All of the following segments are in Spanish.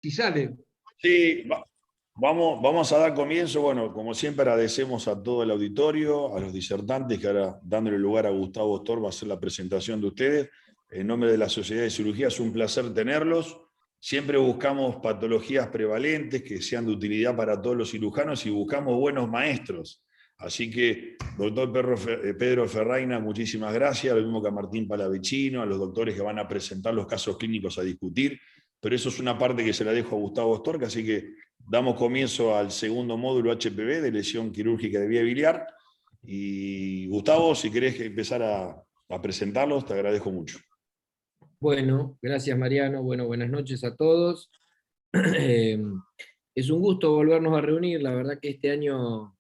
si sale. Sí, vamos a dar comienzo. Bueno, como siempre agradecemos a todo el auditorio, a los disertantes, que ahora dándole lugar a Gustavo Ostor va a hacer la presentación de ustedes. En nombre de la Sociedad de Cirugía es un placer tenerlos. Siempre buscamos patologías prevalentes que sean de utilidad para todos los cirujanos y buscamos buenos maestros. Así que, doctor Pedro Ferraina, muchísimas gracias, lo mismo que a Martín Palavecino, a los doctores que van a presentar los casos clínicos a discutir, pero eso es una parte que se la dejo a Gustavo Stork, así que damos comienzo al segundo módulo HPV de lesión quirúrgica de vía biliar. Y Gustavo, si querés empezar a presentarlos, te agradezco mucho. Bueno, gracias Mariano, bueno, buenas noches a todos. Es un gusto volvernos a reunir, la verdad que este año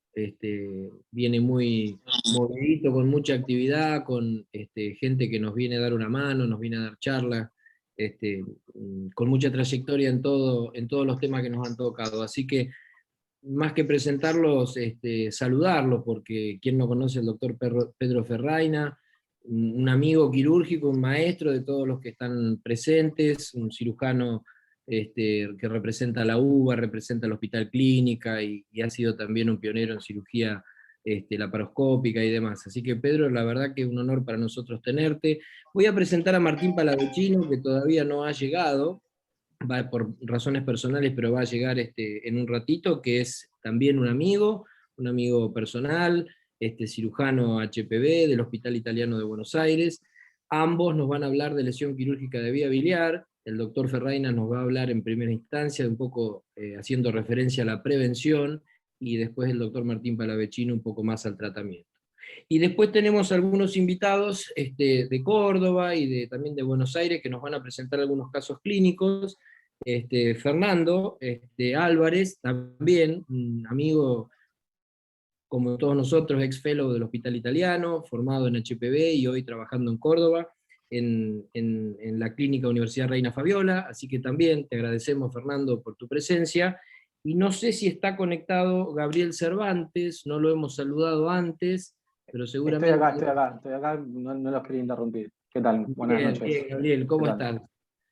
viene muy movidito, con mucha actividad, con gente que nos viene a dar una mano, nos viene a dar charlas, con mucha trayectoria en todos los temas que nos han tocado, así que más que presentarlos, saludarlos, porque quien no conoce al doctor Pedro Ferraina, un amigo quirúrgico, un maestro de todos los que están presentes, un cirujano que representa a la UBA, representa al Hospital Clínica, y ha sido también un pionero en cirugía laparoscópica y demás. Así que Pedro, la verdad que es un honor para nosotros tenerte. Voy a presentar a Martín Palavecino, que todavía no ha llegado, va por razones personales, pero va a llegar en un ratito, que es también un amigo personal, cirujano HPV del Hospital Italiano de Buenos Aires. Ambos nos van a hablar de lesión quirúrgica de vía biliar. El doctor Ferraina nos va a hablar en primera instancia, un poco haciendo referencia a la prevención, y después el doctor Martín Palavecino un poco más al tratamiento. Y después tenemos algunos invitados de Córdoba y también de Buenos Aires, que nos van a presentar algunos casos clínicos. Fernando Álvarez, también un amigo como todos nosotros, ex fellow del Hospital Italiano, formado en HPV y hoy trabajando en Córdoba, en la Clínica Universidad Reina Fabiola, así que también te agradecemos, Fernando, por tu presencia. Y no sé si está conectado Gabriel Cervantes, no lo hemos saludado antes, pero seguramente... Estoy acá, no los quería interrumpir. ¿Qué tal? Buenas noches. Bien, Gabriel, ¿cómo estás?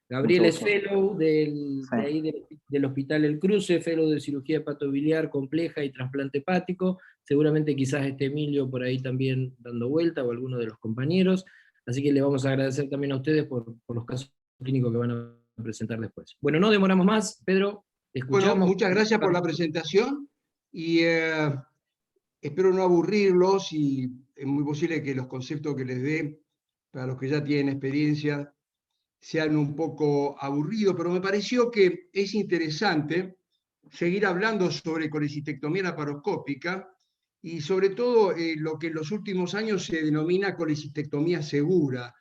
Gabriel Mucho es gusto. fellow Sí. de ahí del Hospital El Cruce, fellow de cirugía hepatobiliar compleja y trasplante hepático. Seguramente quizás esté Emilio por ahí también dando vuelta, o alguno de los compañeros. Así que le vamos a agradecer también a ustedes por los casos clínicos que van a presentar después. Bueno, no demoramos más, Pedro, te Bueno, escuchamos. muchas gracias por la presentación y espero no aburrirlos, y es muy posible que los conceptos que les dé, para los que ya tienen experiencia, sean un poco aburridos, pero me pareció que es interesante seguir hablando sobre colecistectomía laparoscópica y sobre todo lo que en los últimos años se denomina colecistectomía segura,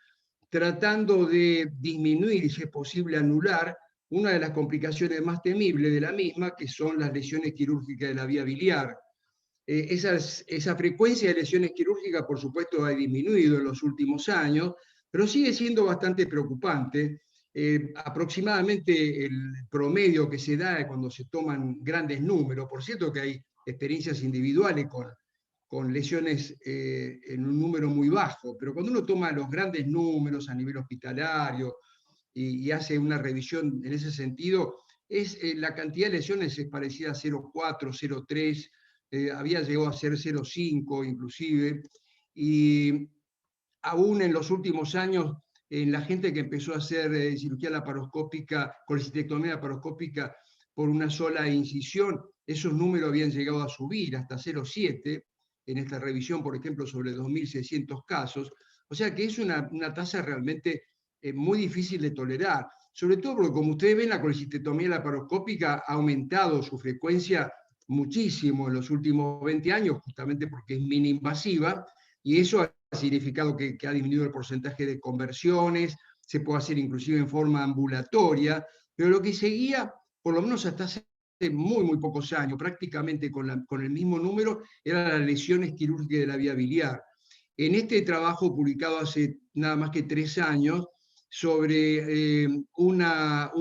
tratando de disminuir y, si es posible, anular una de las complicaciones más temibles de la misma, que son las lesiones quirúrgicas de la vía biliar. Esa frecuencia de lesiones quirúrgicas, por supuesto, ha disminuido en los últimos años, pero sigue siendo bastante preocupante. Aproximadamente el promedio que se da cuando se toman grandes números, por cierto que hay experiencias individuales con lesiones en un número muy bajo, pero cuando uno toma los grandes números a nivel hospitalario y hace una revisión en ese sentido, la cantidad de lesiones es parecida a 0,4, 0,3, había llegado a ser 0,5 inclusive, y aún en los últimos años, en la gente que empezó a hacer cirugía laparoscópica, colecistectomía laparoscópica por una sola incisión, esos números habían llegado a subir hasta 0,7, en esta revisión, por ejemplo, sobre 2.600 casos, o sea que es una tasa realmente muy difícil de tolerar, sobre todo porque, como ustedes ven, la colecistectomía laparoscópica ha aumentado su frecuencia muchísimo en los últimos 20 años, justamente porque es mini-invasiva, y eso ha significado que ha disminuido el porcentaje de conversiones, se puede hacer inclusive en forma ambulatoria, pero lo que seguía, por lo menos hasta hace muy pocos años, prácticamente con el mismo número, eran las lesiones quirúrgicas de la vía biliar. En este trabajo publicado hace nada más que 3 años, sobre una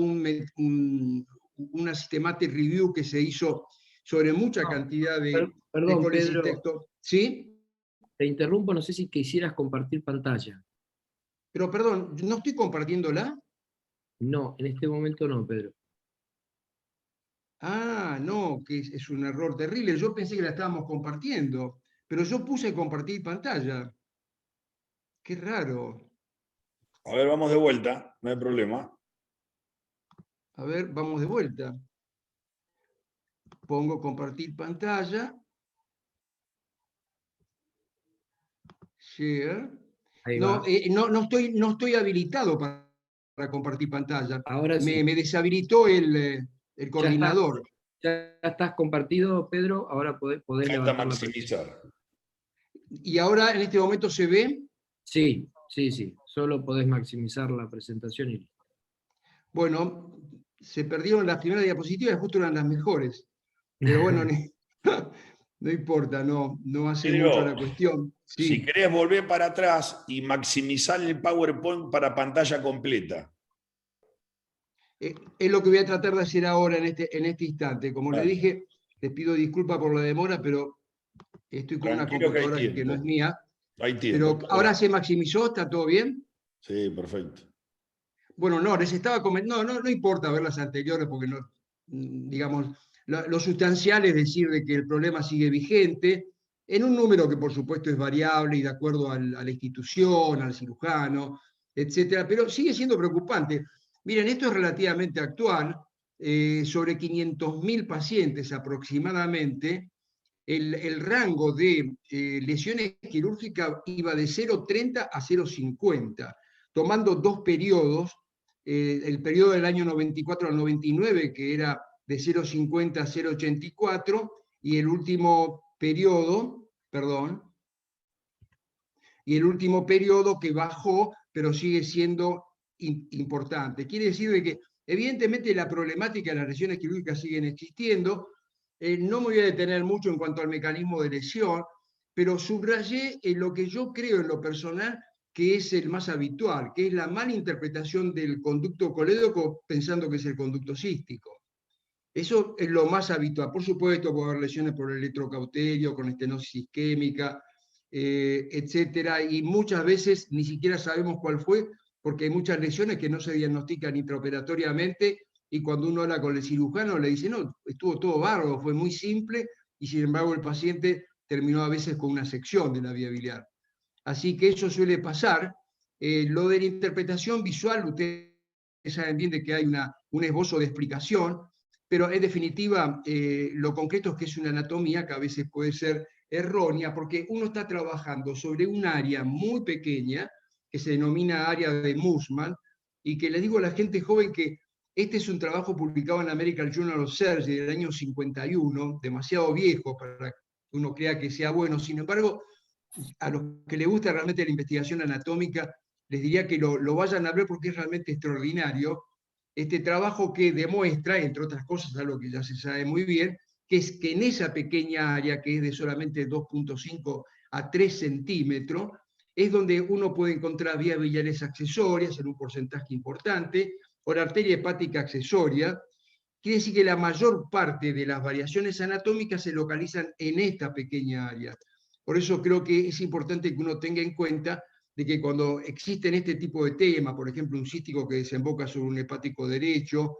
systematic review que se hizo sobre mucha cantidad de Perdón, Pedro, ¿sí? te interrumpo, no sé si quisieras compartir pantalla. Pero perdón, ¿no estoy compartiéndola? No, en este momento no, Pedro. Ah, no, que es un error terrible. Yo pensé que la estábamos compartiendo, pero yo puse compartir pantalla. Qué raro. A ver, vamos de vuelta, no hay problema. A ver, vamos de vuelta. Pongo compartir pantalla. Share. Ahí No, va. no estoy habilitado para compartir pantalla. Ahora sí. Me deshabilitó el Ya está, coordinador. ya estás compartido, Pedro. Ahora podés Falta levantar la presentación. maximizar. Y ahora en este momento se ve. Sí, sí, sí. Solo podés maximizar la presentación y listo. Bueno, se perdieron las primeras diapositivas, justo eran las mejores. Pero bueno, no importa, no hace mucho a Pedro, la cuestión. si Sí. querés volver para atrás y maximizar el PowerPoint para pantalla completa. Es lo que voy a tratar de hacer ahora en este instante. Como le Dale. dije, les pido disculpas por la demora, pero estoy con una Tranquilo que hay computadora que no es tiempo. mía. Hay Pero tiempo. ahora se maximizó, ¿está todo bien? Sí, perfecto. Bueno, no, les estaba comentando, no importa ver las anteriores porque no, digamos, lo sustancial es decir de que el problema sigue vigente, en un número que por supuesto es variable y de acuerdo a la institución, al cirujano, etcétera, pero sigue siendo preocupante. Miren, esto es relativamente actual, sobre 500.000 pacientes aproximadamente, el rango de lesiones quirúrgicas iba de 0,30 a 0,50, tomando dos periodos, el periodo del año 94 al 99, que era de 0,50 a 0,84, y el último periodo, perdón, y el último periodo que bajó, pero sigue siendo importante. Quiere decir de que evidentemente la problemática de las lesiones quirúrgicas siguen existiendo. No me voy a detener mucho en cuanto al mecanismo de lesión, pero subrayé en lo que yo creo en lo personal que es el más habitual, que es la mala interpretación del conducto colédoco pensando que es el conducto cístico. Eso es lo más habitual. Por supuesto, puede haber lesiones por el electrocauterio, con estenosis isquémica, etcétera, y muchas veces ni siquiera sabemos cuál fue, porque hay muchas lesiones que no se diagnostican intraoperatoriamente, y cuando uno habla con el cirujano le dice, no, estuvo todo bárbaro, fue muy simple, y sin embargo el paciente terminó a veces con una sección de la vía biliar. Así que eso suele pasar. Lo de la interpretación visual, ustedes ya entienden que hay un esbozo de explicación, pero en definitiva lo concreto es que es una anatomía que a veces puede ser errónea porque uno está trabajando sobre un área muy pequeña que se denomina área de Mussmann y que le digo a la gente joven que este es un trabajo publicado en American Journal of Surgery del año 51, demasiado viejo para que uno crea que sea bueno. Sin embargo, a los que les gusta realmente la investigación anatómica, les diría que lo vayan a ver porque es realmente extraordinario. Este trabajo que demuestra, entre otras cosas, algo que ya se sabe muy bien, que es que en esa pequeña área, que es de solamente 2,5 a 3 centímetros, es donde uno puede encontrar vías biliares accesorias en un porcentaje importante, o la arteria hepática accesoria. Quiere decir que la mayor parte de las variaciones anatómicas se localizan en esta pequeña área. Por eso creo que es importante que uno tenga en cuenta de que cuando existen este tipo de temas, por ejemplo, un cístico que desemboca sobre un hepático derecho,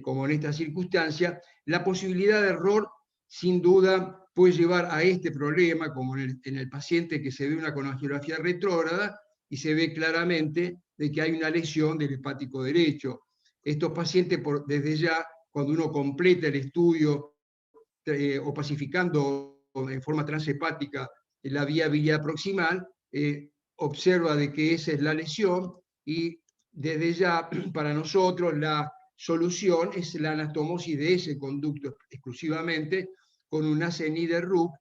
como en esta circunstancia, la posibilidad de error sin duda puede llevar a este problema, como en el paciente que se ve una colangiografía retrógrada y se ve claramente de que hay una lesión del hepático derecho. Estos pacientes, desde ya, cuando uno completa el estudio opacificando en forma transhepática la vía biliar proximal, observa de que esa es la lesión y desde ya para nosotros la solución es la anastomosis de ese conducto exclusivamente con un ACNI de RUC,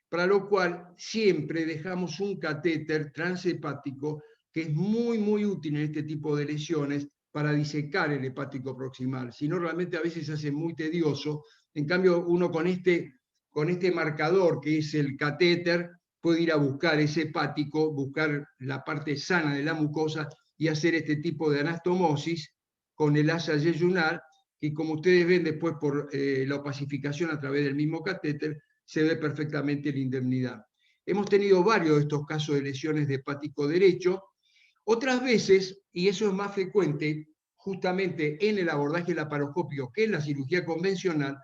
para lo cual siempre dejamos un catéter transhepático que es muy útil en este tipo de lesiones para disecar el hepático proximal. Si no, realmente a veces se hace muy tedioso. En cambio, uno con este marcador que es el catéter puede ir a buscar ese hepático, buscar la parte sana de la mucosa y hacer este tipo de anastomosis con el asa yeyunal, que como ustedes ven después por la opacificación a través del mismo catéter, se ve perfectamente la indemnidad. Hemos tenido varios de estos casos de lesiones de hepático derecho. Otras veces, y eso es más frecuente, justamente en el abordaje laparoscópico que en la cirugía convencional,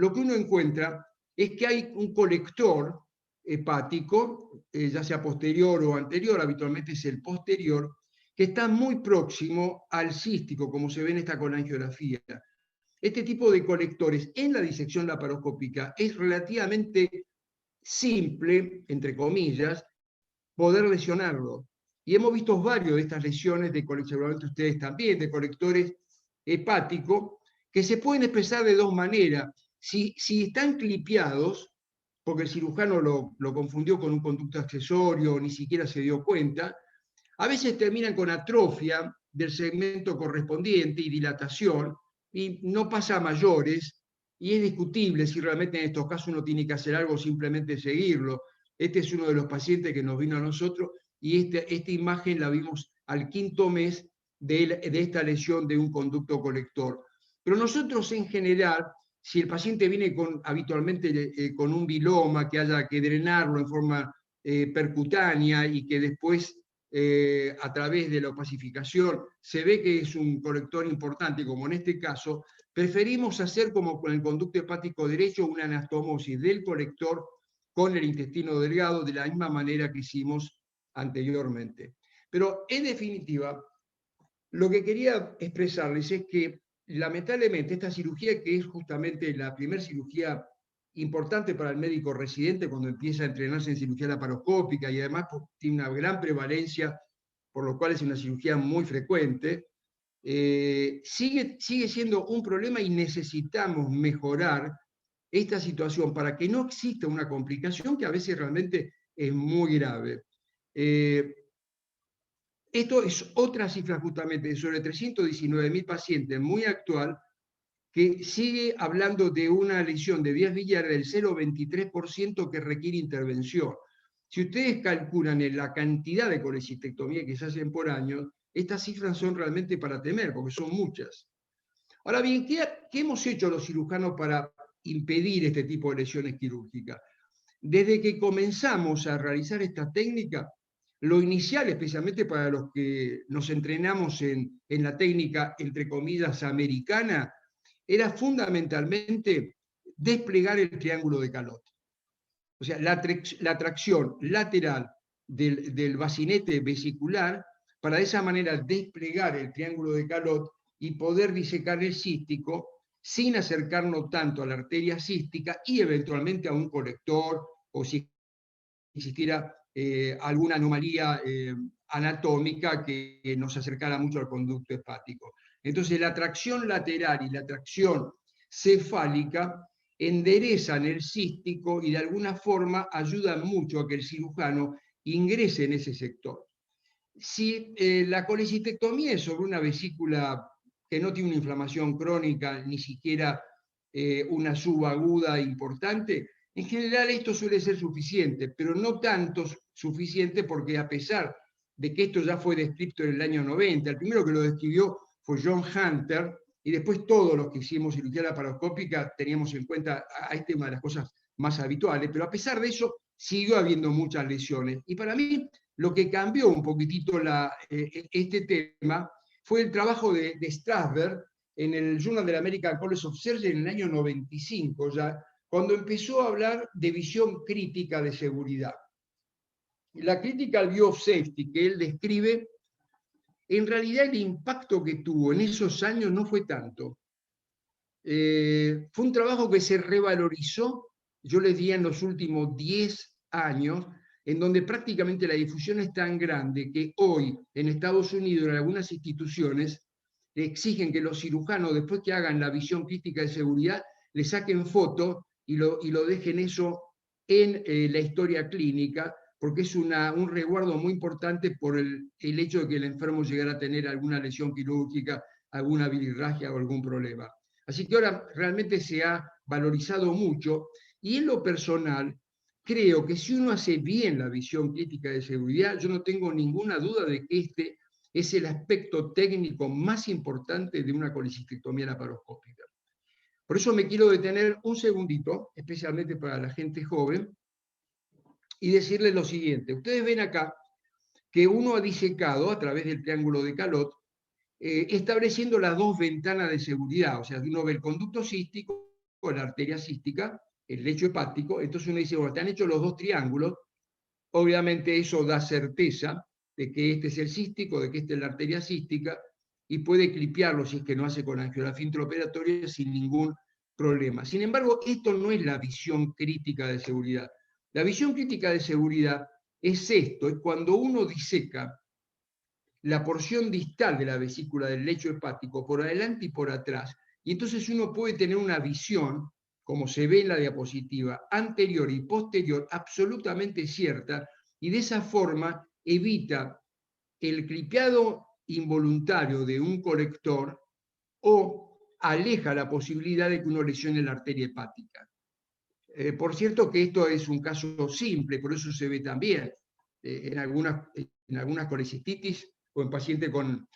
lo que uno encuentra es que hay un colector hepático, ya sea posterior o anterior, habitualmente es el posterior, que está muy próximo al cístico, como se ve en esta colangiografía. Este tipo de colectores en la disección laparoscópica es relativamente simple, entre comillas, poder lesionarlo. Y hemos visto varios de estas lesiones, seguramente ustedes también, de colectores hepáticos, que se pueden expresar de dos maneras. Si están clipeados, porque el cirujano lo confundió con un conducto accesorio, ni siquiera se dio cuenta, a veces terminan con atrofia del segmento correspondiente y dilatación, y no pasa a mayores, y es discutible si realmente en estos casos uno tiene que hacer algo o simplemente seguirlo. Este es uno de los pacientes que nos vino a nosotros, y esta imagen la vimos al 5º mes de esta lesión de un conducto colector. Pero nosotros en general, si el paciente viene habitualmente con un viloma, que haya que drenarlo en forma percutánea y que después a través de la opacificación se ve que es un colector importante, como en este caso, preferimos hacer como con el conducto hepático derecho una anastomosis del colector con el intestino delgado de la misma manera que hicimos anteriormente. Pero en definitiva, lo que quería expresarles es que lamentablemente esta cirugía, que es justamente la primera cirugía importante para el médico residente cuando empieza a entrenarse en cirugía laparoscópica, y además tiene una gran prevalencia, por lo cual es una cirugía muy frecuente, sigue siendo un problema, y necesitamos mejorar esta situación para que no exista una complicación que a veces realmente es muy grave. Esto es otra cifra justamente sobre 319.000 pacientes, muy actual, que sigue hablando de una lesión de vías biliares del 0,23% que requiere intervención. Si ustedes calculan en la cantidad de colecistectomías que se hacen por año, estas cifras son realmente para temer, porque son muchas. Ahora bien, ¿qué hemos hecho los cirujanos para impedir este tipo de lesiones quirúrgicas? Desde que comenzamos a realizar esta técnica, lo inicial, especialmente para los que nos entrenamos en la técnica, entre comillas, americana, era fundamentalmente desplegar el triángulo de Calot. O sea, la tracción lateral del bacinete vesicular, para de esa manera desplegar el triángulo de Calot y poder disecar el cístico sin acercarnos tanto a la arteria cística y eventualmente a un colector, o si existiera alguna anomalía anatómica que nos acercara mucho al conducto hepático. Entonces, la tracción lateral y la tracción cefálica enderezan el cístico y de alguna forma ayudan mucho a que el cirujano ingrese en ese sector. Si la colecistectomía es sobre una vesícula que no tiene una inflamación crónica, ni siquiera una subaguda importante, en general esto suele ser suficiente, pero no tanto suficiente, porque a pesar de que esto ya fue descrito en el año 90, el primero que lo describió fue John Hunter, y después todos los que hicimos cirugía laparoscópica teníamos en cuenta a este una de las cosas más habituales, pero a pesar de eso siguió habiendo muchas lesiones. Y para mí lo que cambió un poquitito este tema fue el trabajo de Strasberg en el Journal of the American College of Surgeons en el año 95 ya, cuando empezó a hablar de visión crítica de seguridad. La Critical View of Safety que él describe, en realidad el impacto que tuvo en esos años no fue tanto. Fue un trabajo que se revalorizó, yo les diría, en los últimos 10 años, en donde prácticamente la difusión es tan grande que hoy en Estados Unidos, en algunas instituciones, exigen que los cirujanos, después que hagan la visión crítica de seguridad, le saquen foto y lo dejen eso en la historia clínica, porque es un resguardo muy importante por el hecho de que el enfermo llegara a tener alguna lesión quirúrgica, alguna bilirragia o algún problema. Así que ahora realmente se ha valorizado mucho, y en lo personal creo que si uno hace bien la visión crítica de seguridad, yo no tengo ninguna duda de que este es el aspecto técnico más importante de una colecistectomía laparoscópica. Por eso me quiero detener un segundito, especialmente para la gente joven, y decirles lo siguiente. Ustedes ven acá que uno ha disecado a través del triángulo de Calot, estableciendo las dos ventanas de seguridad. O sea, uno ve el conducto cístico la arteria cística, el lecho hepático. Entonces uno dice, bueno, te han hecho los dos triángulos, obviamente eso da certeza de que este es el cístico, de que esta es la arteria cística, y puede clipearlo si es que no hace con angiografía intraoperatoria sin ningún problema. Sin embargo, esto no es la visión crítica de seguridad. La visión crítica de seguridad es esto, es cuando uno diseca la porción distal de la vesícula del lecho hepático por adelante y por atrás, y entonces uno puede tener una visión, como se ve en la diapositiva, anterior y posterior, absolutamente cierta, y de esa forma evita el clipeado involuntario de un colector o aleja la posibilidad de que uno lesione la arteria hepática. Por cierto que esto es un caso simple, por eso se ve también en algunas colecistitis o en pacientes con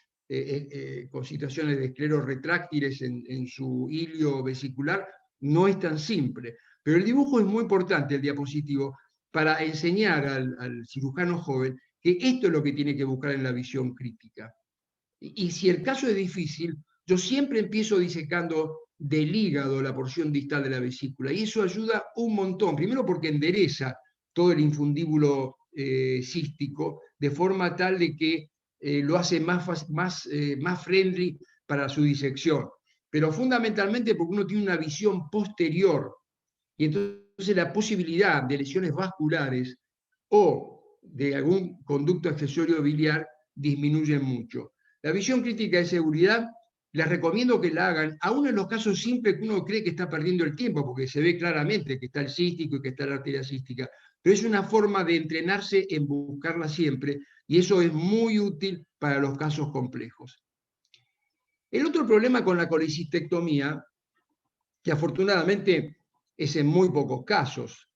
situaciones de escleros retráctiles en su hilio vesicular, no es tan simple. Pero el dibujo es muy importante, el diapositivo, para enseñar al cirujano joven que esto es lo que tiene que buscar en la visión crítica. Y si el caso es difícil, yo siempre empiezo disecando del hígado la porción distal de la vesícula, y eso ayuda un montón. Primero porque endereza todo el infundíbulo cístico, de forma tal de que lo hace más friendly para su disección. Pero fundamentalmente porque uno tiene una visión posterior, y entonces la posibilidad de lesiones vasculares o de algún conducto accesorio biliar disminuye mucho. La visión crítica de seguridad, les recomiendo que la hagan, aún en los casos simples que uno cree que está perdiendo el tiempo, porque se ve claramente que está el cístico y que está la arteria cística, pero es una forma de entrenarse en buscarla siempre, y eso es muy útil para los casos complejos. El otro problema con la colecistectomía, que afortunadamente es en muy pocos casos,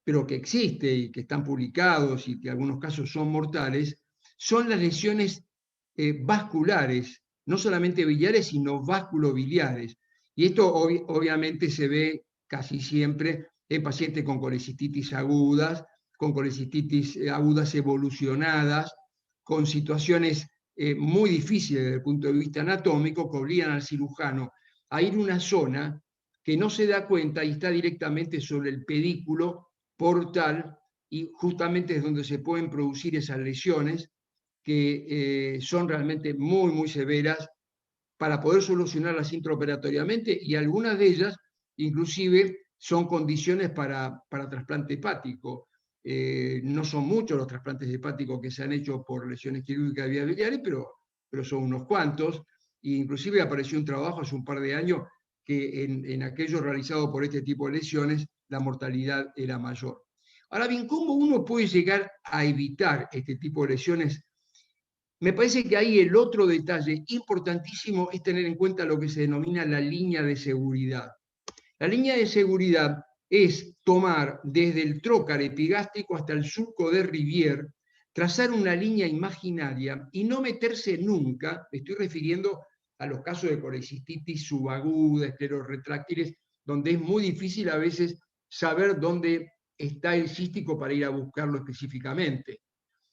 pero que existe y que están publicados y que en algunos casos son mortales, son las lesiones vasculares, no solamente biliares, sino vasculobiliares. Y esto obviamente se ve casi siempre en pacientes con colecistitis agudas, con colecistitis agudas evolucionadas, con situaciones muy difíciles desde el punto de vista anatómico, que obligan al cirujano a ir a una zona que no se da cuenta y está directamente sobre el pedículo portal, y justamente es donde se pueden producir esas lesiones que son realmente muy, muy severas para poder solucionarlas intraoperatoriamente, y algunas de ellas inclusive son condiciones para trasplante hepático. No son muchos los trasplantes hepáticos que se han hecho por lesiones quirúrgicas de vías biliares, pero son unos cuantos, e inclusive apareció un trabajo hace un par de años que en aquello realizado por este tipo de lesiones la mortalidad era mayor. Ahora bien, ¿cómo uno puede llegar a evitar este tipo de lesiones? Me parece que ahí el otro detalle importantísimo es tener en cuenta lo que se denomina la línea de seguridad. La línea de seguridad es tomar desde el trócar epigástrico hasta el surco de Rivière, trazar una línea imaginaria y no meterse nunca, me estoy refiriendo a los casos de colecistitis subaguda, escleros retráctiles, donde es muy difícil a veces saber dónde está el cístico para ir a buscarlo específicamente.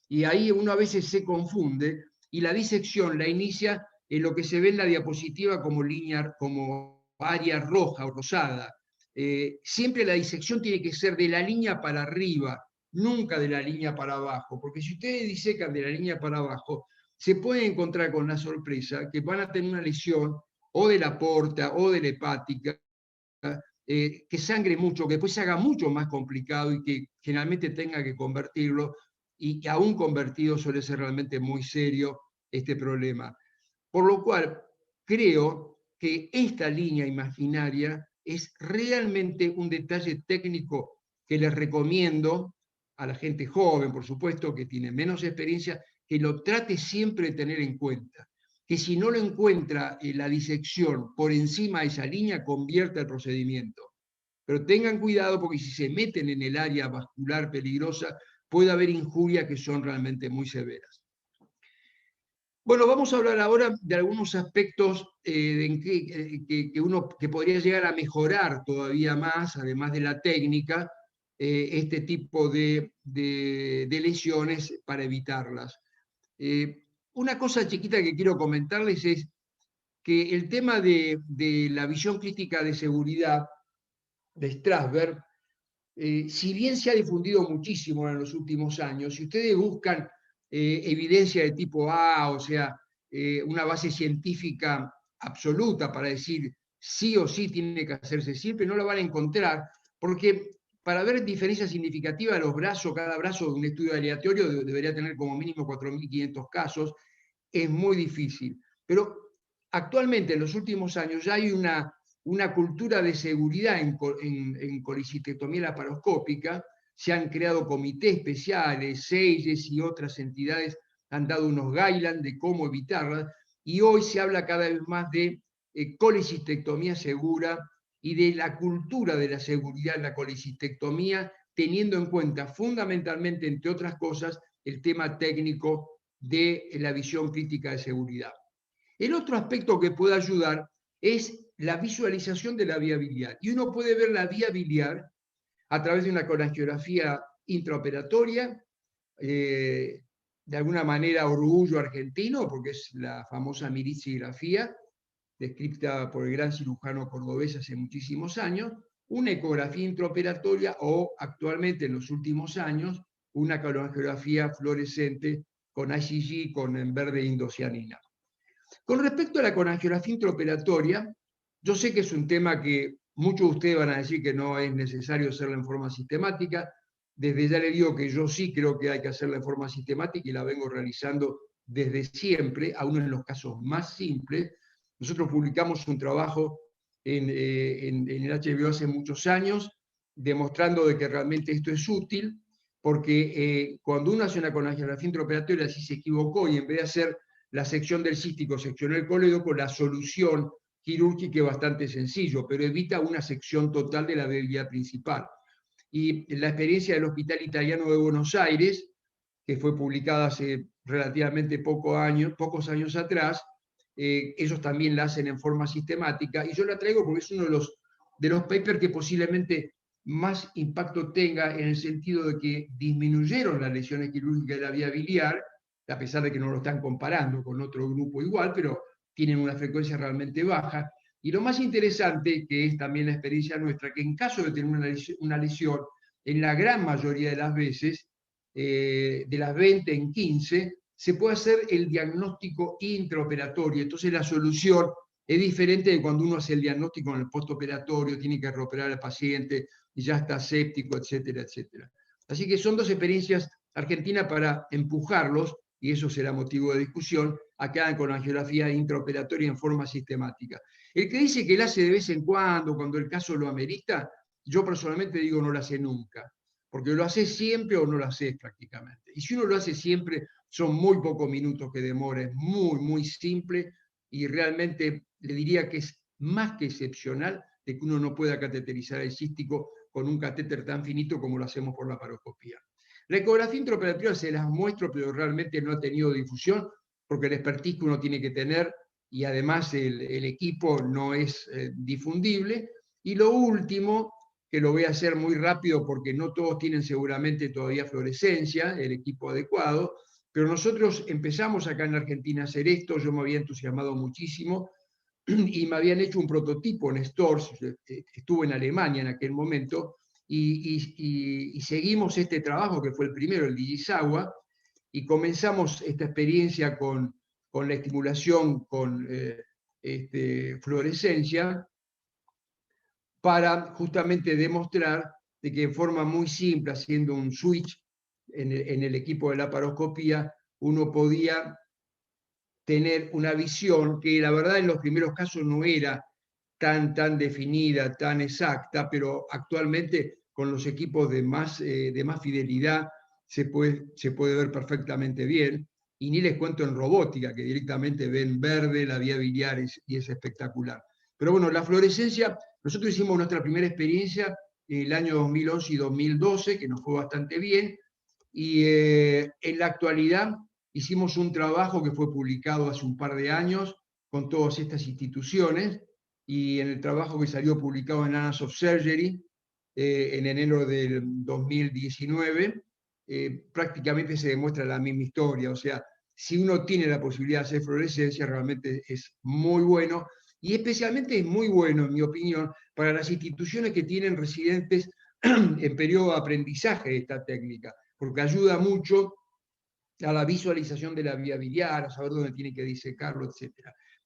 Y ahí uno a veces se confunde y la disección la inicia en lo que se ve en la diapositiva como línea, como área roja o rosada. Siempre la disección tiene que ser de la línea para arriba, nunca de la línea para abajo, porque si ustedes disecan de la línea para abajo, se pueden encontrar con la sorpresa que van a tener una lesión o de la porta o de la hepática, que sangre mucho, que después se haga mucho más complicado y que generalmente tenga que convertirlo, y que aún convertido suele ser realmente muy serio este problema. Por lo cual, creo que esta línea imaginaria es realmente un detalle técnico que les recomiendo a la gente joven, por supuesto, que tiene menos experiencia, que lo trate siempre de tener en cuenta. Que si no lo encuentra la disección por encima de esa línea, convierta el procedimiento. Pero tengan cuidado porque si se meten en el área vascular peligrosa, puede haber injurias que son realmente muy severas. Bueno, vamos a hablar ahora de algunos aspectos que podría llegar a mejorar todavía más, además de la técnica, este tipo de lesiones para evitarlas. Una cosa chiquita que quiero comentarles es que el tema de la visión crítica de seguridad de Strasberg, si bien se ha difundido muchísimo en los últimos años, si ustedes buscan evidencia de tipo A, o sea, una base científica absoluta para decir sí o sí tiene que hacerse siempre, no la van a encontrar, porque para ver diferencias significativas, cada brazo de un estudio aleatorio debería tener como mínimo 4.500 casos, es muy difícil. Pero actualmente, en los últimos años, ya hay una cultura de seguridad en colecistectomía laparoscópica. Se han creado comités especiales, SEIES y otras entidades han dado unos guidelines de cómo evitarlas, y hoy se habla cada vez más de colecistectomía segura y de la cultura de la seguridad en la colecistectomía, teniendo en cuenta fundamentalmente, entre otras cosas, el tema técnico de la visión crítica de seguridad. El otro aspecto que puede ayudar es la visualización de la vía biliar. Y uno puede ver la vía biliar a través de una colangiografía intraoperatoria, de alguna manera orgullo argentino, porque es la famosa mirizigrafía, descrita por el gran cirujano cordobés hace muchísimos años, una ecografía intraoperatoria o, actualmente en los últimos años, una colangiografía fluorescente con IgG, con verde indocianina. Con respecto a la colangiografía intraoperatoria, yo sé que es un tema que muchos de ustedes van a decir que no es necesario hacerla en forma sistemática. Desde ya le digo que yo sí creo que hay que hacerla en forma sistemática y la vengo realizando desde siempre, aún en los casos más simples. Nosotros publicamos un trabajo en el HBO hace muchos años, demostrando de que realmente esto es útil, porque cuando uno hace una colangiografía intraoperatoria, si se equivocó y en vez de hacer la sección del cístico seccionó el colédoco, la solución quirúrgica es bastante sencillo, pero evita una sección total de la vía principal. Y la experiencia del Hospital Italiano de Buenos Aires, que fue publicada hace relativamente pocos años atrás, ellos también la hacen en forma sistemática, y yo la traigo porque es uno de los papers que posiblemente más impacto tenga, en el sentido de que disminuyeron las lesiones quirúrgicas de la vía biliar, a pesar de que no lo están comparando con otro grupo igual, pero tienen una frecuencia realmente baja. Y lo más interesante, que es también la experiencia nuestra, que en caso de tener una lesión, en la gran mayoría de las veces, de las 20 en 15, se puede hacer el diagnóstico intraoperatorio. Entonces la solución es diferente de cuando uno hace el diagnóstico en el postoperatorio, tiene que reoperar al paciente y ya está séptico, etcétera, etcétera. Así que son dos experiencias argentinas para empujarlos, y eso será motivo de discusión, a que hagan colangiografía intraoperatoria en forma sistemática. El que dice que la hace de vez en cuando el caso lo amerita, yo personalmente digo no la hace nunca, porque lo hace siempre o no lo hace prácticamente. Y si uno lo hace siempre, son muy pocos minutos que demora, es muy, muy simple, y realmente le diría que es más que excepcional de que uno no pueda cateterizar el cístico con un catéter tan finito como lo hacemos por la laparoscopía. La ecografía intraoperativa se las muestro, pero realmente no ha tenido difusión, porque el expertise que uno tiene que tener, y además el equipo no es difundible. Y lo último, que lo voy a hacer muy rápido porque no todos tienen seguramente todavía fluorescencia, el equipo adecuado, pero nosotros empezamos acá en Argentina a hacer esto, yo me había entusiasmado muchísimo, y me habían hecho un prototipo en Stors, estuve en Alemania en aquel momento, y seguimos este trabajo que fue el primero, el Digisawa, y comenzamos esta experiencia con la estimulación con fluorescencia, para justamente demostrar de que en forma muy simple, haciendo un switch en el equipo de laparoscopía, uno podía tener una visión que la verdad en los primeros casos no era tan definida, tan exacta, pero actualmente con los equipos de más fidelidad se puede ver perfectamente bien. Y ni les cuento en robótica, que directamente ven verde la vía biliar y es espectacular. Pero bueno, la fluorescencia, nosotros hicimos nuestra primera experiencia en el año 2011 y 2012, que nos fue bastante bien, y en la actualidad hicimos un trabajo que fue publicado hace un par de años con todas estas instituciones, y en el trabajo que salió publicado en Annals of Surgery en enero del 2019, prácticamente se demuestra la misma historia. O sea, si uno tiene la posibilidad de hacer fluorescencia, realmente es muy bueno, Y especialmente es muy bueno, en mi opinión, para las instituciones que tienen residentes en periodo de aprendizaje de esta técnica, porque ayuda mucho a la visualización de la vía biliar, a saber dónde tiene que disecarlo, etc.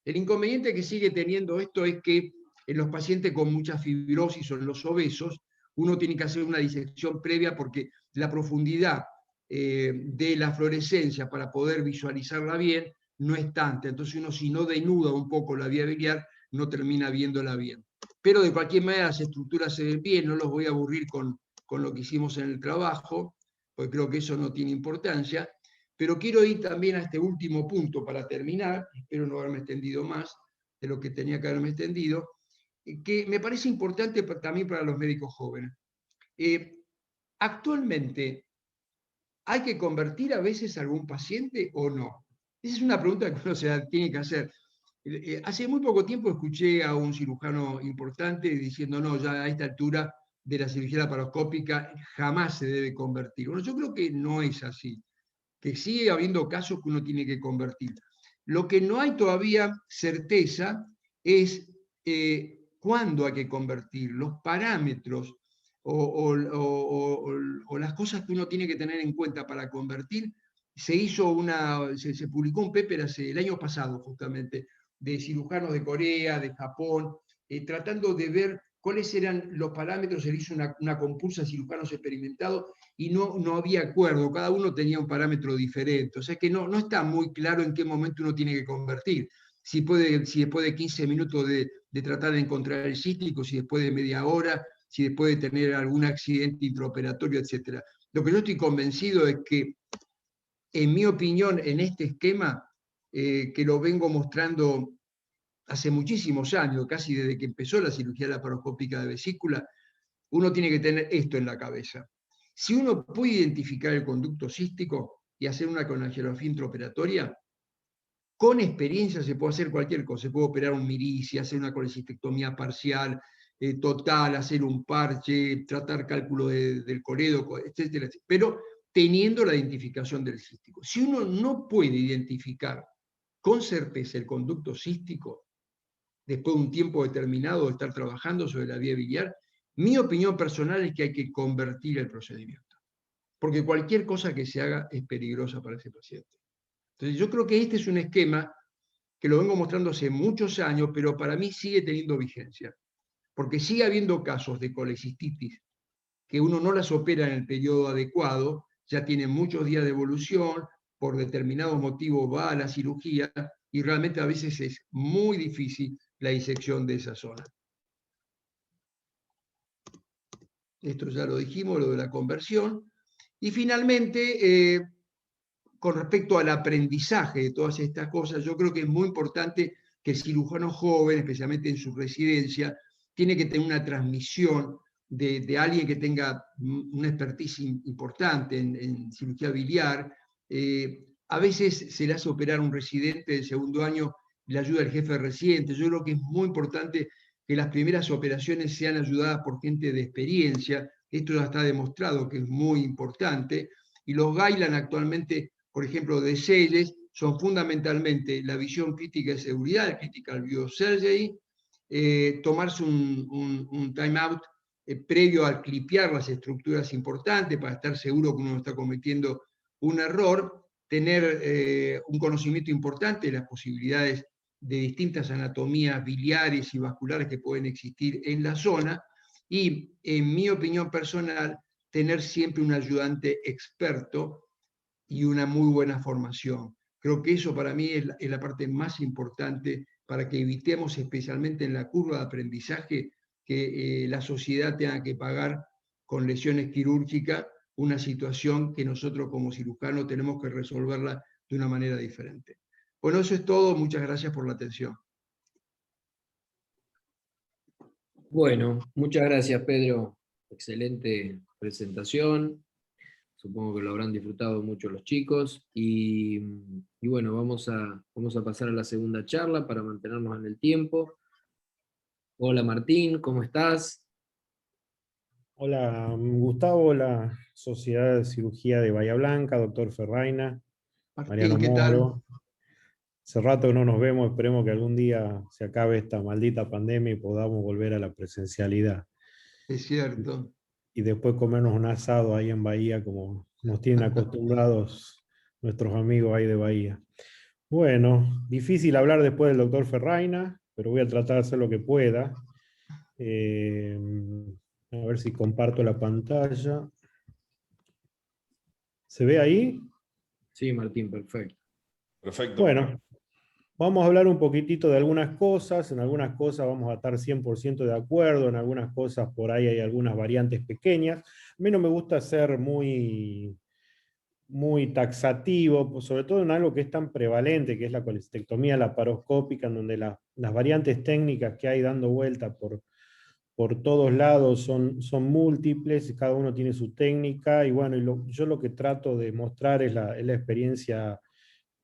El inconveniente que sigue teniendo esto es que en los pacientes con mucha fibrosis o en los obesos, uno tiene que hacer una disección previa porque la profundidad de la fluorescencia para poder visualizarla bien no es tanta. Entonces uno, si no denuda un poco la vía biliar, no termina viéndola bien. Pero de cualquier manera las estructuras se ven bien, no los voy a aburrir con lo que hicimos en el trabajo, porque creo que eso no tiene importancia. Pero quiero ir también a este último punto para terminar, espero no haberme extendido más de lo que tenía que haberme extendido, que me parece importante también para los médicos jóvenes. Actualmente, ¿hay que convertir a veces a algún paciente o no? Esa es una pregunta que uno se tiene que hacer. Hace muy poco tiempo escuché a un cirujano importante diciendo, no, ya a esta altura de la cirugía laparoscópica jamás se debe convertir. Bueno, yo creo que no es así, que sigue habiendo casos que uno tiene que convertir. Lo que no hay todavía certeza es cuándo hay que convertir, los parámetros o las cosas que uno tiene que tener en cuenta para convertir. Se publicó un paper el año pasado justamente, de cirujanos de Corea, de Japón, tratando de ver cuáles eran los parámetros. Se hizo una compulsa de cirujanos experimentados y no había acuerdo, cada uno tenía un parámetro diferente, o sea que no está muy claro en qué momento uno tiene que convertir, si después de 15 minutos de tratar de encontrar el cíclico, si después de media hora, si después de tener algún accidente intraoperatorio, etc. Lo que yo estoy convencido es que, en mi opinión, en este esquema, que lo vengo mostrando hace muchísimos años, casi desde que empezó la cirugía laparoscópica de vesícula, uno tiene que tener esto en la cabeza. Si uno puede identificar el conducto cístico y hacer una colangiografía intraoperatoria, con experiencia se puede hacer cualquier cosa. Se puede operar un mirici, hacer una colecistectomía parcial, total, hacer un parche, tratar cálculo del colédoco, etcétera, etcétera, pero teniendo la identificación del cístico. Si uno no puede identificar con certeza el conducto cístico, después de un tiempo determinado de estar trabajando sobre la vía biliar, mi opinión personal es que hay que convertir el procedimiento, porque cualquier cosa que se haga es peligrosa para ese paciente. Entonces yo creo que este es un esquema que lo vengo mostrando hace muchos años, pero para mí sigue teniendo vigencia, porque sigue habiendo casos de colecistitis que uno no las opera en el periodo adecuado, ya tiene muchos días de evolución, por determinados motivos va a la cirugía y realmente a veces es muy difícil la disección de esa zona. Esto ya lo dijimos, lo de la conversión. Y finalmente, con respecto al aprendizaje de todas estas cosas, yo creo que es muy importante que el cirujano joven, especialmente en su residencia, tiene que tener una transmisión de alguien que tenga una expertise importante en cirugía biliar. A veces se le hace operar a un residente del segundo año, le ayuda el jefe de residente. Yo creo que es muy importante que las primeras operaciones sean ayudadas por gente de experiencia. Esto ya está demostrado que es muy importante. Y los guidelines actualmente, por ejemplo, de SELES, son fundamentalmente la visión crítica de seguridad, el critical view of surgery, tomarse un time out previo al clipear las estructuras importantes para estar seguro que uno no está cometiendo un error, tener un conocimiento importante de las posibilidades de distintas anatomías biliares y vasculares que pueden existir en la zona, y, en mi opinión personal, tener siempre un ayudante experto y una muy buena formación. Creo que eso para mí es la parte más importante para que evitemos, especialmente en la curva de aprendizaje, que la sociedad tenga que pagar con lesiones quirúrgicas una situación que nosotros como cirujanos tenemos que resolverla de una manera diferente. Bueno, eso es todo. Muchas gracias por la atención. Bueno, muchas gracias, Pedro. Excelente presentación. Supongo que lo habrán disfrutado mucho los chicos. Y bueno, vamos a pasar a la segunda charla para mantenernos en el tiempo. Hola Martín, ¿cómo estás? Hola, Gustavo, la Sociedad de Cirugía de Bahía Blanca, doctor Ferraina, Martín, Mariano ¿qué tal? Moro. Hace rato que no nos vemos, esperemos que algún día se acabe esta maldita pandemia y podamos volver a la presencialidad. Es cierto. Y después comernos un asado ahí en Bahía, como nos tienen acostumbrados nuestros amigos ahí de Bahía. Bueno, difícil hablar después del doctor Ferraina, pero voy a tratar de hacer lo que pueda. A ver si comparto la pantalla. ¿Se ve ahí? Sí, Martín, perfecto. Perfecto. Bueno, vamos a hablar un poquitito de algunas cosas. En algunas cosas vamos a estar 100% de acuerdo, en algunas cosas por ahí hay algunas variantes pequeñas. A mí no me gusta ser muy taxativo, pues sobre todo en algo que es tan prevalente, que es la colecistectomía laparoscópica, en donde las variantes técnicas que hay dando vuelta por todos lados son múltiples, y cada uno tiene su técnica, y bueno, yo lo que trato de mostrar es la experiencia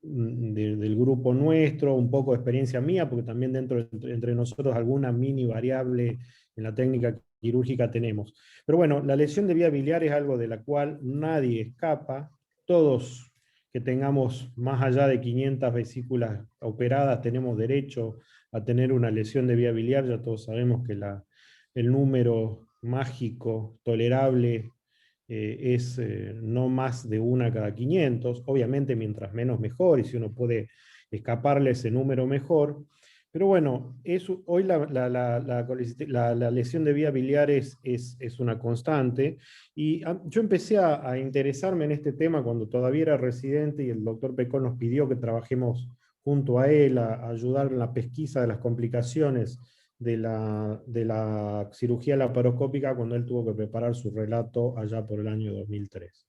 del grupo nuestro, un poco de experiencia mía, porque también entre nosotros alguna mini variable en la técnica quirúrgica tenemos. Pero bueno, la lesión de vía biliar es algo de la cual nadie escapa. Todos que tengamos más allá de 500 vesículas operadas tenemos derecho a tener una lesión de vía biliar. Ya todos sabemos que el número mágico tolerable es no más de una cada 500, obviamente mientras menos mejor, y si uno puede escaparle ese número mejor. Pero bueno, hoy la lesión de vía biliar es una constante, y yo empecé a interesarme en este tema cuando todavía era residente, y el doctor Pecol nos pidió que trabajemos junto a él a ayudar en la pesquisa de las complicaciones de la cirugía laparoscópica cuando él tuvo que preparar su relato allá por el año 2003.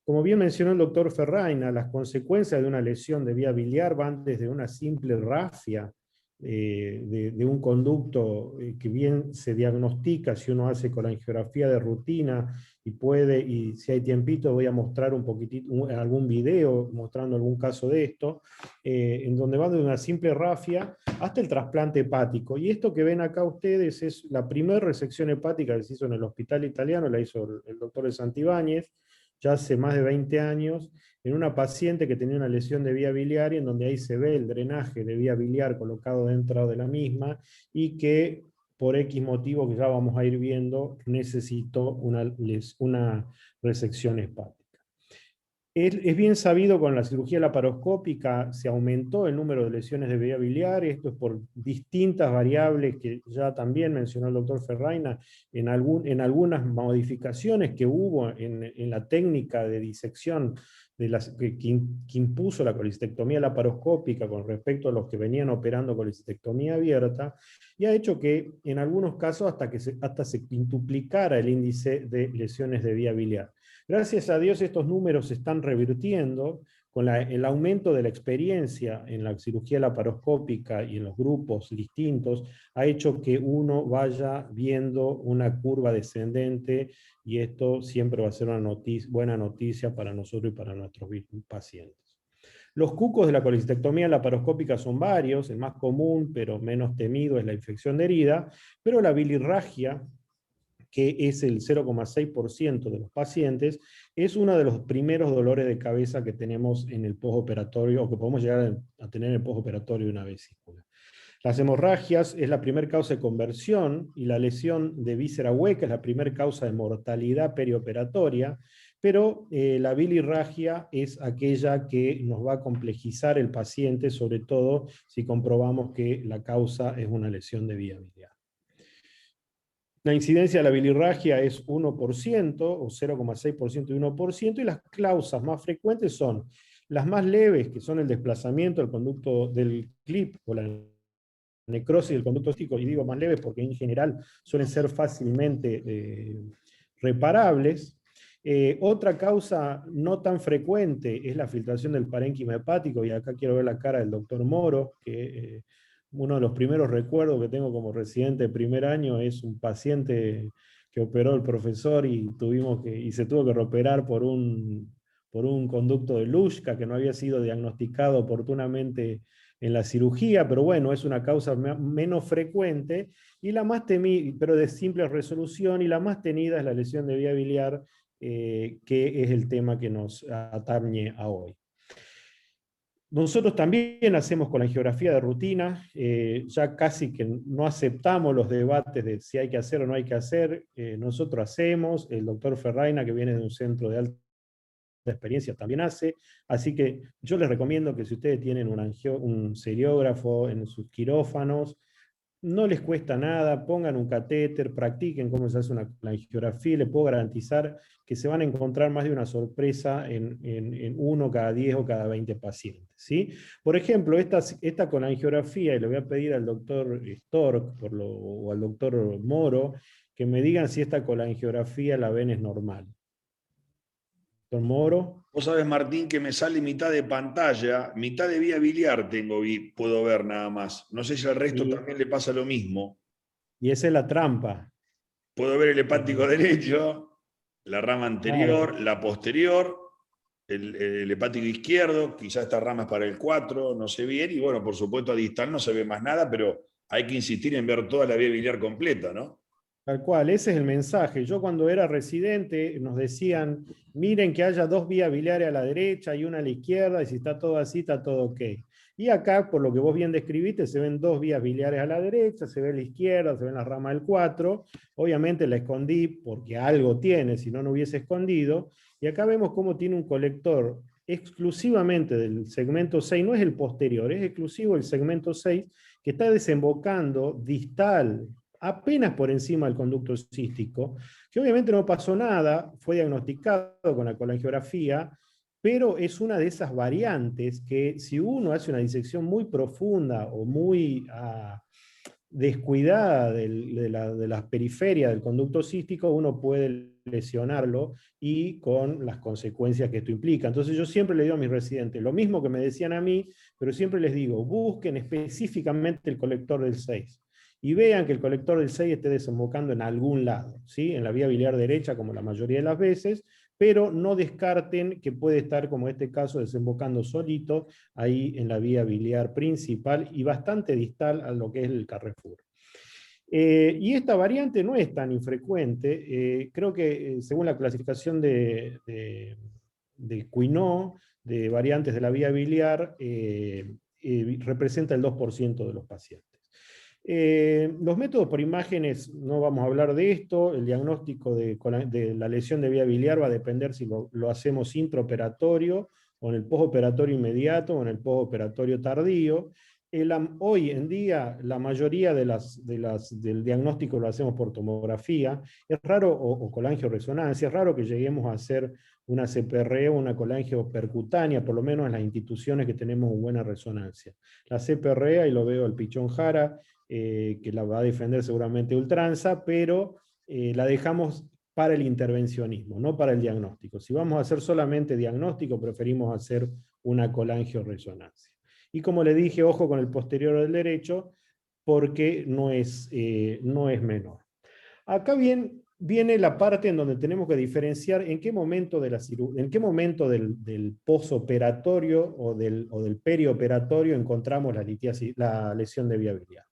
Como bien mencionó el doctor Ferraina, las consecuencias de una lesión de vía biliar van desde una simple rafia de un conducto que bien se diagnostica si uno hace colangiografía de rutina, y si hay tiempito voy a mostrar un poquitito, algún video mostrando algún caso de esto, en donde va de una simple rafia hasta el trasplante hepático. Y esto que ven acá ustedes es la primera resección hepática que se hizo en el hospital italiano, la hizo el doctor de Santibáñez, ya hace más de 20 años, en una paciente que tenía una lesión de vía biliar, y en donde ahí se ve el drenaje de vía biliar colocado dentro de la misma, y que por X motivo que ya vamos a ir viendo, necesitó una resección hepática. Es bien sabido, con la cirugía laparoscópica se aumentó el número de lesiones de vía biliar. Esto es por distintas variables que ya también mencionó el doctor Ferraina, en algunas modificaciones que hubo en la técnica de disección que impuso la colecistectomía laparoscópica con respecto a los que venían operando colecistectomía abierta, y ha hecho que en algunos casos hasta se quintuplicara el índice de lesiones de vía biliar. Gracias a Dios estos números se están revirtiendo con el aumento de la experiencia en la cirugía laparoscópica y en los grupos distintos. Ha hecho que uno vaya viendo una curva descendente, y esto siempre va a ser una buena noticia para nosotros y para nuestros pacientes. Los cucos de la colecistectomía laparoscópica son varios. El más común, pero menos temido, es la infección de herida, pero la bilirragia, que es el 0,6% de los pacientes, es uno de los primeros dolores de cabeza que tenemos en el postoperatorio, o que podemos llegar a tener en el postoperatorio de una vesícula. Las hemorragias es la primera causa de conversión, y la lesión de víscera hueca es la primera causa de mortalidad perioperatoria, pero la bilirragia es aquella que nos va a complejizar el paciente, sobre todo si comprobamos que la causa es una lesión de vía biliar. La incidencia de la bilirragia es 1%, o 0,6% y 1%, y las causas más frecuentes son las más leves, que son el desplazamiento del conducto del clip o la necrosis del conducto cístico, y digo más leves porque en general suelen ser fácilmente reparables. Otra causa no tan frecuente es la filtración del parénquima hepático, y acá quiero ver la cara del doctor Moro, que uno de los primeros recuerdos que tengo como residente de primer año es un paciente que operó el profesor, y se tuvo que reoperar por un conducto de Luschka que no había sido diagnosticado oportunamente en la cirugía, pero bueno, es una causa menos frecuente, y la más temida, pero de simple resolución, y la más tenida es la lesión de vía biliar, que es el tema que nos atañe a hoy. Nosotros también hacemos colangiografía de rutina, ya casi que no aceptamos los debates de si hay que hacer o no hay que hacer. Nosotros hacemos, el doctor Ferraina, que viene de un centro de alta experiencia, también hace. Así que yo les recomiendo que si ustedes tienen un seriógrafo en sus quirófanos, no les cuesta nada, pongan un catéter, practiquen cómo se hace una angiografía, y les puedo garantizar que se van a encontrar más de una sorpresa en uno cada 10 o cada 20 pacientes, ¿sí? Por ejemplo, esta colangiografía, y le voy a pedir al doctor Stork o al doctor Moro, que me digan si esta colangiografía la ven es normal. Doctor Moro. Vos sabés, Martín, que me sale mitad de pantalla, mitad de vía biliar puedo ver nada más. No sé si al resto Sí. también le pasa lo mismo. Y esa es la trampa. Puedo ver el hepático derecho, la rama anterior, Claro. la posterior, el hepático izquierdo, quizás esta rama es para el 4, no sé bien, y bueno, por supuesto a distal no se ve más nada, pero hay que insistir en ver toda la vía biliar completa, ¿no? Tal cual, ese es el mensaje. Yo cuando era residente nos decían, miren que haya 2 vías biliares a la derecha y una a la izquierda, y si está todo así, está todo ok. Y acá, por lo que vos bien describiste, se ven 2 vías biliares a la derecha, se ve a la izquierda, se ve en la rama del 4. Obviamente la escondí porque algo tiene, si no, no hubiese escondido. Y acá vemos cómo tiene un colector exclusivamente del segmento 6, no es el posterior, es exclusivo el segmento 6, que está desembocando distal, apenas por encima del conducto cístico, que obviamente no pasó nada, fue diagnosticado con la colangiografía, pero es una de esas variantes que si uno hace una disección muy profunda o muy descuidada de las periferias del conducto cístico, uno puede lesionarlo y con las consecuencias que esto implica. Entonces yo siempre le digo a mis residentes, lo mismo que me decían a mí, pero siempre les digo, busquen específicamente el colector del 6 y vean que el colector del 6 esté desembocando en algún lado, ¿sí? En la vía biliar derecha como la mayoría de las veces, pero no descarten que puede estar, como en este caso, desembocando solito ahí en la vía biliar principal y bastante distal a lo que es el Carrefour. Y esta variante no es tan infrecuente, creo que según la clasificación de Quinault, de variantes de la vía biliar, representa el 2% de los pacientes. Los métodos por imágenes, no vamos a hablar de esto, el diagnóstico de la lesión de vía biliar va a depender si lo hacemos intraoperatorio, o en el postoperatorio inmediato, o en el postoperatorio tardío. Hoy en día la mayoría del diagnóstico lo hacemos por tomografía, es raro, o colangioresonancia, es raro que lleguemos a hacer una CPR o una colangio percutánea, por lo menos en las instituciones que tenemos buena resonancia. La CPR, ahí lo veo el Pichón Jara, que la va a defender seguramente ultranza, pero la dejamos para el intervencionismo, no para el diagnóstico. Si vamos a hacer solamente diagnóstico, preferimos hacer una colangioresonancia. Y como le dije, ojo con el posterior del derecho, porque no es menor. Acá viene la parte en donde tenemos que diferenciar en qué momento, del posoperatorio o del perioperatorio encontramos la lesión de vía biliar.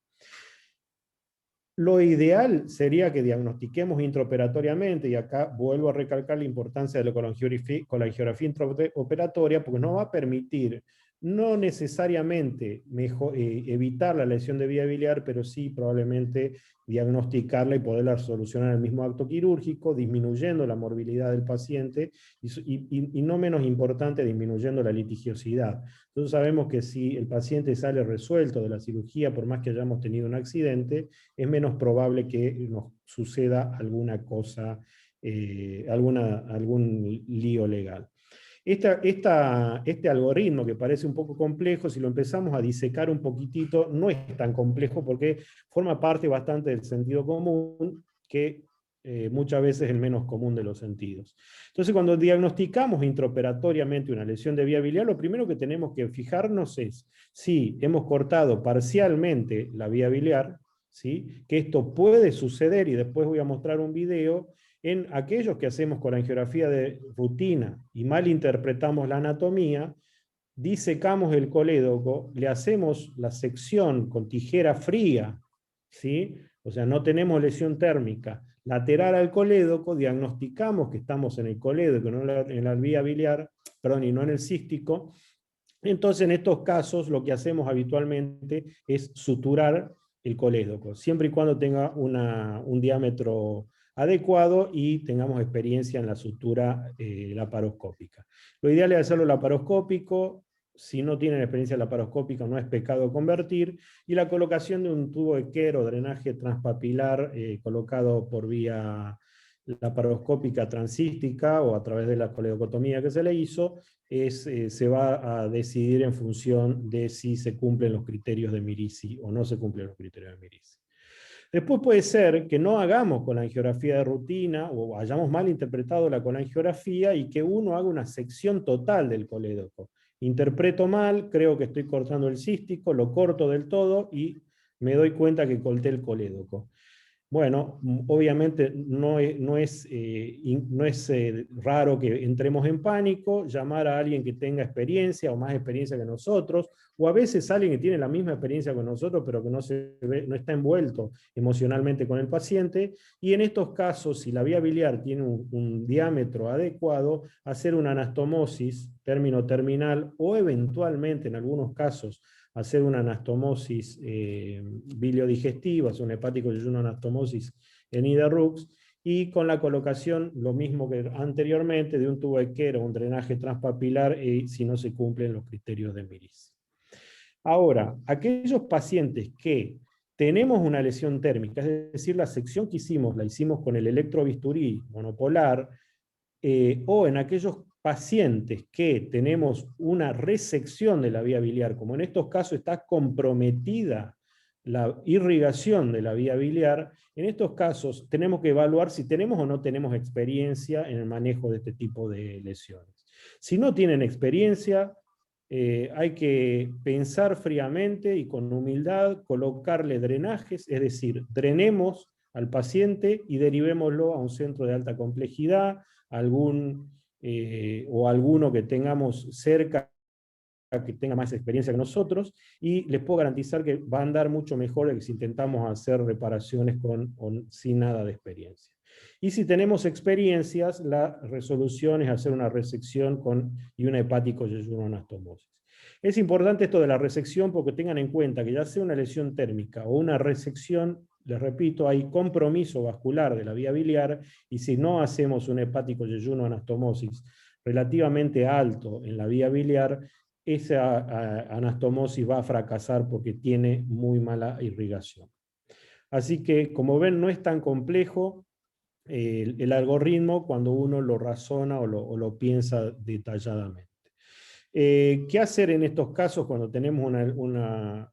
Lo ideal sería que diagnostiquemos intraoperatoriamente, y acá vuelvo a recalcar la importancia de la colangiografía intraoperatoria, porque nos va a permitir no necesariamente evitar la lesión de vía biliar, pero sí probablemente diagnosticarla y poderla solucionar en el mismo acto quirúrgico, disminuyendo la morbilidad del paciente y no menos importante, disminuyendo la litigiosidad. Entonces sabemos que si el paciente sale resuelto de la cirugía, por más que hayamos tenido un accidente, es menos probable que nos suceda alguna cosa, algún lío legal. Este algoritmo, que parece un poco complejo, si lo empezamos a disecar un poquitito, no es tan complejo porque forma parte bastante del sentido común, que muchas veces es el menos común de los sentidos. Entonces, cuando diagnosticamos intraoperatoriamente una lesión de vía biliar, lo primero que tenemos que fijarnos es si hemos cortado parcialmente la vía biliar, ¿sí? Que esto puede suceder, y después voy a mostrar un video, en aquellos que hacemos colangiografía de rutina y mal interpretamos la anatomía, disecamos el colédoco, le hacemos la sección con tijera fría, ¿sí? O sea, no tenemos lesión térmica, lateral al colédoco, diagnosticamos que estamos en el colédoco, no en la vía biliar, perdón, y no en el cístico, Entonces, en estos casos, lo que hacemos habitualmente es suturar el colédoco, siempre y cuando tenga un diámetro adecuado y tengamos experiencia en la sutura laparoscópica. Lo ideal es hacerlo laparoscópico. Si no tienen experiencia laparoscópica, no es pecado convertir. Y la colocación de un tubo de Kerr o drenaje transpapilar colocado por vía laparoscópica transística o a través de la coledocotomía que se le hizo, se va a decidir en función de si se cumplen los criterios de Mirici o no se cumplen los criterios de Mirici. Después puede ser que no hagamos colangiografía de rutina o hayamos mal interpretado la colangiografía y que uno haga una sección total del colédoco. Interpreto mal, creo que estoy cortando el cístico, lo corto del todo y me doy cuenta que corté el colédoco. Bueno, obviamente no es raro que entremos en pánico, llamar a alguien que tenga experiencia o más experiencia que nosotros, o a veces alguien que tiene la misma experiencia que nosotros, pero que no está envuelto emocionalmente con el paciente, y en estos casos, si la vía biliar tiene un diámetro adecuado, hacer una anastomosis término terminal, o eventualmente, en algunos casos, hacer una anastomosis biliodigestiva, un hepático yeyuno anastomosis en IDA-RUX, y con la colocación, lo mismo que anteriormente, de un tubo de Kerr o un drenaje transpapilar, si no se cumplen los criterios de Mirici. Ahora, aquellos pacientes que tenemos una lesión térmica, es decir, la sección que hicimos, la hicimos con el electrobisturí monopolar, o en aquellos pacientes que tenemos una resección de la vía biliar, como en estos casos está comprometida la irrigación de la vía biliar, en estos casos tenemos que evaluar si tenemos o no tenemos experiencia en el manejo de este tipo de lesiones. Si no tienen experiencia, hay que pensar fríamente y con humildad, colocarle drenajes, es decir, drenemos al paciente y derivémoslo a un centro de alta complejidad, o alguno que tengamos cerca, que tenga más experiencia que nosotros, y les puedo garantizar que va a andar mucho mejor de que si intentamos hacer reparaciones sin nada de experiencia. Y si tenemos experiencias, la resolución es hacer una resección y una hepático yeyuno anastomosis. Es importante esto de la resección porque tengan en cuenta que ya sea una lesión térmica o una resección, les repito, hay compromiso vascular de la vía biliar, y si no hacemos un hepático yeyuno anastomosis relativamente alto en la vía biliar, esa anastomosis va a fracasar porque tiene muy mala irrigación. Así que, como ven, no es tan complejo el algoritmo cuando uno lo razona o lo piensa detalladamente. ¿Qué hacer en estos casos cuando tenemos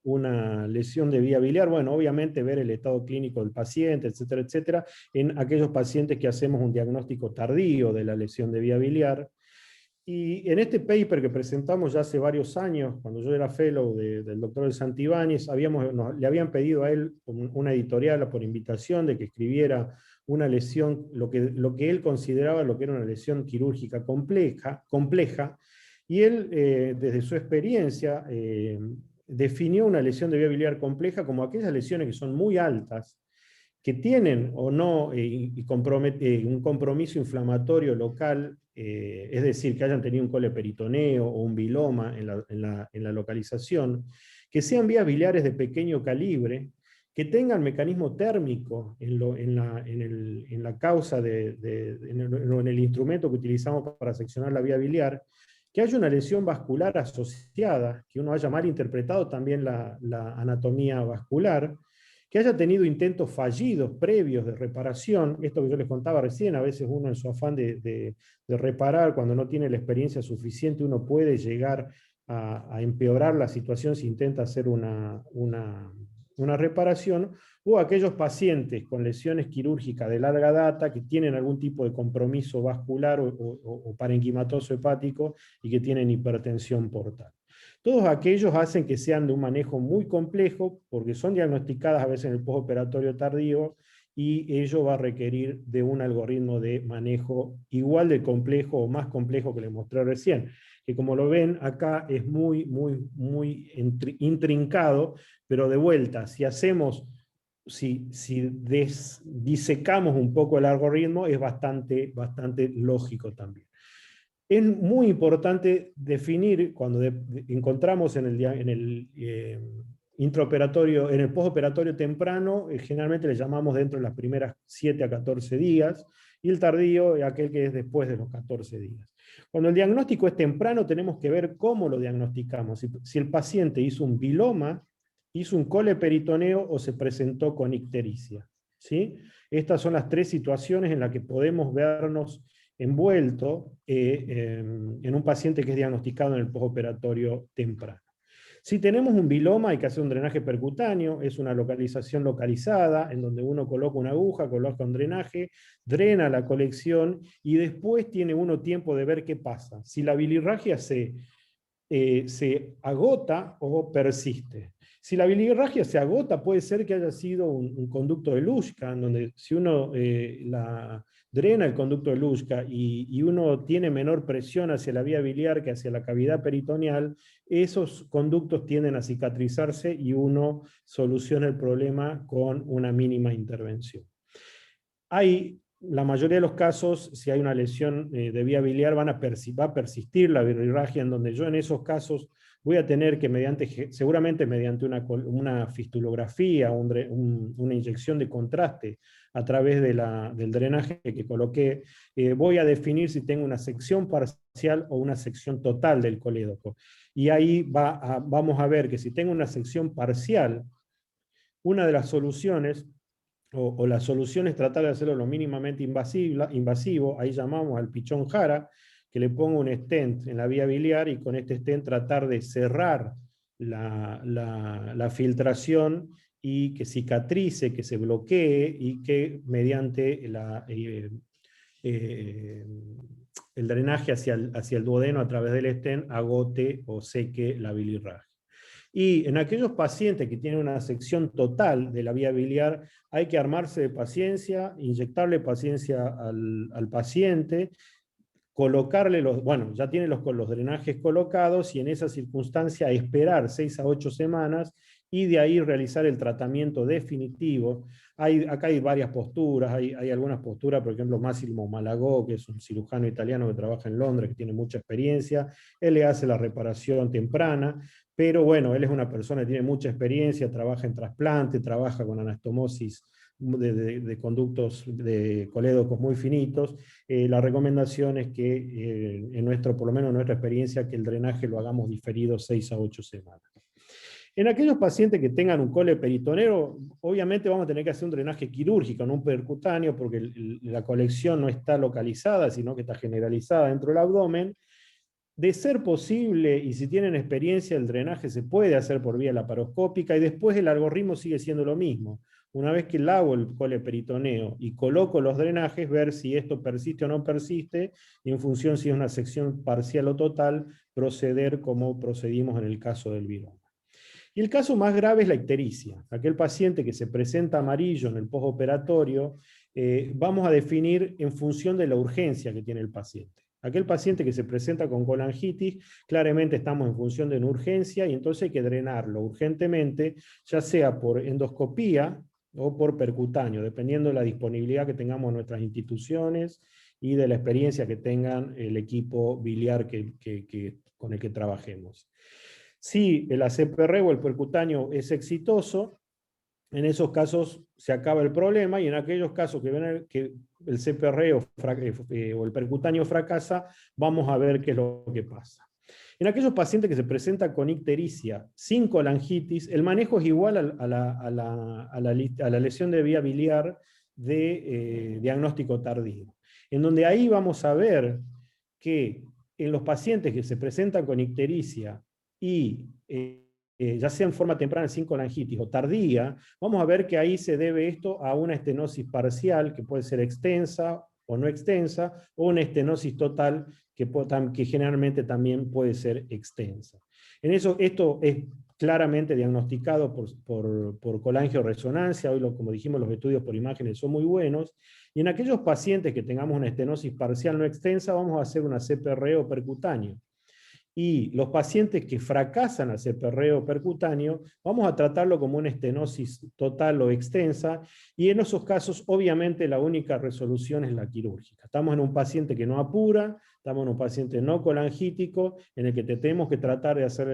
una lesión de vía biliar? Bueno, obviamente ver el estado clínico del paciente, etcétera, etcétera, en aquellos pacientes que hacemos un diagnóstico tardío de la lesión de vía biliar. Y en este paper que presentamos ya hace varios años, cuando yo era fellow del doctor de Santibáñez, le habían pedido a él una editorial por invitación de que escribiera una lesión, lo que él consideraba lo que era una lesión quirúrgica compleja, y él, desde su experiencia, definió una lesión de vía biliar compleja como aquellas lesiones que son muy altas, que tienen o no un compromiso inflamatorio local, es decir, que hayan tenido un coleperitoneo o un biloma en la localización, que sean vías biliares de pequeño calibre, que tengan mecanismo térmico en la causa, en el instrumento que utilizamos para seccionar la vía biliar, que haya una lesión vascular asociada, que uno haya mal interpretado también la anatomía vascular, que haya tenido intentos fallidos previos de reparación, esto que yo les contaba recién, a veces uno en su afán de reparar, cuando no tiene la experiencia suficiente, uno puede llegar a empeorar la situación si intenta hacer una reparación, o aquellos pacientes con lesiones quirúrgicas de larga data que tienen algún tipo de compromiso vascular o parenquimatoso hepático y que tienen hipertensión portal. Todos aquellos hacen que sean de un manejo muy complejo porque son diagnosticadas a veces en el postoperatorio tardío, y ello va a requerir de un algoritmo de manejo igual de complejo o más complejo que les mostré recién, que como lo ven acá es muy intrincado, pero de vuelta, si disecamos un poco el algoritmo, es bastante lógico también. Es muy importante definir, cuando encontramos en el intraoperatorio, en el postoperatorio temprano, generalmente le llamamos dentro de las primeras 7 a 14 días, y el tardío es aquel que es después de los 14 días. Cuando el diagnóstico es temprano, tenemos que ver cómo lo diagnosticamos. Si el paciente hizo un biloma, hizo un coleperitoneo o se presentó con ictericia, ¿sí? Estas son las 3 situaciones en las que podemos vernos envuelto en un paciente que es diagnosticado en el postoperatorio temprano. Si tenemos un biloma, hay que hacer un drenaje percutáneo, es una localización localizada, en donde uno coloca una aguja, coloca un drenaje, drena la colección, y después tiene uno tiempo de ver qué pasa. Si la bilirragia se agota o persiste. Si la bilirragia se agota, puede ser que haya sido un conducto de Luschka, en donde si uno drena el conducto de Luschka y uno tiene menor presión hacia la vía biliar que hacia la cavidad peritoneal, esos conductos tienden a cicatrizarse y uno soluciona el problema con una mínima intervención. La mayoría de los casos, si hay una lesión de vía biliar, va a persistir la bilirragia, en donde yo en esos casos voy a tener que, seguramente mediante una fistulografía, una inyección de contraste a través del drenaje que coloqué, voy a definir si tengo una sección parcial o una sección total del colédoco. Y ahí vamos a ver que si tengo una sección parcial, una de las soluciones, o la solución es tratar de hacerlo lo mínimamente invasivo, ahí llamamos al pichón Jara, que le pongo un stent en la vía biliar y con este stent tratar de cerrar la filtración y que cicatrice, que se bloquee y que mediante el drenaje hacia el duodeno a través del stent agote o seque la bilirragia. Y en aquellos pacientes que tienen una sección total de la vía biliar, hay que armarse de paciencia, inyectarle paciencia al paciente, colocarle ya tiene los drenajes colocados, y en esa circunstancia esperar 6 a 8 semanas y de ahí realizar el tratamiento definitivo. Acá hay varias posturas, hay algunas posturas, por ejemplo, Massimo Malagò, que es un cirujano italiano que trabaja en Londres, que tiene mucha experiencia, él le hace la reparación temprana, pero bueno, él es una persona que tiene mucha experiencia, trabaja en trasplante, trabaja con anastomosis de conductos de colédocos muy finitos. La recomendación es que, por lo menos en nuestra experiencia, que el drenaje lo hagamos diferido 6 a 8 semanas. En aquellos pacientes que tengan un coleperitoneo, obviamente vamos a tener que hacer un drenaje quirúrgico, no un percutáneo, porque la colección no está localizada, sino que está generalizada dentro del abdomen. De ser posible, y si tienen experiencia, el drenaje se puede hacer por vía laparoscópica, y después el algoritmo sigue siendo lo mismo. Una vez que hago el coleperitoneo y coloco los drenajes, ver si esto persiste o no persiste, y en función si es una sección parcial o total, proceder como procedimos en el caso del biloma. Y el caso más grave es la ictericia. Aquel paciente que se presenta amarillo en el postoperatorio, vamos a definir en función de la urgencia que tiene el paciente. Aquel paciente que se presenta con colangitis, claramente estamos en función de una urgencia, y entonces hay que drenarlo urgentemente, ya sea por endoscopía o por percutáneo, dependiendo de la disponibilidad que tengamos en nuestras instituciones y de la experiencia que tengan el equipo biliar con el que trabajemos. Si el ACPR o el percutáneo es exitoso, en esos casos se acaba el problema, y en aquellos casos que ven que el CPR o el percutáneo fracasa, vamos a ver qué es lo que pasa. En aquellos pacientes que se presentan con ictericia sin colangitis, el manejo es igual a la lesión de vía biliar de diagnóstico tardío, en donde ahí vamos a ver que en los pacientes que se presentan con ictericia y ya sea en forma temprana sin colangitis o tardía, vamos a ver que ahí se debe esto a una estenosis parcial, que puede ser extensa o no extensa, o una estenosis total, que generalmente también puede ser extensa. Esto es claramente diagnosticado por colangioresonancia. Hoy, como dijimos, los estudios por imágenes son muy buenos, y en aquellos pacientes que tengamos una estenosis parcial no extensa, vamos a hacer una CPR o percutáneo. Y los pacientes que fracasan a hacer perreo percutáneo, vamos a tratarlo como una estenosis total o extensa, y en esos casos, obviamente, la única resolución es la quirúrgica. Estamos en un paciente que no apura, estamos en un paciente no colangítico, en el que tenemos que tratar de hacer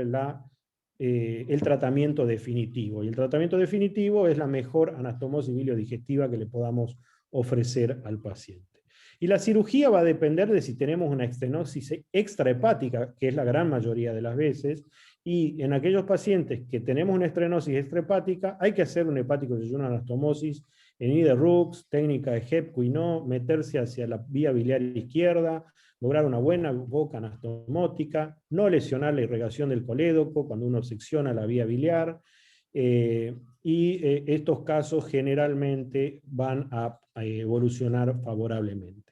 el tratamiento definitivo. Y el tratamiento definitivo es la mejor anastomosis biliodigestiva que le podamos ofrecer al paciente. Y la cirugía va a depender de si tenemos una estenosis extrahepática, que es la gran mayoría de las veces, y en aquellos pacientes que tenemos una estenosis extrahepática, hay que hacer un hepático yeyuno anastomosis en Ide-Rux, técnica de Hep-Quinault, meterse hacia la vía biliar izquierda, lograr una buena boca anastomótica, no lesionar la irrigación del colédoco cuando uno secciona la vía biliar, estos casos generalmente van a evolucionar favorablemente.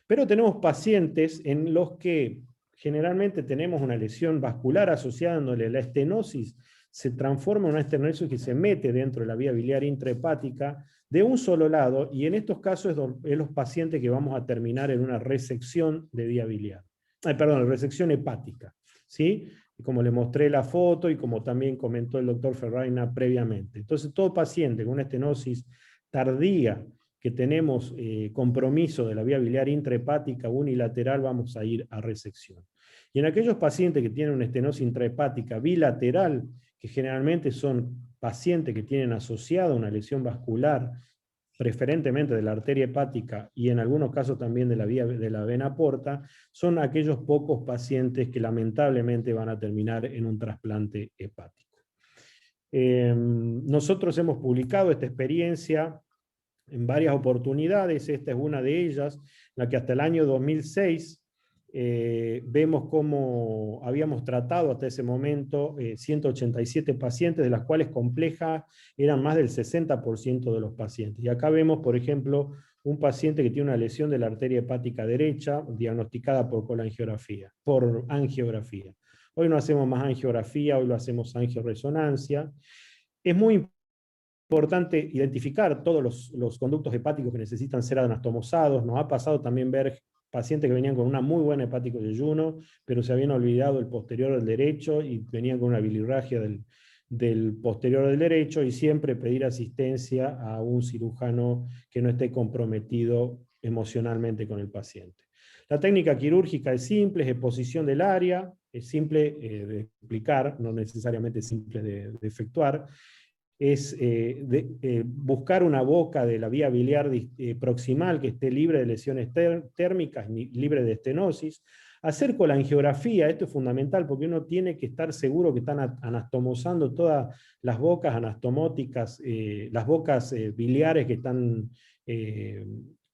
Pero tenemos pacientes en los que generalmente tenemos una lesión vascular asociada, donde la estenosis se transforma en una estenosis que se mete dentro de la vía biliar intrahepática de un solo lado, y en estos casos es los pacientes que vamos a terminar en una resección de vía biliar. Resección hepática, ¿sí? Como le mostré la foto y como también comentó el doctor Ferraina previamente. Entonces, todo paciente con una estenosis tardía, que tenemos compromiso de la vía biliar intrahepática unilateral, vamos a ir a resección. Y en aquellos pacientes que tienen una estenosis intrahepática bilateral, que generalmente son pacientes que tienen asociada una lesión vascular, preferentemente de la arteria hepática y en algunos casos también de la vena porta, son aquellos pocos pacientes que lamentablemente van a terminar en un trasplante hepático. Nosotros hemos publicado esta experiencia en varias oportunidades. Esta es una de ellas, en la que hasta el año 2006 vemos cómo habíamos tratado hasta ese momento 187 pacientes, de las cuales complejas eran más del 60% de los pacientes. Y acá vemos, por ejemplo, un paciente que tiene una lesión de la arteria hepática derecha, diagnosticada por angiografía. Hoy no hacemos más angiografía, hoy lo hacemos angioresonancia. Es muy importante identificar todos los conductos hepáticos que necesitan ser anastomosados. Nos ha pasado también ver pacientes que venían con una muy buena hepático yeyuno, pero se habían olvidado el posterior del derecho y venían con una bilirragia del posterior del derecho, y siempre pedir asistencia a un cirujano que no esté comprometido emocionalmente con el paciente. La técnica quirúrgica es simple, es exposición del área, es simple de explicar, no necesariamente simple de efectuar. Es buscar una boca de la vía biliar proximal que esté libre de lesiones térmicas, libre de estenosis. Hacer colangiografía, esto es fundamental porque uno tiene que estar seguro que están anastomosando todas las bocas anastomóticas, las bocas biliares que están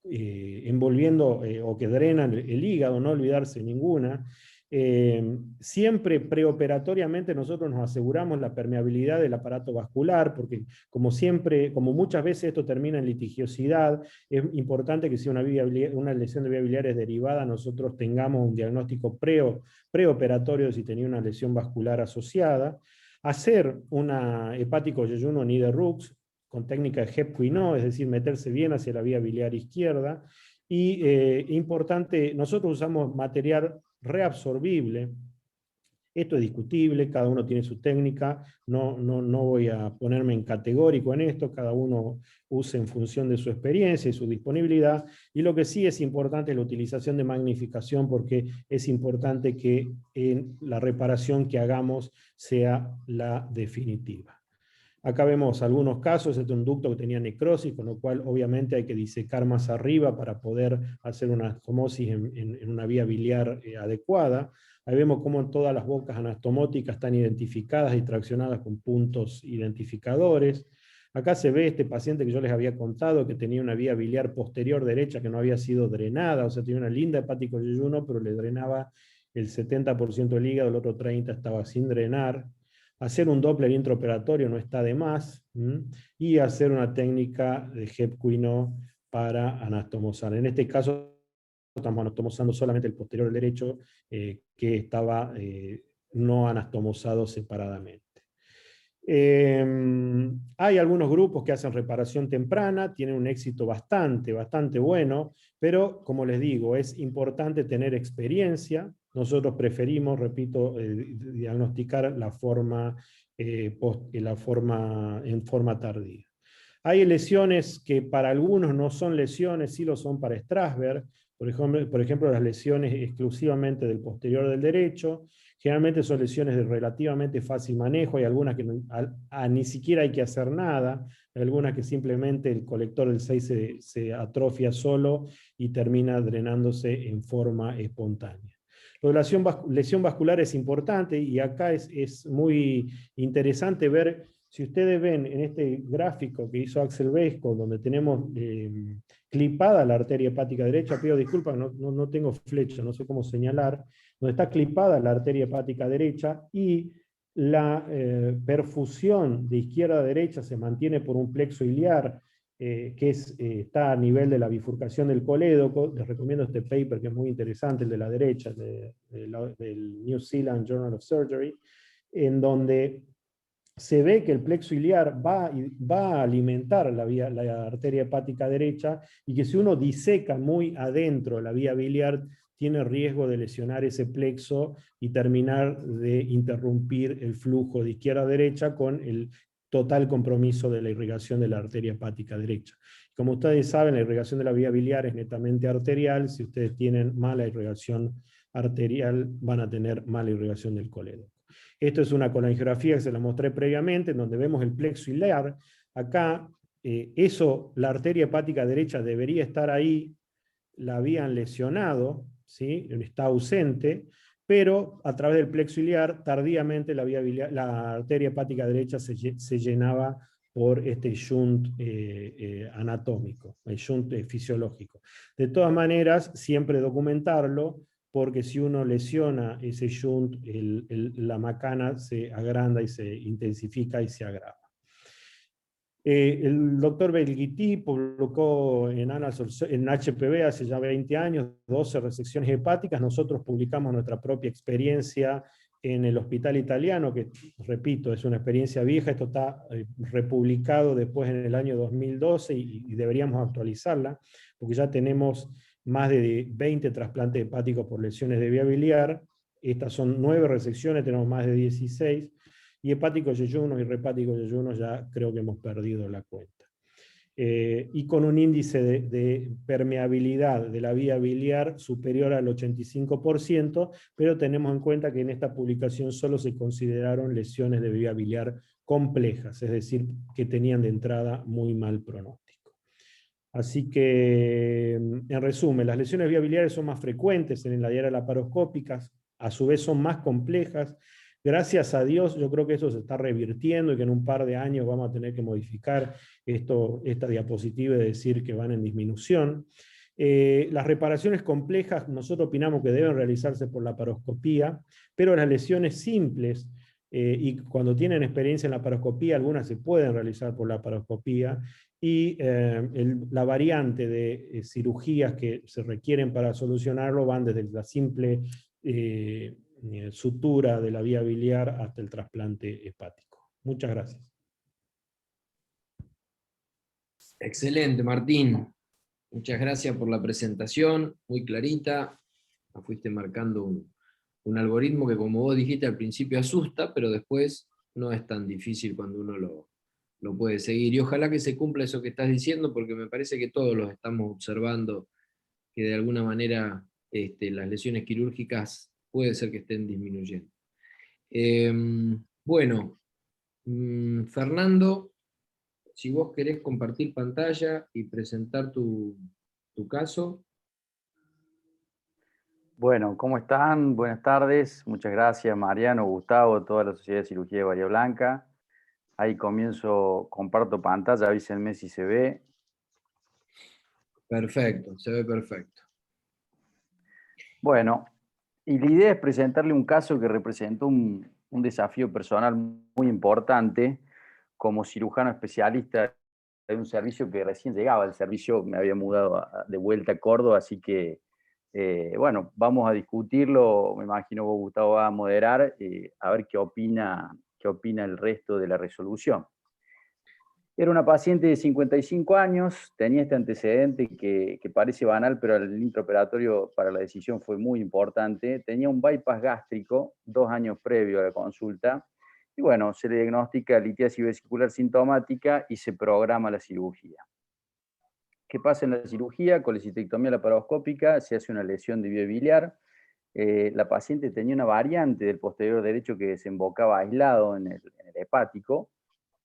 envolviendo o que drenan el hígado, no olvidarse ninguna. Siempre preoperatoriamente nosotros nos aseguramos la permeabilidad del aparato vascular, porque como muchas veces esto termina en litigiosidad, es importante que si una lesión de vía biliar es derivada, nosotros tengamos un diagnóstico preoperatorio si tenía una lesión vascular asociada. Hacer una hepático yeyuno en Ide-Rux con técnica de Hep-Quinault, es decir, meterse bien hacia la vía biliar izquierda. Y importante, nosotros usamos material reabsorbible. Esto es discutible, cada uno tiene su técnica, no voy a ponerme en categórico en esto, cada uno usa en función de su experiencia y su disponibilidad, y lo que sí es importante es la utilización de magnificación, porque es importante que la reparación que hagamos sea la definitiva. Acá vemos algunos casos, este es un ducto que tenía necrosis, con lo cual obviamente hay que disecar más arriba para poder hacer una anastomosis en una vía biliar adecuada. Ahí vemos cómo todas las bocas anastomóticas están identificadas y traccionadas con puntos identificadores. Acá se ve este paciente que yo les había contado, que tenía una vía biliar posterior derecha que no había sido drenada, o sea, tenía una linda hepático yeyuno, pero le drenaba el 70% del hígado, el otro 30% estaba sin drenar. Hacer un Doppler intraoperatorio no está de más, y hacer una técnica de Hep-Quinault para anastomosar. En este caso estamos anastomosando solamente el posterior derecho, que estaba no anastomosado separadamente. Hay algunos grupos que hacen reparación temprana, tienen un éxito bastante bueno, pero como les digo, es importante tener experiencia, Nosotros preferimos, repito, diagnosticar la forma, en forma tardía. Hay lesiones que para algunos no son lesiones, sí lo son para Strasberg, por ejemplo las lesiones exclusivamente del posterior del derecho. Generalmente son lesiones de relativamente fácil manejo, hay algunas que ni siquiera hay que hacer nada, hay algunas que simplemente el colector del 6 se atrofia solo y termina drenándose en forma espontánea. La lesión vascular es importante y acá es muy interesante ver, si ustedes ven en este gráfico que hizo Axel Beisco, donde tenemos clipada la arteria hepática derecha, pido disculpas, no tengo flecha, no sé cómo señalar, donde está clipada la arteria hepática derecha y la perfusión de izquierda a derecha se mantiene por un plexo iliar que está a nivel de la bifurcación del colédoco. Les recomiendo este paper que es muy interesante, el de la derecha, del New Zealand Journal of Surgery, en donde se ve que el plexo iliar va a alimentar la arteria hepática derecha, y que si uno diseca muy adentro la vía biliar, tiene riesgo de lesionar ese plexo y terminar de interrumpir el flujo de izquierda a derecha con el total compromiso de la irrigación de la arteria hepática derecha. Como ustedes saben, la irrigación de la vía biliar es netamente arterial. Si ustedes tienen mala irrigación arterial, van a tener mala irrigación del colédoco. Esto es una colangiografía que se la mostré previamente, en donde vemos el plexo iliar. Acá, la arteria hepática derecha debería estar ahí, la habían lesionado, ¿sí? Está ausente, pero a través del plexo iliar, tardíamente la arteria hepática derecha se llenaba por este shunt anatómico, el shunt fisiológico. De todas maneras, siempre documentarlo, porque si uno lesiona ese shunt, la macana se agranda y se intensifica y se agrava. El doctor Belghiti publicó en HPV hace ya 20 años 12 resecciones hepáticas. Nosotros publicamos nuestra propia experiencia en el hospital italiano, que, repito, es una experiencia vieja. Esto está republicado después en el año 2012 y deberíamos actualizarla, porque ya tenemos más de 20 trasplantes hepáticos por lesiones de vía biliar. Estas son 9 resecciones, tenemos más de 16. Y hepáticos yeyunos y repáticos yeyunos ya creo que hemos perdido la cuenta. Y con un índice de permeabilidad de la vía biliar superior al 85%, pero tenemos en cuenta que en esta publicación solo se consideraron lesiones de vía biliar complejas, es decir, que tenían de entrada muy mal pronóstico. Así que, en resumen, las lesiones vía biliares son más frecuentes en la diaria laparoscópicas, a su vez son más complejas. Gracias a Dios, yo creo que eso se está revirtiendo y que en un par de años vamos a tener que modificar esta diapositiva y decir que van en disminución. Las reparaciones complejas nosotros opinamos que deben realizarse por laparoscopía, pero las lesiones simples, y cuando tienen experiencia en laparoscopía, algunas se pueden realizar por laparoscopía, y la variante de cirugías que se requieren para solucionarlo van desde la simple sutura de la vía biliar hasta el trasplante hepático. Muchas gracias. Excelente, Martín. Muchas gracias por la presentación, muy clarita. Fuiste marcando un algoritmo que, como vos dijiste, al principio asusta, pero después no es tan difícil cuando uno lo puede seguir. Y ojalá que se cumpla eso que estás diciendo, porque me parece que todos los estamos observando, que de alguna manera las lesiones quirúrgicas puede ser que estén disminuyendo. Bueno, Fernando, si vos querés compartir pantalla y presentar tu caso. Bueno, ¿cómo están? Buenas tardes. Muchas gracias, Mariano, Gustavo, toda la Sociedad de Cirugía de Bahía Blanca. Ahí comparto pantalla, avísenme si se ve. Perfecto, se ve perfecto. Bueno, y la idea es presentarle un caso que representó un desafío personal muy importante como cirujano especialista de un servicio que recién llegaba. El servicio me había mudado de vuelta a Córdoba, así que, bueno, vamos a discutirlo. Me imagino vos, Gustavo, va a moderar, a ver qué opina el resto de la resolución. Era una paciente de 55 años, tenía este antecedente que parece banal, pero el intraoperatorio para la decisión fue muy importante. Tenía un bypass gástrico 2 años previo a la consulta, y bueno, se le diagnostica litiasis vesicular sintomática y se programa la cirugía. ¿Qué pasa en la cirugía? Colecistectomía laparoscópica, se hace una lesión de vía biliar. La paciente tenía una variante del posterior derecho que desembocaba aislado en el hepático,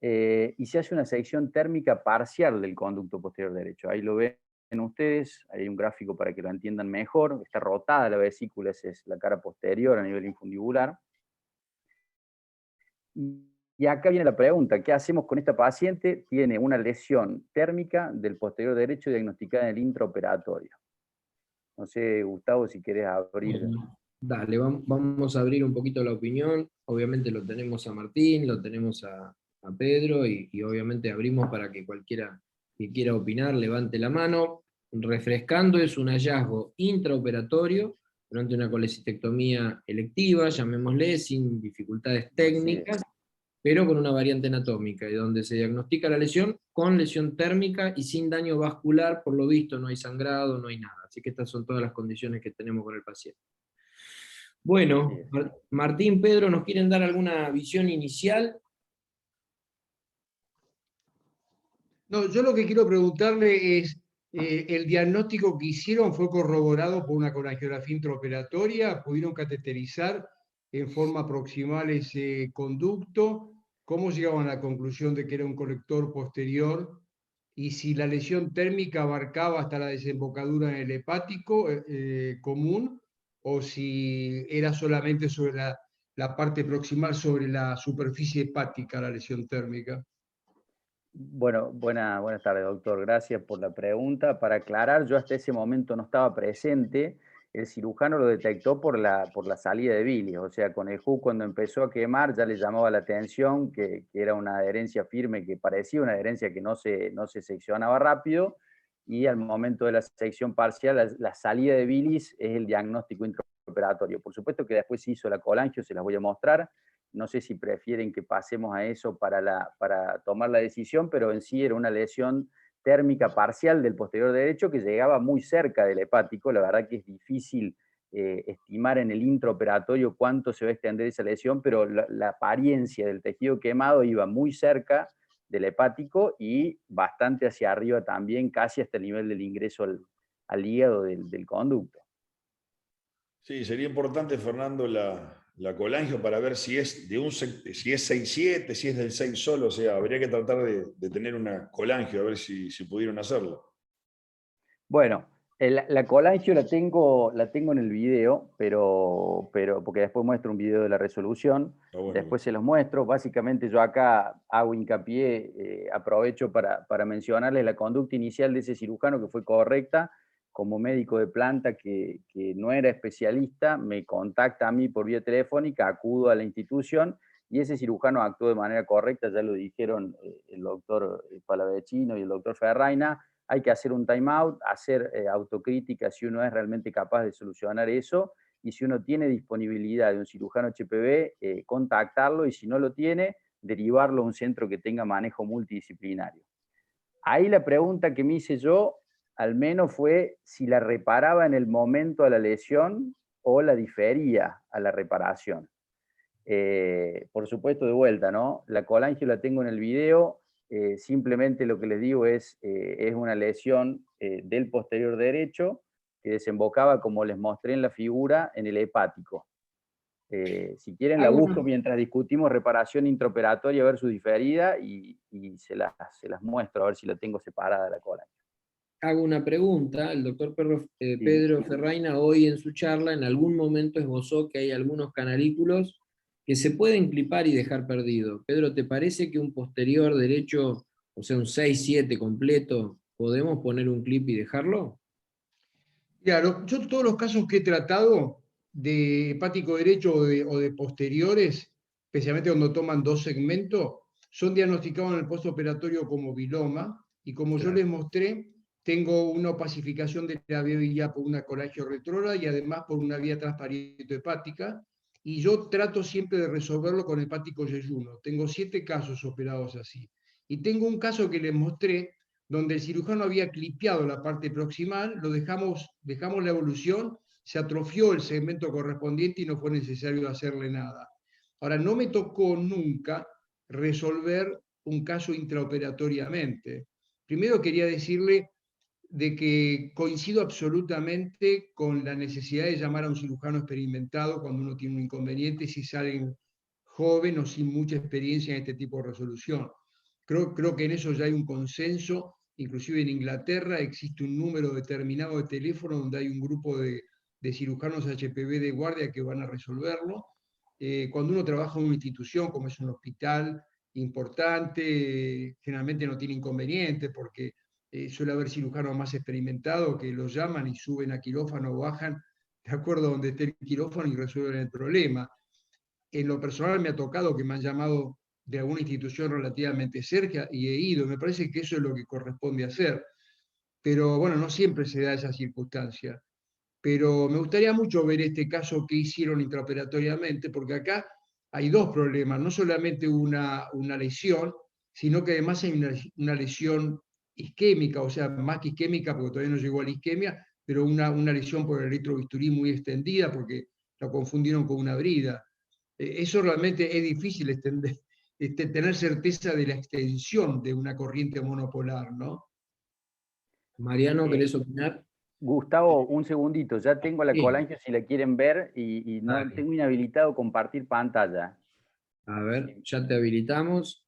y se hace una sección térmica parcial del conducto posterior derecho. Ahí lo ven ustedes, hay un gráfico para que lo entiendan mejor. Está rotada la vesícula, esa es la cara posterior a nivel infundibular. Y acá viene la pregunta, ¿qué hacemos con esta paciente? Tiene una lesión térmica del posterior derecho diagnosticada en el intraoperatorio. No sé, Gustavo, si querés abrir. Bueno, dale, vamos a abrir un poquito la opinión. Obviamente lo tenemos a Martín, lo tenemos a Pedro, y obviamente abrimos para que cualquiera que quiera opinar levante la mano. Refrescando, es un hallazgo intraoperatorio durante una colecistectomía electiva, llamémosle, sin dificultades técnicas, pero con una variante anatómica, y donde se diagnostica la lesión con lesión térmica y sin daño vascular. Por lo visto no hay sangrado, no hay nada. Así que estas son todas las condiciones que tenemos con el paciente. Bueno, Martín, Pedro, ¿nos quieren dar alguna visión inicial? No, yo lo que quiero preguntarle es, ¿el diagnóstico que hicieron fue corroborado por una colangiografía intraoperatoria? ¿Pudieron cateterizar en forma proximal ese conducto? ¿Cómo llegaban a la conclusión de que era un colector posterior? Y si la lesión térmica abarcaba hasta la desembocadura en el hepático común, o si era solamente sobre la parte proximal, sobre la superficie hepática, la lesión térmica. Bueno, buenas tardes, doctor. Gracias por la pregunta. Para aclarar, yo hasta ese momento no estaba presente. El cirujano lo detectó por la salida de bilis. O sea, con el HUC, cuando empezó a quemar, ya le llamaba la atención que era una adherencia firme, que parecía una adherencia que no se seccionaba rápido. Y al momento de la sección parcial, la salida de bilis es el diagnóstico intraoperatorio. Por supuesto que después se hizo la colangio, se las voy a mostrar. No sé si prefieren que pasemos a eso para tomar la decisión, pero en sí era una lesión térmica parcial del posterior derecho que llegaba muy cerca del hepático. La verdad que es difícil estimar en el intraoperatorio cuánto se va a extender esa lesión, pero la apariencia del tejido quemado iba muy cerca del hepático y bastante hacia arriba también, casi hasta el nivel del ingreso al hígado del conducto. Sí, sería importante, Fernando, la colangio para ver si es si es 6-7, si es del 6 solo. O sea, habría que tratar de tener una colangio, a ver si pudieron hacerlo. Bueno, la colangio la tengo en el video, pero porque después muestro un video de la resolución, Bueno. Después se los muestro. Básicamente yo acá hago hincapié, aprovecho para mencionarles la conducta inicial de ese cirujano, que fue correcta. Como médico de planta que no era especialista, me contacta a mí por vía telefónica, acudo a la institución, y ese cirujano actuó de manera correcta. Ya lo dijeron el doctor Palavecino y el doctor Ferraina. Hay que hacer un time out, hacer autocrítica si uno es realmente capaz de solucionar eso, y si uno tiene disponibilidad de un cirujano HPV, contactarlo, y si no lo tiene, derivarlo a un centro que tenga manejo multidisciplinario. Ahí la pregunta que me hice yo, al menos, fue si la reparaba en el momento a la lesión o la difería a la reparación. Por supuesto, de vuelta, ¿no? La colangio la tengo en el video. Simplemente lo que les digo es una lesión del posterior derecho que desembocaba, como les mostré en la figura, en el hepático. Si quieren la busco mientras discutimos reparación intraoperatoria versus diferida, y se las muestro a ver si la tengo separada la colangio. Hago una pregunta. El doctor Pedro Ferraina hoy en su charla en algún momento esbozó que hay algunos canalículos que se pueden clipar y dejar perdido. Pedro, ¿te parece que un posterior derecho, o sea, un 6-7 completo, podemos poner un clip y dejarlo? Claro, yo todos los casos que he tratado de hepático derecho o de posteriores, especialmente cuando toman 2 segmentos, son diagnosticados en el postoperatorio como viloma, y como yo les mostré, tengo una opacificación de la vía biliar por una colangio retrógrada y además por una vía transparente hepática, y yo trato siempre de resolverlo con hepático yeyuno. Tengo 7 casos operados así. Y tengo un caso que les mostré, donde el cirujano había clipeado la parte proximal, dejamos la evolución, se atrofió el segmento correspondiente y no fue necesario hacerle nada. Ahora, no me tocó nunca resolver un caso intraoperatoriamente. Primero quería decirle de que coincido absolutamente con la necesidad de llamar a un cirujano experimentado cuando uno tiene un inconveniente, si salen joven o sin mucha experiencia en este tipo de resolución. Creo que en eso ya hay un consenso, inclusive en Inglaterra existe un número determinado de teléfono donde hay un grupo de cirujanos HPV de guardia que van a resolverlo. Cuando uno trabaja en una institución como es un hospital importante, generalmente no tiene inconveniente porque suele haber cirujanos más experimentados que los llaman y suben a quirófano o bajan de acuerdo a donde esté el quirófano y resuelven el problema. En lo personal me ha tocado que me han llamado de alguna institución relativamente cerca y he ido. Me parece que eso es lo que corresponde hacer. Pero bueno, no siempre se da esa circunstancia. Pero me gustaría mucho ver este caso que hicieron intraoperatoriamente, porque acá hay dos problemas, no solamente una lesión, sino que además hay una lesión isquémica, o sea, más que isquémica, porque todavía no llegó a la isquemia, pero una lesión por el electrobisturí muy extendida, porque la confundieron con una brida. Eso realmente es difícil tener certeza de la extensión de una corriente monopolar, ¿no? Mariano, ¿querés opinar? Gustavo, un segundito, ya tengo la Sí. colangio si la quieren ver y no Dale. tengo inhabilitado compartir pantalla. A ver, ya te habilitamos.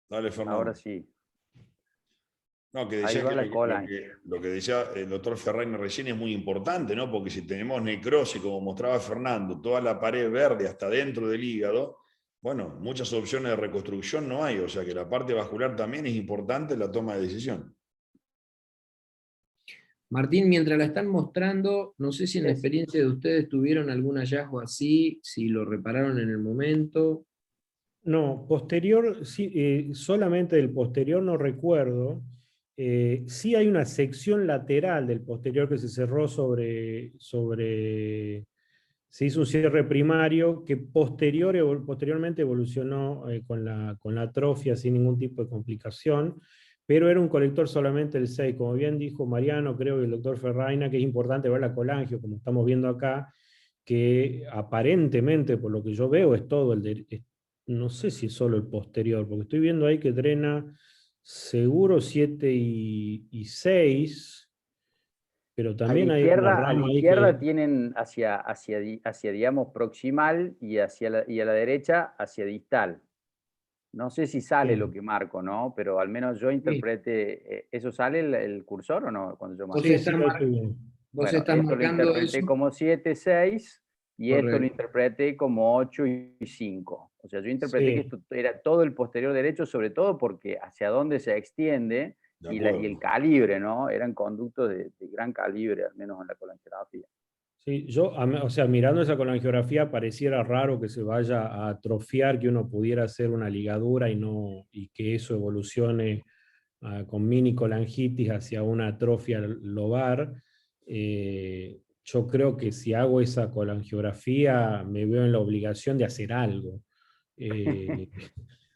Dale, Fernando. Ahora sí. No, que Ahí decía va que la colangio. lo que decía el doctor Ferraini recién es muy importante, ¿no? Porque si tenemos necrosis, como mostraba Fernando, toda la pared verde hasta dentro del hígado, bueno, muchas opciones de reconstrucción no hay, o sea que la parte vascular también es importante en la toma de decisión. Martín, mientras la están mostrando, no sé si en la experiencia de ustedes tuvieron algún hallazgo así, si lo repararon en el momento. No, posterior, sí, solamente del posterior no recuerdo. Sí hay una sección lateral del posterior que se cerró se hizo un cierre primario que posteriormente evolucionó con la atrofia sin ningún tipo de complicación, pero era un colector solamente el 6. Como bien dijo Mariano, creo que el doctor Ferraina, que es importante ver la colangio, como estamos viendo acá, que aparentemente, por lo que yo veo, es todo no sé si es solo el posterior, porque estoy viendo ahí que drena seguro 7 y 6, pero también hay una A la rama ahí izquierda que... tienen hacia, digamos, proximal y a la derecha hacia distal. No sé si sale lo que marco, ¿no? Pero al menos yo interpreté, ¿eso sale el cursor o no? Cuando yo marco. Vos Sí, estás, sí, ahí estoy bien. vos Bueno, estás esto lo marcando interpreté eso. como 7, 6 y esto lo Correcto. interpreté como 8 y 5. O sea, yo interpreté que Sí. esto era todo el posterior derecho, sobre todo porque hacia dónde se extiende De y acuerdo. el calibre, ¿no? Eran conductos de gran calibre, al menos en la colangiografía. Sí, o sea, mirando esa colangiografía pareciera raro que se vaya a atrofiar, que uno pudiera hacer una ligadura y que eso evolucione con mini colangitis hacia una atrofia lobar. Yo creo que si hago esa colangiografía me veo en la obligación de hacer algo. Eh,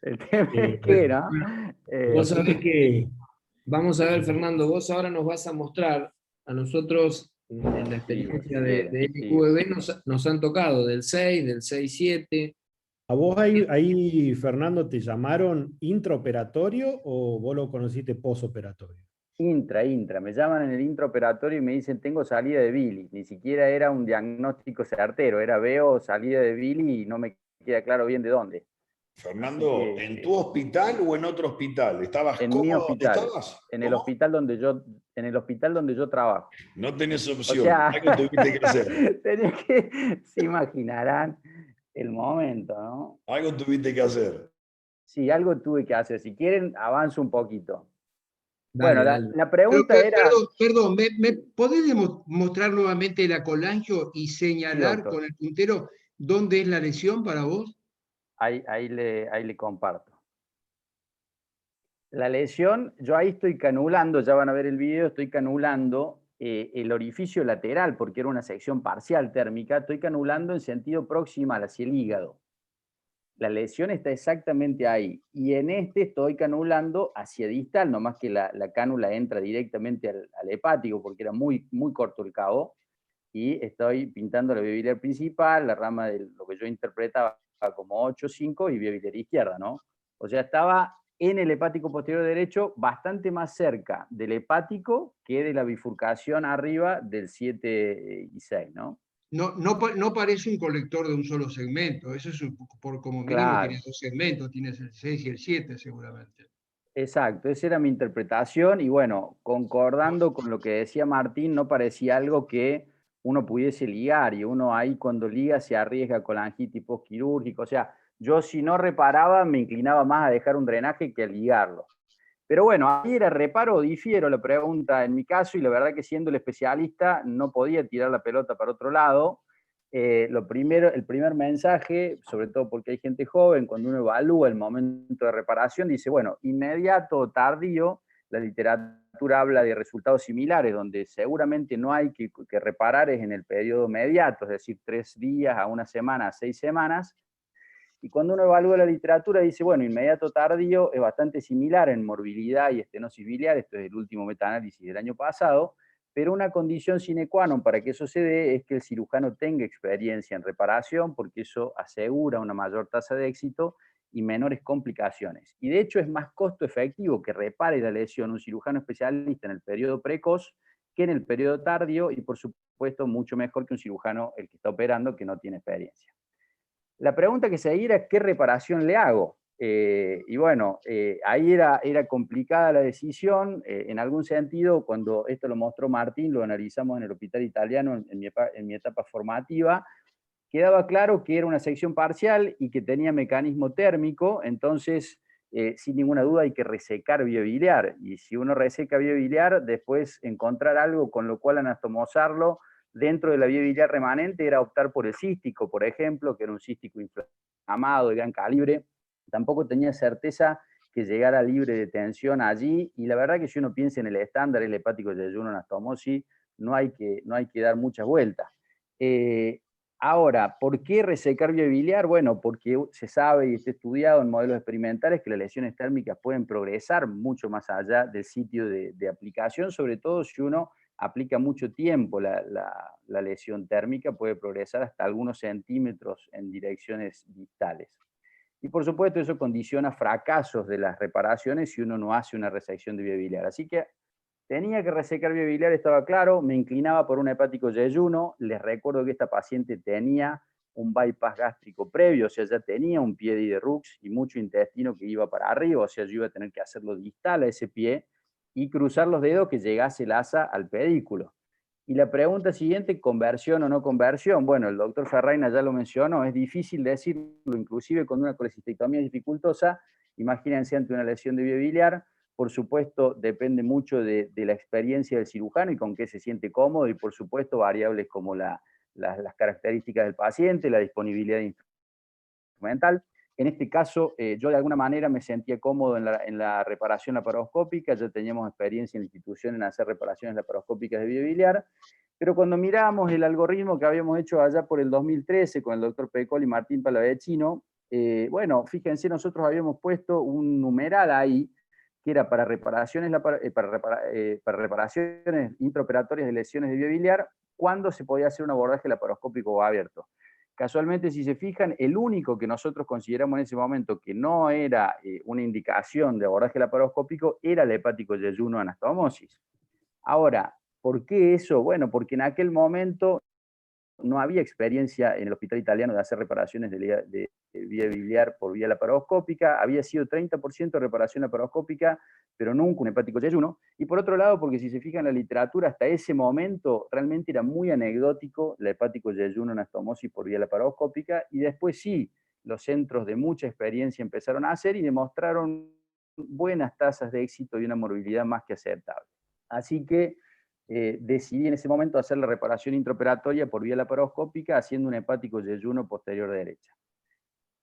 El tema es que, eh, ¿no? Vos sabés así que, que vamos a ver, Fernando, vos ahora nos vas a mostrar, a nosotros en la sí, experiencia si quieren, de sí. LQEB nos han tocado del 6, del 6-7. ¿a vos ahí, Fernando, te llamaron intraoperatorio o vos lo conociste posoperatorio? Intra. Me llaman en el intraoperatorio y me dicen, tengo salida de bilis. Ni siquiera era un diagnóstico certero, veo salida de bilis y no me queda claro bien de dónde. Fernando, Que, ¿en tu hospital o en otro hospital? ¿Estabas en mi cómodo donde hospital, estabas? en el ¿Cómo? hospital donde yo trabajo. No tenés O opción, sea, algo tuviste que hacer. tenía que, se imaginarán el momento, ¿no? Algo tuviste que hacer. Sí, algo tuve que hacer. Si quieren, avanzo un poquito. Bueno, Dale, dale. la Pero, pregunta era... perdón, ¿me podés mostrar nuevamente la colangio y Sí, señalar doctor. con el puntero dónde es la lesión para vos? Ahí le comparto. La lesión, yo ahí estoy canulando, ya van a ver el video, estoy canulando el orificio lateral, porque era una sección parcial térmica, estoy canulando en sentido proximal hacia el hígado. La lesión está exactamente ahí. Y en este estoy canulando hacia distal, nomás que la cánula entra directamente al hepático, porque era muy, muy corto el cabo. Y estoy pintando la vía biliar principal, la rama de lo que yo interpretaba como 8-5 y vía biliar izquierda, ¿no? O sea, estaba en el hepático posterior derecho, bastante más cerca del hepático que de la bifurcación arriba del 7 y 6, ¿no? No parece un colector de un solo segmento, eso es por como mínimo Claro. tiene 2 segmentos, tienes el 6 y el 7 seguramente. Exacto, esa era mi interpretación y bueno, concordando con lo que decía Martín, no parecía algo que uno pudiese ligar y uno ahí cuando liga se arriesga con la angitis postquirúrgica, o sea, yo si no reparaba me inclinaba más a dejar un drenaje que a ligarlo. Pero bueno, ahí era reparo o difiero la pregunta en mi caso y la verdad que siendo el especialista no podía tirar la pelota para otro lado. El primer mensaje, sobre todo porque hay gente joven, cuando uno evalúa el momento de reparación, dice, bueno, inmediato o tardío, la literatura habla de resultados similares, donde seguramente no hay que reparar es en el periodo mediato, es decir, 3 días a 1 semana, a 6 semanas. Y cuando uno evalúa la literatura, dice, bueno, inmediato tardío es bastante similar en morbilidad y estenosis biliar, esto es el último metaanálisis del año pasado, pero una condición sine qua non para que eso se dé es que el cirujano tenga experiencia en reparación, porque eso asegura una mayor tasa de éxito y menores complicaciones. Y de hecho es más costo efectivo que repare la lesión un cirujano especialista en el periodo precoz que en el periodo tardío y por supuesto mucho mejor que un cirujano el que está operando que no tiene experiencia. La pregunta que seguía era ¿qué reparación le hago? Y bueno, ahí era complicada la decisión. En algún sentido, cuando esto lo mostró Martín, lo analizamos en el hospital italiano en mi etapa formativa, quedaba claro que era una sección parcial y que tenía mecanismo térmico, entonces, sin ninguna duda hay que resecar vía biliar. Y si uno reseca vía biliar, después encontrar algo con lo cual anastomosarlo dentro de la vía biliar remanente era optar por el cístico, por ejemplo, que era un cístico inflamado de gran calibre. Tampoco tenía certeza que llegara libre de tensión allí, y la verdad que si uno piensa en el estándar, el hepático de Yeyuno anastomosis, no hay que dar muchas vueltas. Ahora, ¿por qué resecar vía biliar? Bueno, porque se sabe y está estudiado en modelos experimentales que las lesiones térmicas pueden progresar mucho más allá del sitio de aplicación, sobre todo si uno aplica mucho tiempo la lesión térmica, puede progresar hasta algunos centímetros en direcciones distales. Y por supuesto eso condiciona fracasos de las reparaciones si uno no hace una resección de vía biliar. Así que tenía que resecar vía biliar, estaba claro, me inclinaba por un hepático yeyuno. Les recuerdo que esta paciente tenía un bypass gástrico previo, o sea, ya tenía un pie de Rux y mucho intestino que iba para arriba, o sea, yo iba a tener que hacerlo distal a ese pie y cruzar los dedos que llegase el asa al pedículo. Y la pregunta siguiente, ¿conversión o no conversión? Bueno, el doctor Ferraina ya lo mencionó, es difícil decirlo, inclusive con una colecistectomía dificultosa, imagínense ante una lesión de vía biliar. Por supuesto, depende mucho de la experiencia del cirujano y con qué se siente cómodo, y por supuesto variables como las características del paciente, la disponibilidad instrumental. En este caso, yo de alguna manera me sentía cómodo en la reparación laparoscópica, ya teníamos experiencia en la institución en hacer reparaciones laparoscópicas de vía biliar, pero cuando miramos el algoritmo que habíamos hecho allá por el 2013 con el doctor Pecol y Martín Palavecino, bueno, fíjense, nosotros habíamos puesto un numeral ahí, que era para reparaciones intraoperatorias de lesiones de vía biliar, cuándo se podía hacer un abordaje laparoscópico abierto. Casualmente, si se fijan, el único que nosotros consideramos en ese momento que no era una indicación de abordaje laparoscópico era el hepático yeyuno anastomosis. Ahora, ¿por qué eso? Bueno, porque en aquel momento no había experiencia en el hospital italiano de hacer reparaciones de vía biliar por vía laparoscópica, había sido 30% de reparación laparoscópica, pero nunca un hepático yeyuno. Y por otro lado, porque si se fijan en la literatura, hasta ese momento realmente era muy anecdótico la hepático yeyuno anastomosis por vía laparoscópica, y después sí, los centros de mucha experiencia empezaron a hacer y demostraron buenas tasas de éxito y una morbilidad más que aceptable. Así que decidí en ese momento hacer la reparación intraoperatoria por vía laparoscópica haciendo un hepático yeyuno posterior derecha.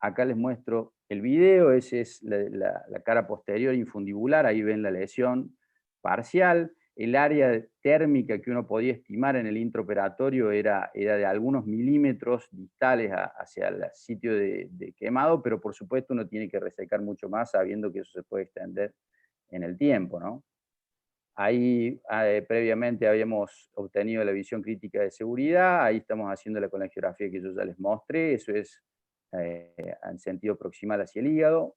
Acá les muestro el video, esa es la cara posterior infundibular, ahí ven la lesión parcial. el área térmica que uno podía estimar en el intraoperatorio era de algunos milímetros distales hacia el sitio de quemado, pero por supuesto uno tiene que resecar mucho más sabiendo que eso se puede extender en el tiempo, ¿no? Ahí previamente habíamos obtenido la visión crítica de seguridad, ahí estamos haciendo la colangiografía que yo ya les mostré, eso es en sentido proximal hacia el hígado.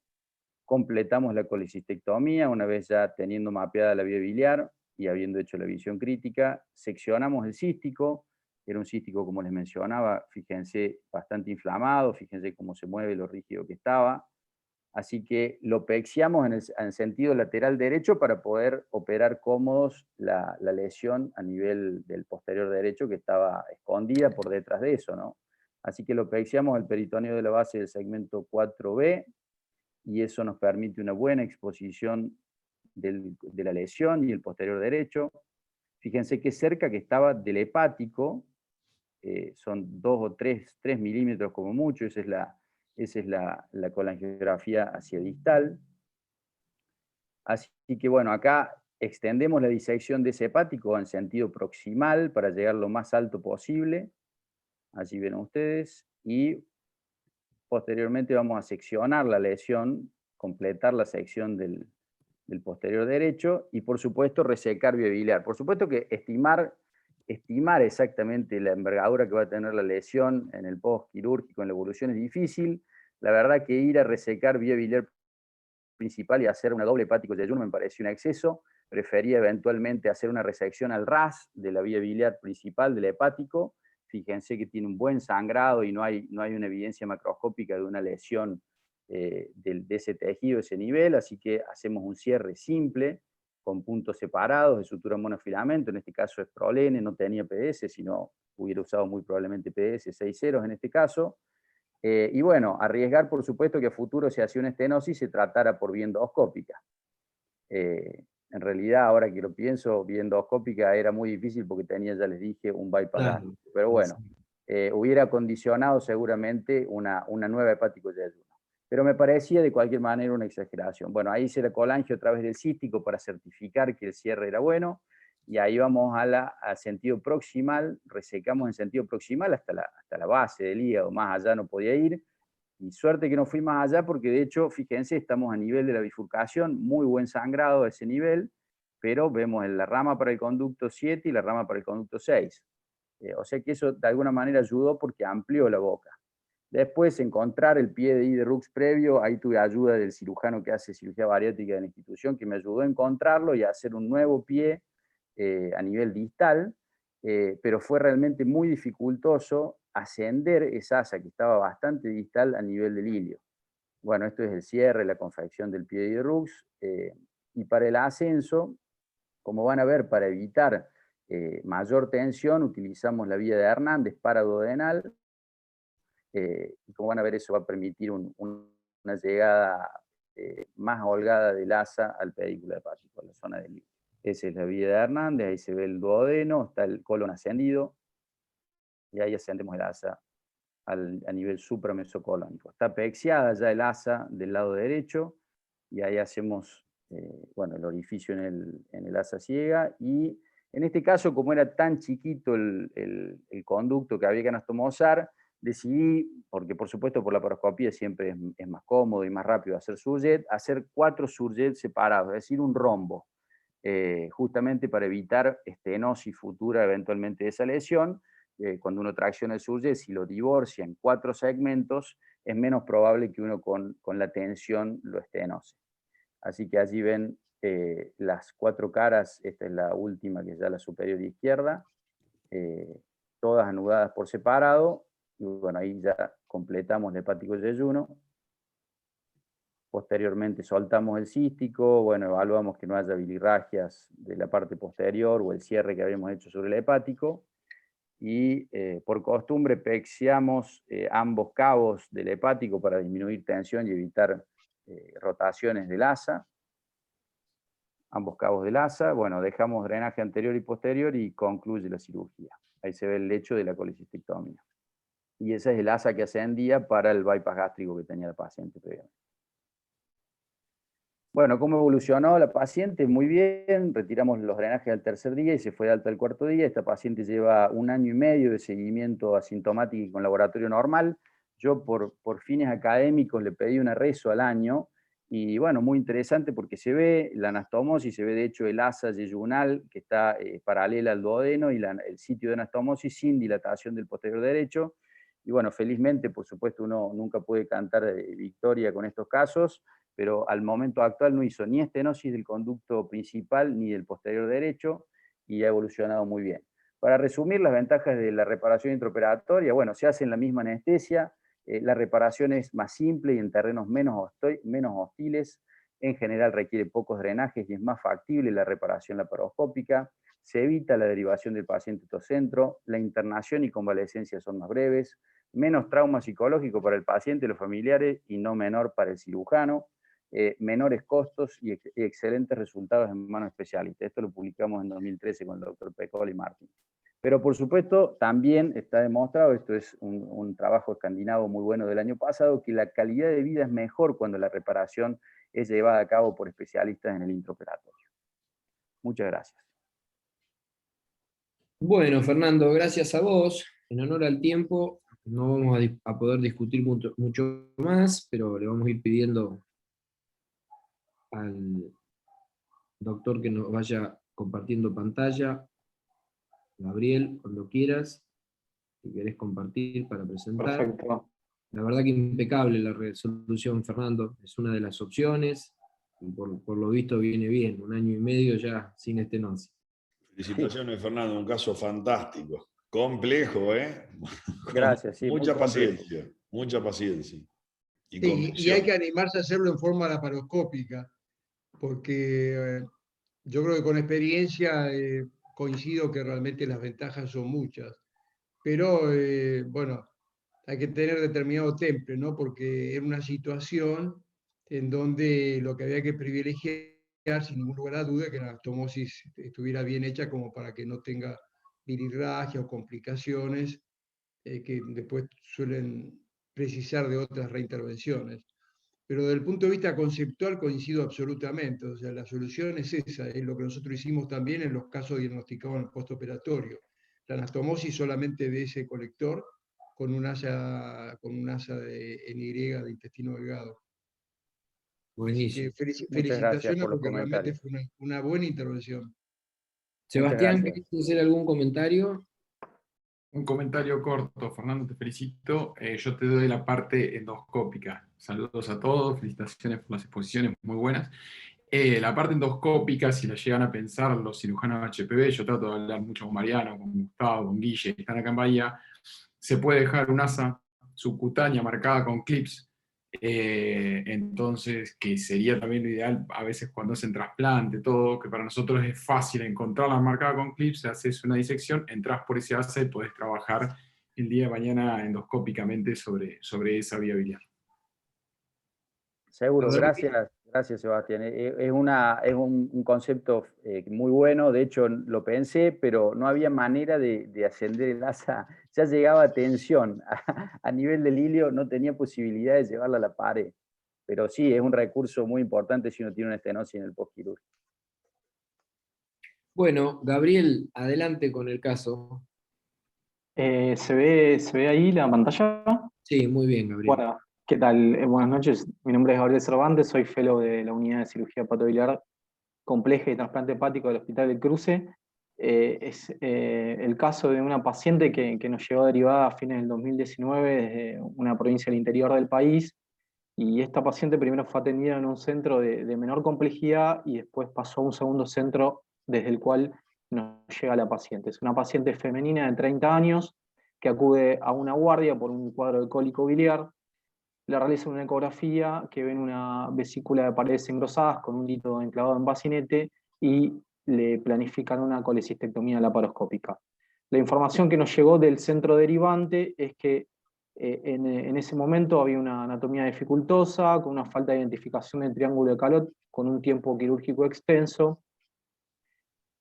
Completamos la colecistectomía una vez ya teniendo mapeada la vía biliar y habiendo hecho la visión crítica, seccionamos el cístico, era un cístico, como les mencionaba, fíjense, bastante inflamado, fíjense cómo se mueve, lo rígido que estaba. Así que lo pexiamos en sentido lateral derecho para poder operar cómodos la lesión a nivel del posterior derecho que estaba escondida por detrás de eso, ¿no? Así que lo pexiamos el peritoneo de la base del segmento 4B y eso nos permite una buena exposición de la lesión y el posterior derecho. Fíjense qué cerca que estaba del hepático, son 2 o 3 milímetros como mucho, esa es la colangiografía hacia distal. Así que bueno, acá extendemos la disección de ese hepático en sentido proximal para llegar lo más alto posible. Allí ven ustedes. Y posteriormente vamos a seccionar la lesión, completar la sección del posterior derecho y por supuesto resecar vía biliar. Por supuesto que estimar exactamente la envergadura que va a tener la lesión en el postquirúrgico, en la evolución es difícil. La verdad que ir a resecar vía biliar principal y hacer una doble hepático de ayuno me pareció un exceso. Prefería eventualmente hacer una resección al ras de la vía biliar principal del hepático. Fíjense que tiene un buen sangrado y no hay una evidencia macroscópica de una lesión de ese tejido, ese nivel, así que hacemos un cierre simple, con puntos separados de sutura monofilamento, en este caso es Prolene, no tenía PS, sino hubiera usado muy probablemente PS 6 ceros en este caso. Y bueno, arriesgar por supuesto que a futuro si hacía una estenosis se tratara por vía endoscópica. En realidad, ahora que lo pienso, vía endoscópica era muy difícil porque tenía, ya les dije, un bypass gástrico. Pero bueno, hubiera condicionado seguramente una nueva hepático de ayuno. Pero me parecía de cualquier manera una exageración. Bueno, ahí hice la colangio a través del cístico para certificar que el cierre era bueno, y ahí vamos a sentido proximal, resecamos en sentido proximal hasta la base del hígado, más allá no podía ir, y suerte que no fui más allá porque de hecho, fíjense, estamos a nivel de la bifurcación, muy buen sangrado a ese nivel, pero vemos la rama para el conducto 7 y la rama para el conducto 6. O sea que eso de alguna manera ayudó porque amplió la boca. Después, encontrar el pie de I de Rux previo, ahí tuve ayuda del cirujano que hace cirugía bariátrica de la institución, que me ayudó a encontrarlo y a hacer un nuevo pie a nivel distal, pero fue realmente muy dificultoso ascender esa asa que estaba bastante distal a nivel del ilio. Bueno, esto es el cierre, la confección del pie de I de Rux, y para el ascenso, como van a ver, para evitar mayor tensión, utilizamos la vía de Hernández para duodenal, y como van a ver, eso va a permitir una llegada más holgada del asa al pedículo hepático, a la zona del hígado. Esa es la vía de Hernández, ahí se ve el duodeno, está el colon ascendido, y ahí ascendemos el asa a nivel supramesocolónico. Está pexiada ya el asa del lado derecho, y ahí hacemos bueno, el orificio en el asa ciega, y en este caso, como era tan chiquito el conducto que había que anastomosar, decidí, porque por supuesto por la paroscopía siempre es más cómodo y más rápido hacer surjet, hacer 4 surjets separados, es decir, un rombo, justamente para evitar estenosis futura eventualmente de esa lesión. Cuando uno tracciona el surjet, si lo divorcia en 4 segmentos, es menos probable que uno con la tensión lo estenose. Así que allí ven las 4 caras, esta es la última que es ya la superior izquierda, todas anudadas por separado, y bueno, ahí ya completamos el hepático de ayuno. Posteriormente soltamos el cístico, bueno, evaluamos que no haya bilirragias de la parte posterior o el cierre que habíamos hecho sobre el hepático, y por costumbre pexiamos ambos cabos del hepático para disminuir tensión y evitar rotaciones del asa. Ambos cabos del asa, bueno, dejamos drenaje anterior y posterior y concluye la cirugía. Ahí se ve el lecho de la colecistectomía. Y ese es el asa que ascendía para el bypass gástrico que tenía el paciente previamente. Bueno, ¿cómo evolucionó la paciente? Muy bien, retiramos los drenajes al tercer día y se fue de alta al cuarto día. Esta paciente lleva 1 año y medio de seguimiento asintomático y con laboratorio normal. Yo por fines académicos le pedí una rezo al año y bueno, muy interesante porque se ve la anastomosis, se ve de hecho el asa yeyunal que está paralela al duodeno y el sitio de anastomosis sin dilatación del posterior derecho. Y bueno, felizmente, por supuesto, uno nunca puede cantar victoria con estos casos, pero al momento actual no hizo ni estenosis del conducto principal ni del posterior derecho y ha evolucionado muy bien. Para resumir las ventajas de la reparación intraoperatoria, bueno, se hace en la misma anestesia, la reparación es más simple y en terrenos menos hostiles, en general requiere pocos drenajes y es más factible la reparación laparoscópica, se evita la derivación del paciente a otro centro, la internación y convalecencia son más breves, menos trauma psicológico para el paciente y los familiares y no menor para el cirujano, menores costos y excelentes resultados en manos especialistas. Esto lo publicamos en 2013 con el doctor Pecol y Martin. Pero por supuesto, también está demostrado, esto es un trabajo escandinavo muy bueno del año pasado, que la calidad de vida es mejor cuando la reparación es llevada a cabo por especialistas en el intraoperatorio. Muchas gracias. Bueno, Fernando, gracias a vos. En honor al tiempo, no vamos a poder discutir mucho más, pero le vamos a ir pidiendo al doctor que nos vaya compartiendo pantalla. Gabriel, cuando quieras, si querés compartir para presentar. Perfecto. La verdad que impecable la resolución, Fernando, es una de las opciones, y por lo visto viene bien, 1 año y medio ya sin estenosis. Felicitaciones, Fernando, un caso fantástico. Complejo, ¿eh? Gracias, sí, Mucha muy complejo. paciencia, mucha paciencia. Y Sí, y hay convicción. que animarse a hacerlo en forma laparoscópica, porque yo creo que con experiencia coincido que realmente las ventajas son muchas. Pero bueno, hay que tener determinado temple, ¿no? Porque era una situación en donde lo que había que privilegiar, sin ningún lugar a duda, que la anastomosis estuviera bien hecha como para que no tenga bilirragia o complicaciones que después suelen precisar de otras reintervenciones. Pero desde el punto de vista conceptual coincido absolutamente, o sea, la solución es esa, es lo que nosotros hicimos también en los casos diagnosticados en el postoperatorio. La anastomosis solamente de ese colector con un asa de NY de intestino delgado. Así que Buenísimo. Muchas gracias felicitaciones por los porque realmente comentarios. fue una buena intervención. Muchas Sebastián, gracias. ¿querés hacer algún comentario? Un comentario corto, Fernando, te felicito. Yo te doy la parte endoscópica. Saludos a todos, felicitaciones por las exposiciones muy buenas. La parte endoscópica, si la llegan a pensar los cirujanos HPV, yo trato de hablar mucho con Mariano, con Gustavo, con Guille, que están acá en Bahía, se puede dejar un asa subcutánea marcada con clips, entonces, que sería también lo ideal a veces cuando hacen trasplante, todo, que para nosotros es fácil encontrarla marcada con clips, haces una disección, entras por ese asa y podés trabajar el día de mañana endoscópicamente sobre esa viabilidad. Seguro, gracias Sebastián. Es un concepto muy bueno, de hecho lo pensé, pero no había manera de ascender el asa, ya llegaba a tensión, a nivel del hilio no tenía posibilidad de llevarla a la pared, pero sí, es un recurso muy importante si uno tiene una estenosis en el postquirúrgico. Bueno, Gabriel, adelante con el caso. ¿Se ve ahí la pantalla? Sí, muy bien, Gabriel. Bueno, ¿qué tal? Buenas noches. Mi nombre es Gabriel Cervantes, soy fellow de la Unidad de Cirugía Hepatobiliar Compleja y Trasplante Hepático del Hospital del Cruce. Es el caso de una paciente que nos llegó derivada a fines del 2019 desde una provincia del interior del país. Y esta paciente primero fue atendida en un centro de menor complejidad y después pasó a un segundo centro desde el cual nos llega la paciente. Es una paciente femenina de 30 años que acude a una guardia por un cuadro de cólico biliar. Le realizan una ecografía que ven una vesícula de paredes engrosadas con un líquido enclavado en bacinete y le planifican una colecistectomía laparoscópica. La información que nos llegó del centro derivante es que en ese momento había una anatomía dificultosa, con una falta de identificación del triángulo de Calot, con un tiempo quirúrgico extenso,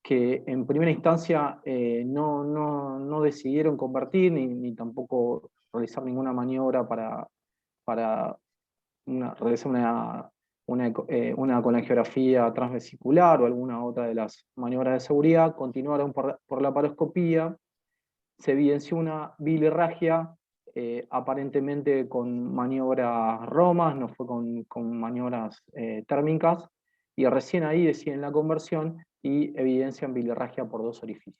que en primera instancia no decidieron convertir ni tampoco realizar ninguna maniobra para realizar una colangiografía transvesicular o alguna otra de las maniobras de seguridad, continuaron por la paroscopía, se evidenció una bilirragia, aparentemente con maniobras romas, no fue con maniobras térmicas, y recién ahí deciden la conversión y evidencian bilirragia por 2 orificios.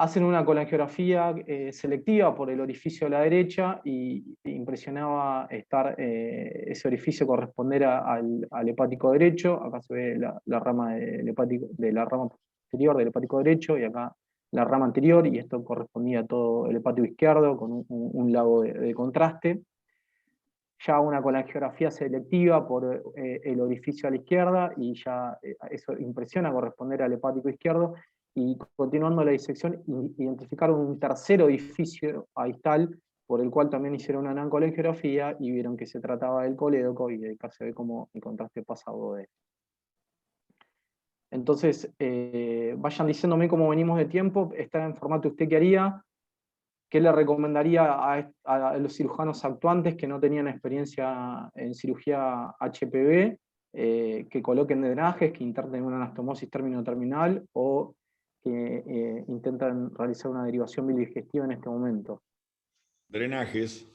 Hacen una colangiografía selectiva por el orificio de la derecha y impresionaba ese orificio corresponder al hepático derecho. Acá se ve la rama de la rama posterior del hepático derecho y acá la rama anterior, y esto correspondía a todo el hepático izquierdo con un lago de contraste. Ya una colangiografía selectiva por el orificio a la izquierda y ya eso impresiona corresponder al hepático izquierdo. Y continuando la disección, identificaron un tercer orificio aistal, por el cual también hicieron una ancolangiografía y vieron que se trataba del colédoco, y acá se ve como el contraste pasado de. Entonces, vayan diciéndome cómo venimos de tiempo, está en formato usted qué haría, qué le recomendaría a los cirujanos actuantes que no tenían experiencia en cirugía HPV, que coloquen drenajes, que internen una anastomosis término-terminal o que intentan realizar una derivación bilidigestiva en este momento. Drenajes.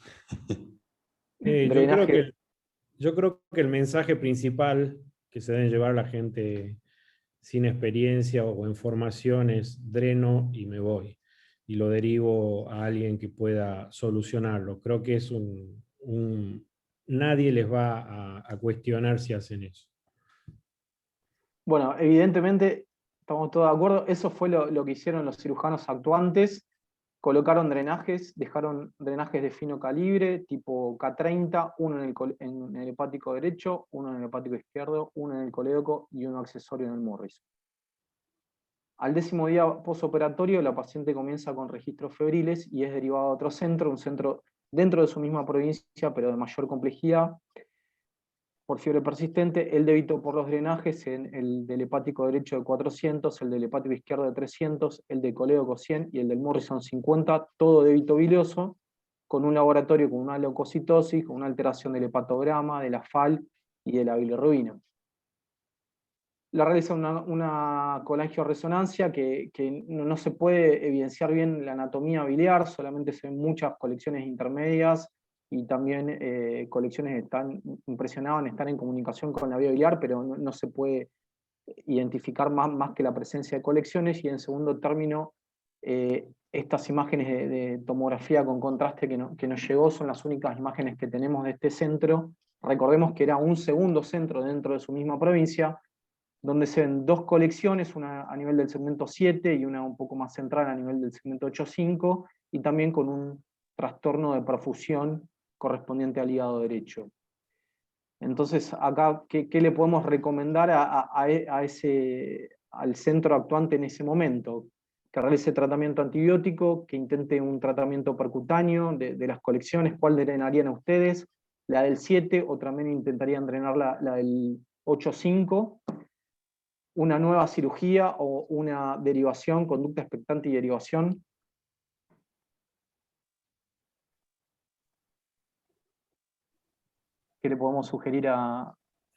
Yo creo que el mensaje principal que se deben llevar la gente sin experiencia o en formación es dreno y me voy. Y lo derivo a alguien que pueda solucionarlo. Creo que es nadie les va a cuestionar si hacen eso. Bueno, evidentemente estamos todos de acuerdo. Eso fue lo que hicieron los cirujanos actuantes. Colocaron drenajes, dejaron drenajes de fino calibre, tipo K30, uno en el hepático derecho, uno en el hepático izquierdo, uno en el colédoco y uno accesorio en el Morrison. Al 10º día postoperatorio, la paciente comienza con registros febriles y es derivada a otro centro, un centro dentro de su misma provincia, pero de mayor complejidad, por fiebre persistente. El débito por los drenajes en el del hepático derecho de 400, el del hepático izquierdo de 300, el del colédoco 100 y el del Morrison 50, todo débito bilioso, con un laboratorio con una leucocitosis, con una alteración del hepatograma, de la FAL y de la bilirrubina. La realiza una colangioresonancia que no se puede evidenciar bien la anatomía biliar, solamente se ven muchas colecciones intermedias y también colecciones impresionaban estar en comunicación con la vía biliar, pero no se puede identificar más que la presencia de colecciones. Y en segundo término, estas imágenes de tomografía con contraste que nos llegó son las únicas imágenes que tenemos de este centro. Recordemos que era un segundo centro dentro de su misma provincia, donde se ven 2 colecciones, una a nivel del segmento 7 y una un poco más central a nivel del segmento 8-5, y también con un trastorno de perfusión correspondiente al hígado derecho. Entonces, acá, ¿qué le podemos recomendar al centro actuante en ese momento? Que realice tratamiento antibiótico, que intente un tratamiento percutáneo de las colecciones. ¿Cuál drenarían a ustedes? La del 7, o también intentarían drenar la del 8-5. Una nueva cirugía o una derivación, conducta expectante y derivación. ¿Qué le podemos sugerir a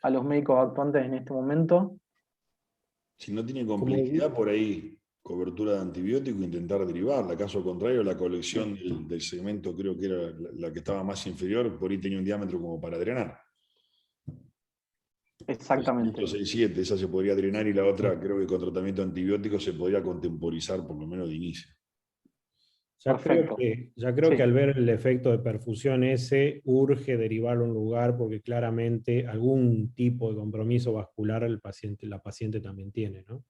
los médicos actuantes en este momento? Si no tiene complejidad, por ahí cobertura de antibiótico, intentar derivarla. Caso contrario, la colección del segmento, creo que era la que estaba más inferior, por ahí tenía un diámetro como para drenar. Exactamente. 6-7, esa se podría drenar, y la otra, creo que con tratamiento antibiótico se podría contemporizar, por lo menos de inicio. Ya creo que al ver el efecto de perfusión ese, urge derivarlo a un lugar, porque claramente algún tipo de compromiso vascular la paciente también tiene, ¿no?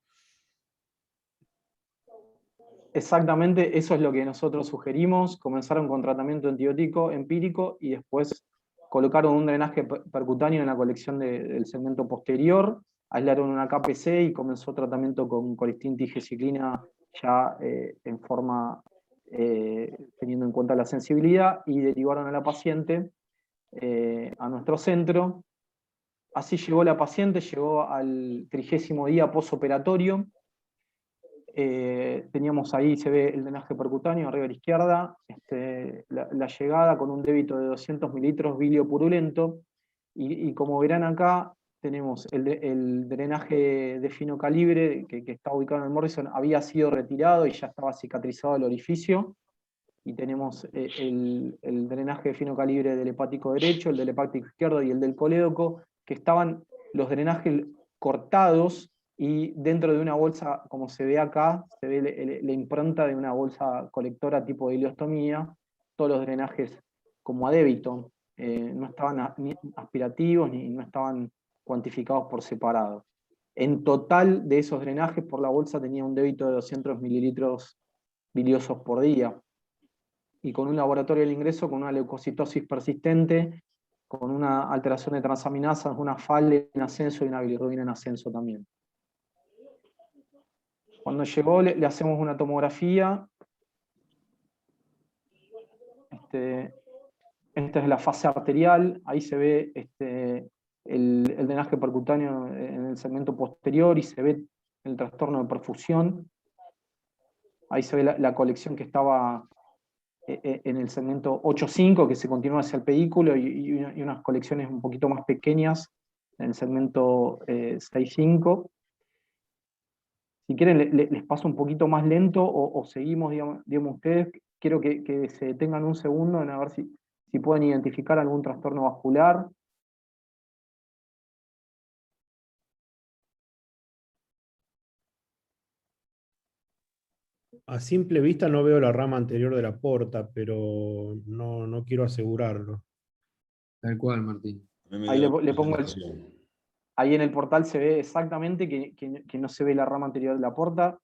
Exactamente, eso es lo que nosotros sugerimos. Comenzaron con tratamiento antibiótico empírico y después colocaron un drenaje percutáneo en la colección del segmento posterior, aislaron una KPC y comenzó tratamiento con colistin tigeciclina ya en forma teniendo en cuenta la sensibilidad, y derivaron a la paciente a nuestro centro. Así llegó la paciente, llegó al 30º día postoperatorio. Teníamos ahí, se ve el drenaje percutáneo arriba a la izquierda, la llegada con un débito de 200 mililitros bilio purulento, Y como verán acá, tenemos el drenaje de fino calibre que está ubicado en el Morrison, había sido retirado y ya estaba cicatrizado el orificio. Y tenemos el drenaje de fino calibre del hepático derecho, el del hepático izquierdo y el del colédoco, que estaban los drenajes cortados y dentro de una bolsa, como se ve acá, se ve la impronta de una bolsa colectora tipo de ileostomía, todos los drenajes como a débito, no estaban ni aspirativos ni no estaban cuantificados por separado. En total de esos drenajes por la bolsa tenía un débito de 200 mililitros biliosos por día. Y con un laboratorio del ingreso, con una leucocitosis persistente, con una alteración de transaminasas, una FAL en ascenso y una bilirrubina en ascenso también. Cuando llegó le hacemos una tomografía. Esta es la fase arterial, ahí se ve el drenaje percutáneo en el segmento posterior y se ve el trastorno de perfusión. Ahí se ve la colección que estaba en el segmento 8.5, que se continúa hacia el pedículo, y unas colecciones un poquito más pequeñas en el segmento 6.5. Si quieren, les paso un poquito más lento o seguimos, digamos ustedes. Quiero que se detengan un segundo en a ver si pueden identificar algún trastorno vascular. A simple vista no veo la rama anterior de la porta, pero no quiero asegurarlo. Tal cual, Martín. Ahí le pongo ahí en el portal se ve exactamente que no se ve la rama anterior de la porta.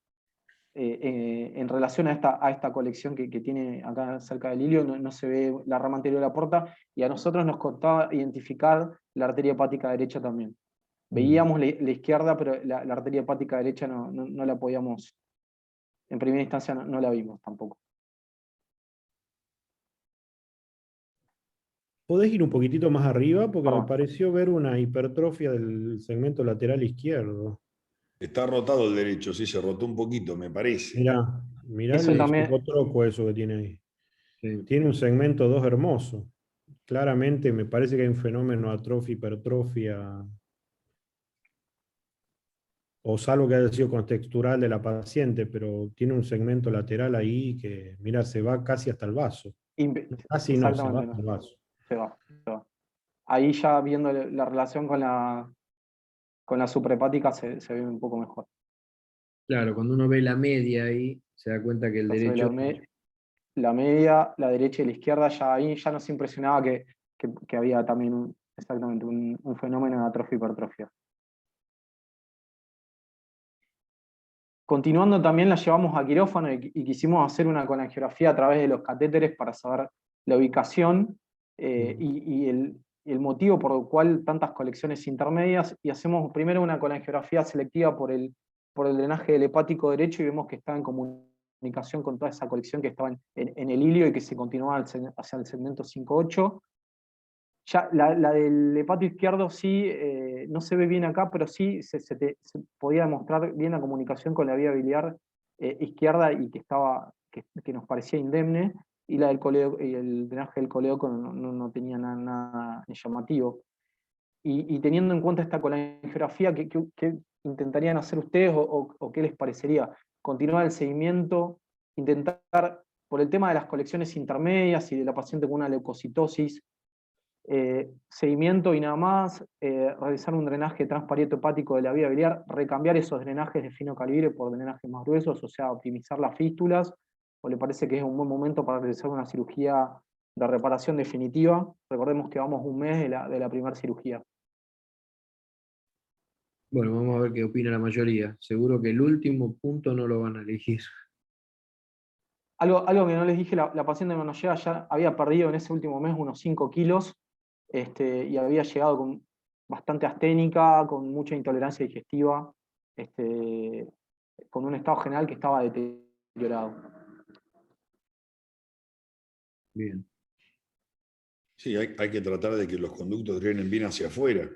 En relación a esta colección que tiene acá cerca del ilio, no se ve la rama anterior de la porta, y a nosotros nos costaba identificar la arteria hepática derecha también. Veíamos la izquierda, pero la arteria hepática derecha no la podíamos, en primera instancia no la vimos tampoco. ¿Podés ir un poquitito más arriba? Porque me Perdón. pareció ver una hipertrofia del segmento lateral izquierdo. Está rotado el derecho, sí, se rotó un poquito, me parece. Mirá Eso el también. isopotroco eso que tiene ahí. Sí. Tiene un segmento 2 hermoso. Claramente me parece que hay un fenómeno atrofia-hipertrofia, o salvo que haya sido contextural de la paciente, pero tiene un segmento lateral ahí que, mira, se va casi hasta el vaso. Casi no, se va hasta el vaso. Se va. Ahí ya viendo la relación con la suprahepática se ve un poco mejor. Claro, cuando uno ve la media ahí, se da cuenta que el Ya se ve derecho... la media, la derecha y la izquierda, ya ahí ya nos impresionaba que había también exactamente un fenómeno de atrofia-hipertrofia. Continuando, también la llevamos a quirófano y quisimos hacer una colangiografía a través de los catéteres para saber la ubicación y el motivo por el cual tantas colecciones intermedias, y hacemos primero una colangiografía selectiva por el drenaje del hepático derecho y vemos que está en comunicación con toda esa colección que estaba en el ilio y que se continuaba hacia el segmento 5.8. Ya la del hepático izquierdo sí, no se ve bien acá, pero sí se podía demostrar bien la comunicación con la vía biliar izquierda y que nos parecía indemne, y la del colédoco, y el drenaje del colédoco no tenía nada llamativo. Y teniendo en cuenta esta colangiografía, ¿qué intentarían hacer ustedes o qué les parecería? ¿Continuar el seguimiento? ¿Intentar, por el tema de las colecciones intermedias y de la paciente con una leucocitosis, seguimiento y nada más, realizar un drenaje transparieto hepático de la vía biliar, recambiar esos drenajes de fino calibre por drenajes más gruesos, o sea, optimizar las fístulas, o le parece que es un buen momento para realizar una cirugía de reparación definitiva? Recordemos que vamos un mes de la primera cirugía. Bueno, vamos a ver qué opina la mayoría. Seguro que el último punto no lo van a elegir. Algo que no les dije, la paciente cuando llega ya había perdido en ese último mes unos 5 kilos, y había llegado bastante asténica, con mucha intolerancia digestiva, con un estado general que estaba deteriorado. Bien. Sí, hay que tratar de que los conductos drenen bien hacia afuera.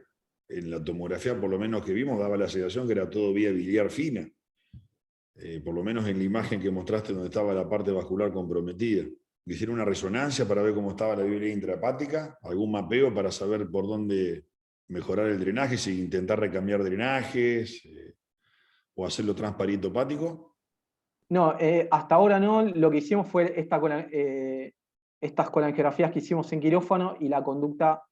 En la tomografía, por lo menos que vimos, daba la sensación que era todo vía biliar fina. Por lo menos en la imagen que mostraste donde estaba la parte vascular comprometida. hicieron una resonancia para ver cómo estaba la viabilidad intrahepática, algún mapeo para saber por dónde mejorar el drenaje, si intentar recambiar drenajes o hacerlo transparente hepático. No, hasta ahora no. Lo que hicimos fue estas colangiografías que hicimos en quirófano, y la conducta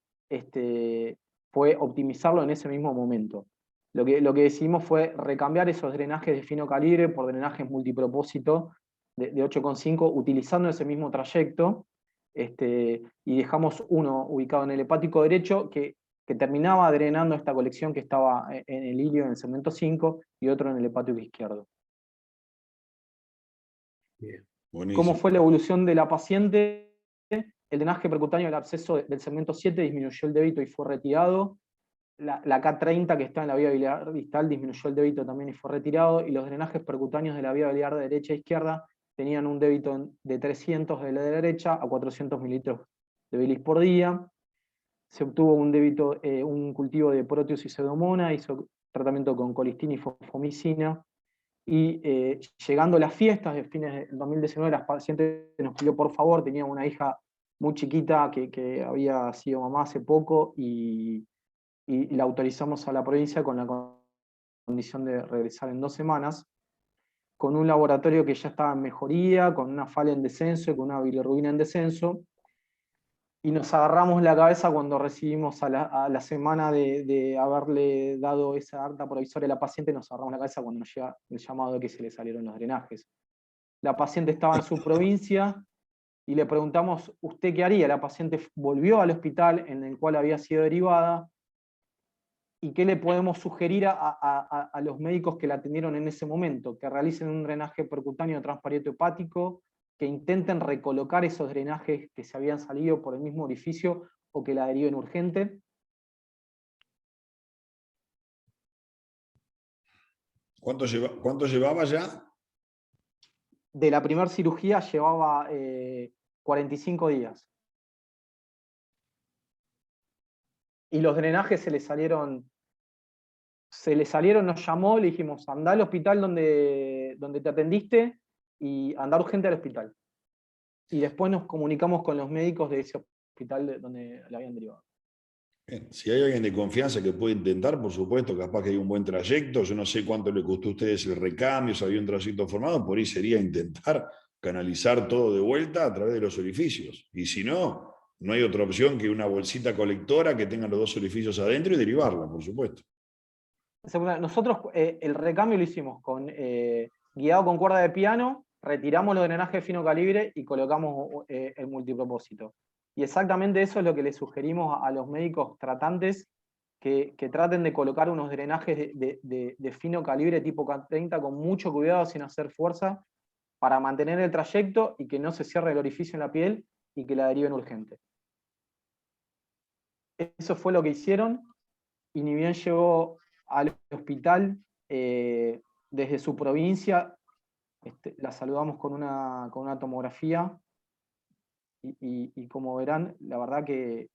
fue optimizarlo en ese mismo momento. Lo que decidimos fue recambiar esos drenajes de fino calibre por drenajes multipropósito de 8,5, utilizando ese mismo trayecto, y dejamos uno ubicado en el hepático derecho que terminaba drenando esta colección que estaba en el ilio, en el segmento 5, y otro en el hepático izquierdo. Bien. Buenísimo. ¿Cómo fue la evolución de la paciente? El drenaje percutáneo del absceso del segmento 7 disminuyó el débito y fue retirado. La K30 que está en la vía biliar distal disminuyó el débito también y fue retirado. Y los drenajes percutáneos de la vía biliar de derecha e izquierda tenían un débito de 300 de la derecha a 400 mililitros de bilis por día. Se obtuvo un débito, un cultivo de Proteus y Pseudomonas, hizo tratamiento con colistina y fosfomicina. Y llegando a las fiestas de fines del 2019, la paciente nos pidió por favor, tenía una hija muy chiquita que había sido mamá hace poco, y la autorizamos a la provincia con la condición de regresar en 2 semanas, con un laboratorio que ya estaba en mejoría, con una FAL en descenso y con una bilirrubina en descenso. Y nos agarramos la cabeza cuando recibimos a la semana de haberle dado esa alta provisoria a la paciente, nos agarramos la cabeza cuando nos llega el llamado de que se le salieron los drenajes. La paciente estaba en su provincia y le preguntamos, ¿usted qué haría? La paciente volvió al hospital en el cual había sido derivada, y qué le podemos sugerir a los médicos que la atendieron en ese momento: que realicen un drenaje percutáneo transparieto hepático, que intenten recolocar esos drenajes que se habían salido por el mismo orificio, o que la deriven urgente. ¿Cuánto llevaba ya? De la primera cirugía llevaba 45 días. Y los drenajes se le salieron, nos llamó, le dijimos, andá al hospital donde te atendiste y andá urgente al hospital. Y después nos comunicamos con los médicos de ese hospital donde la habían derivado. Bien. Si hay alguien de confianza que puede intentar, por supuesto, capaz que hay un buen trayecto. Yo no sé cuánto le costó a ustedes el recambio, si había un trayecto formado, por ahí sería intentar canalizar todo de vuelta a través de los orificios. Y si no, no hay otra opción que una bolsita colectora que tenga los 2 orificios adentro y derivarla, por supuesto. Nosotros el recambio lo hicimos guiado con cuerda de piano, retiramos los drenajes de fino calibre y colocamos el multipropósito. Y exactamente eso es lo que le sugerimos a los médicos tratantes, que traten de colocar unos drenajes de fino calibre tipo K30 con mucho cuidado, sin hacer fuerza, para mantener el trayecto y que no se cierre el orificio en la piel y que la deriven urgente. Eso fue lo que hicieron, y ni bien llegó al hospital desde su provincia, la saludamos con una tomografía, y como verán, la verdad que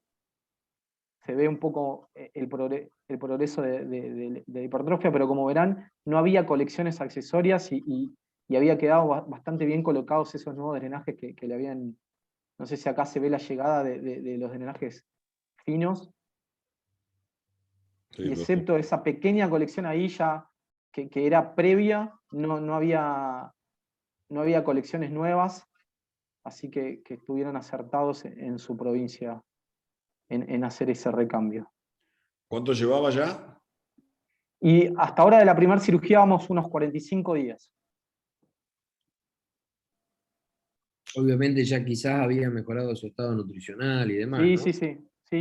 se ve un poco el progreso de hipertrofia, pero como verán, no había colecciones accesorias, y había quedado bastante bien colocados esos nuevos drenajes que le habían. No sé si acá se ve la llegada de los drenajes finos. Sí, Y excepto esa pequeña colección ahí ya que era previa, no había colecciones nuevas, así que estuvieron acertados en su provincia en hacer ese recambio. ¿Cuánto llevaba ya? Y hasta ahora de la primera cirugía vamos unos 45 días. Obviamente ya quizás había mejorado su estado nutricional y demás, Sí, ¿no?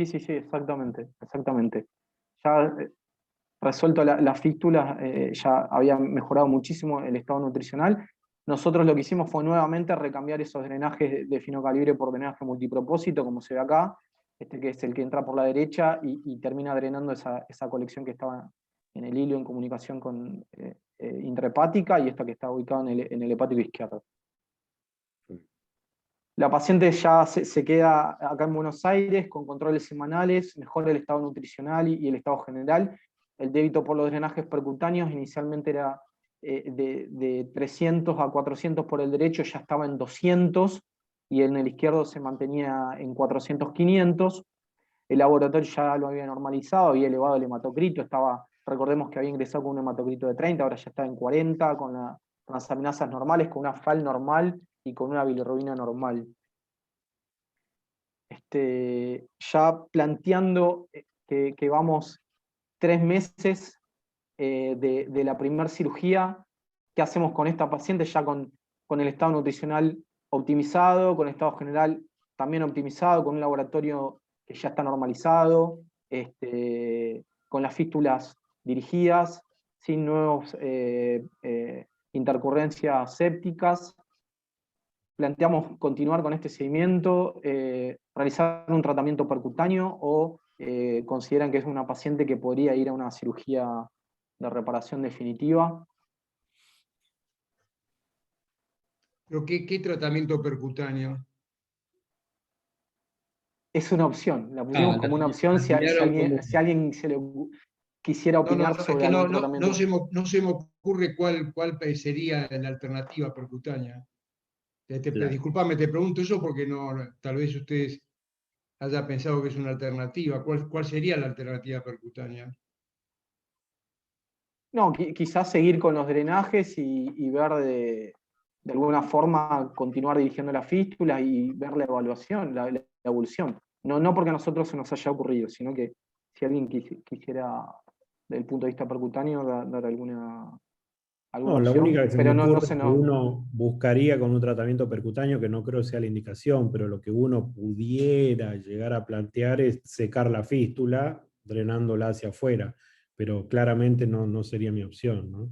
sí, exactamente. Ya resuelto las fístulas, ya había mejorado muchísimo el estado nutricional. Nosotros lo que hicimos fue nuevamente recambiar esos drenajes de fino calibre por drenaje multipropósito, como se ve acá, que es el que entra por la derecha y termina drenando esa colección que estaba en el hilo en comunicación con intrahepática, y esta que está ubicada en el hepático izquierdo. La paciente ya se queda acá en Buenos Aires con controles semanales, mejora el estado nutricional y el estado general. El débito por los drenajes percutáneos inicialmente era de 300 a 400 por el derecho, ya estaba en 200, y en el izquierdo se mantenía en 400-500. El laboratorio ya lo había normalizado, había elevado el hematocrito, recordemos que había ingresado con un hematocrito de 30, ahora ya está en 40, con las amenazas normales, con una FAL normal y con una bilirrubina normal. Ya planteando que vamos 3 meses de la primera cirugía, ¿qué hacemos con esta paciente ya con el estado nutricional optimizado, con el estado general también optimizado, con un laboratorio que ya está normalizado, con las fístulas dirigidas, sin nuevas intercurrencias sépticas? Planteamos continuar con este seguimiento, realizar un tratamiento percutáneo o consideran que es una paciente que podría ir a una cirugía de reparación definitiva. ¿Pero qué tratamiento percutáneo? Es una opción, la pusimos como una opción si alguien se le quisiera opinar Es sobre que algún tratamiento. no se me ocurre cuál sería la alternativa percutánea. Claro. Disculpame, te pregunto eso porque tal vez ustedes hayan pensado que es una alternativa. ¿Cuál sería la alternativa percutánea? No, quizás seguir con los drenajes y ver de alguna forma continuar dirigiendo la fístula y ver la evaluación, la evolución. No porque a nosotros se nos haya ocurrido, sino que si alguien quisiera, desde el punto de vista percutáneo, dar alguna No, la opción. única que se me Pero ocurre es que uno buscaría con un tratamiento percutáneo, que no creo sea la indicación, pero lo que uno pudiera llegar a plantear es secar la fístula, drenándola hacia afuera, pero claramente no sería mi opción, ¿no?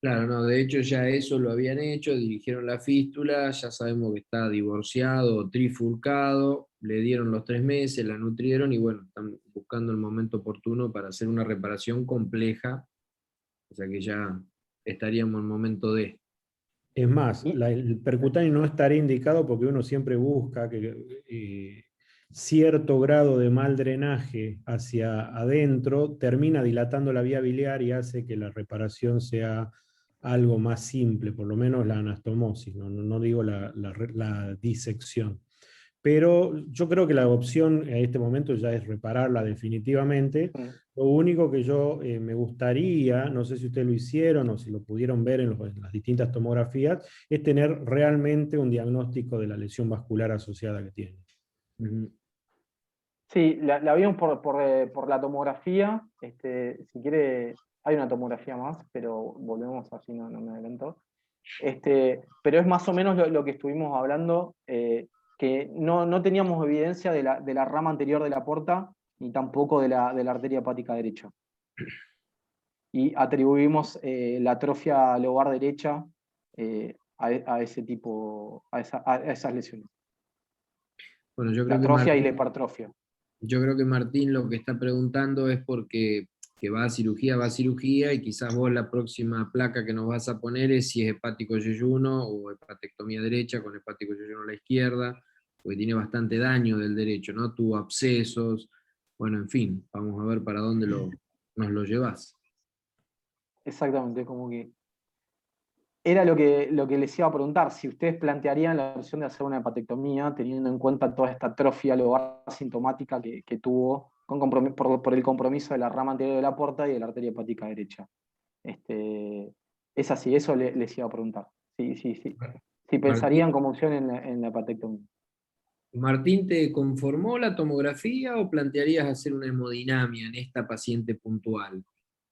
Claro, no, de hecho ya eso lo habían hecho, dirigieron la fístula, ya sabemos que está divorciado, trifurcado, le dieron los 3 meses, la nutrieron y bueno, están buscando el momento oportuno para hacer una reparación compleja, o sea que ya estaríamos en momento de... Es más, el percutáneo no estaría indicado porque uno siempre busca que cierto grado de mal drenaje hacia adentro termina dilatando la vía biliar y hace que la reparación sea algo más simple, por lo menos la anastomosis, no digo la disección. Pero yo creo que la opción en este momento ya es repararla definitivamente. Lo único que yo me gustaría, no sé si ustedes lo hicieron o si lo pudieron ver en las distintas tomografías, es tener realmente un diagnóstico de la lesión vascular asociada que tiene. Sí, la vimos por la tomografía. Si quiere, hay una tomografía más, pero volvemos así, no me adelanto. Pero es más o menos lo que estuvimos hablando, que no teníamos evidencia de la rama anterior de la porta, ni tampoco de la arteria hepática derecha. Y atribuimos la atrofia lobar derecha a ese tipo, a esas lesiones. Bueno, yo La creo que atrofia y la hipertrofia. Yo creo que Martín lo que está preguntando es porque que va a cirugía, y quizás vos la próxima placa que nos vas a poner es si es hepático yeyuno o hepatectomía derecha con hepático yeyuno a la izquierda, porque tiene bastante daño del derecho, ¿no? Tuvo abscesos, bueno, en fin, vamos a ver para dónde nos lo llevas. Exactamente, como que era lo que les iba a preguntar, si ustedes plantearían la opción de hacer una hepatectomía teniendo en cuenta toda esta atrofia lobar sintomática que tuvo por el compromiso de la rama anterior de la porta y de la arteria hepática derecha. Es así, eso les iba a preguntar. Si pensarían como opción en la hepatectomía. Martín, ¿te conformó la tomografía o plantearías hacer una hemodinamia en esta paciente puntual?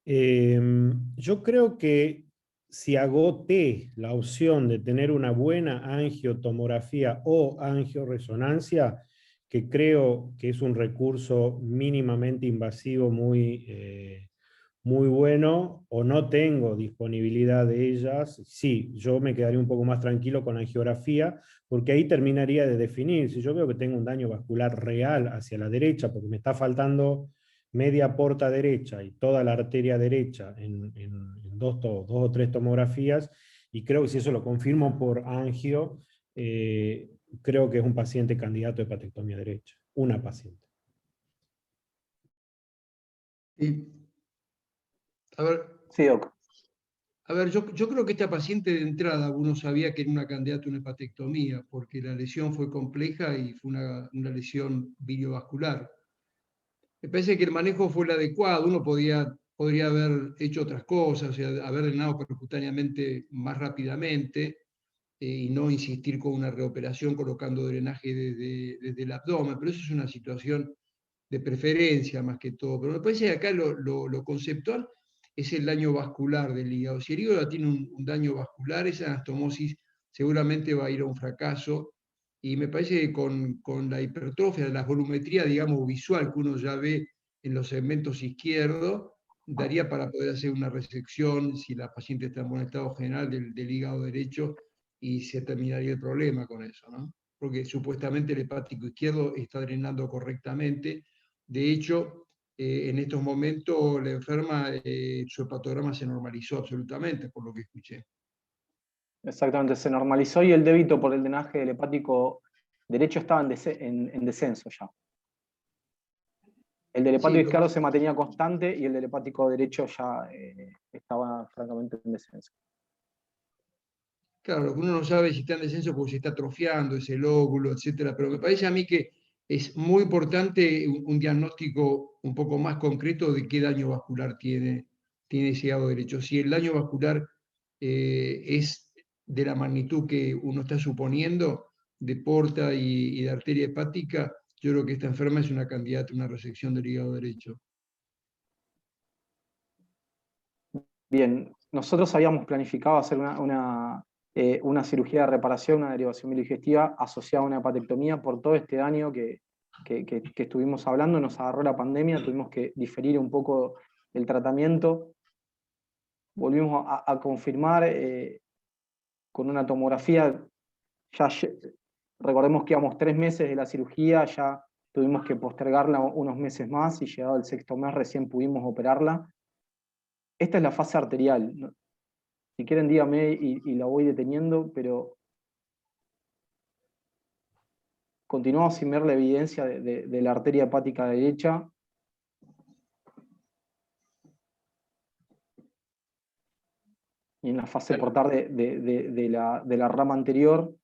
Yo creo que si agoté la opción de tener una buena angiotomografía o angioresonancia, que creo que es un recurso mínimamente invasivo muy bueno, o no tengo disponibilidad de ellas, sí, yo me quedaría un poco más tranquilo con la angiografía, porque ahí terminaría de definir, si yo veo que tengo un daño vascular real hacia la derecha, porque me está faltando media porta derecha y toda la arteria derecha en dos o tres tomografías, y creo que si eso lo confirmo por angio, creo que es un paciente candidato a hepatectomía derecha, una paciente. A ver, Sí, Doc. A ver, yo creo que esta paciente de entrada uno sabía que era una candidata a una hepatectomía, porque la lesión fue compleja y fue una lesión biliovascular. Me parece que el manejo fue el adecuado, uno podría haber hecho otras cosas, o sea, haber drenado percutánea más rápidamente y no insistir con una reoperación colocando drenaje desde el abdomen, pero eso es una situación de preferencia más que todo. Pero me parece que acá lo conceptual es el daño vascular del hígado. Si el hígado tiene un daño vascular, esa anastomosis seguramente va a ir a un fracaso. Y me parece que con la hipertrofia, la volumetría, digamos, visual que uno ya ve en los segmentos izquierdos, daría para poder hacer una resección si la paciente está en buen estado general del hígado derecho y se terminaría el problema con eso, ¿no? Porque supuestamente el hepático izquierdo está drenando correctamente. De hecho, en estos momentos la enferma, su hepatograma se normalizó absolutamente, por lo que escuché. Exactamente, se normalizó y el débito por el drenaje del hepático derecho estaba en descenso ya. El del hepático Sí, izquierdo se mantenía constante y el del hepático derecho ya estaba francamente en descenso. claro, lo que uno no sabe es si está en descenso porque se está atrofiando ese lóbulo, etcétera, pero me parece a mí que es muy importante un diagnóstico un poco más concreto de qué daño vascular tiene ese hígado derecho. Si el daño vascular es de la magnitud que uno está suponiendo, de porta y de arteria hepática, yo creo que esta enferma es una candidata a una resección del hígado derecho. Bien, nosotros habíamos planificado hacer una cirugía de reparación, una derivación bilidigestiva asociada a una hepatectomía por todo este año que estuvimos hablando, nos agarró la pandemia, tuvimos que diferir un poco el tratamiento, volvimos a confirmar con una tomografía, recordemos que íbamos 3 meses de la cirugía, ya tuvimos que postergarla unos meses más y llegado el 6º mes recién pudimos operarla. Esta es la fase arterial, ¿no? Si quieren dígame y la voy deteniendo, pero continuamos sin ver la evidencia de la arteria hepática derecha. Y en la fase portal de la rama anterior.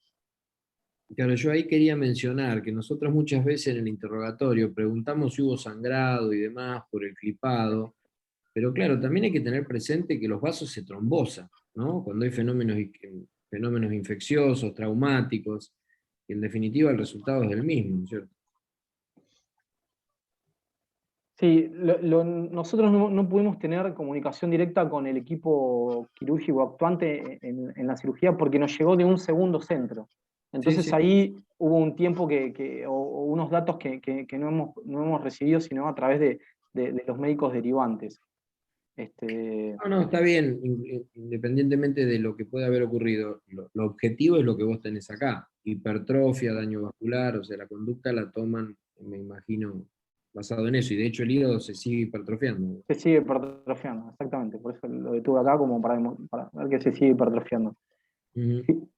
Claro, yo ahí quería mencionar que nosotros muchas veces en el interrogatorio preguntamos si hubo sangrado y demás por el clipado, pero claro, también hay que tener presente que los vasos se trombosan, ¿no? Cuando hay fenómenos infecciosos, traumáticos, y en definitiva el resultado es el mismo, ¿cierto? Sí, nosotros no pudimos tener comunicación directa con el equipo quirúrgico actuante en la cirugía porque nos llegó de un segundo centro. Entonces Sí, sí. ahí hubo un tiempo o unos datos que no hemos recibido, sino a través de los médicos derivantes. No, está bien, independientemente de lo que pueda haber ocurrido, lo objetivo es lo que vos tenés acá, hipertrofia, daño vascular, o sea, la conducta la toman, me imagino, basado en eso, y de hecho el hígado se sigue hipertrofiando. Se sigue hipertrofiando, exactamente. Por eso lo detuve acá como para ver que se sigue hipertrofiando. Ujú.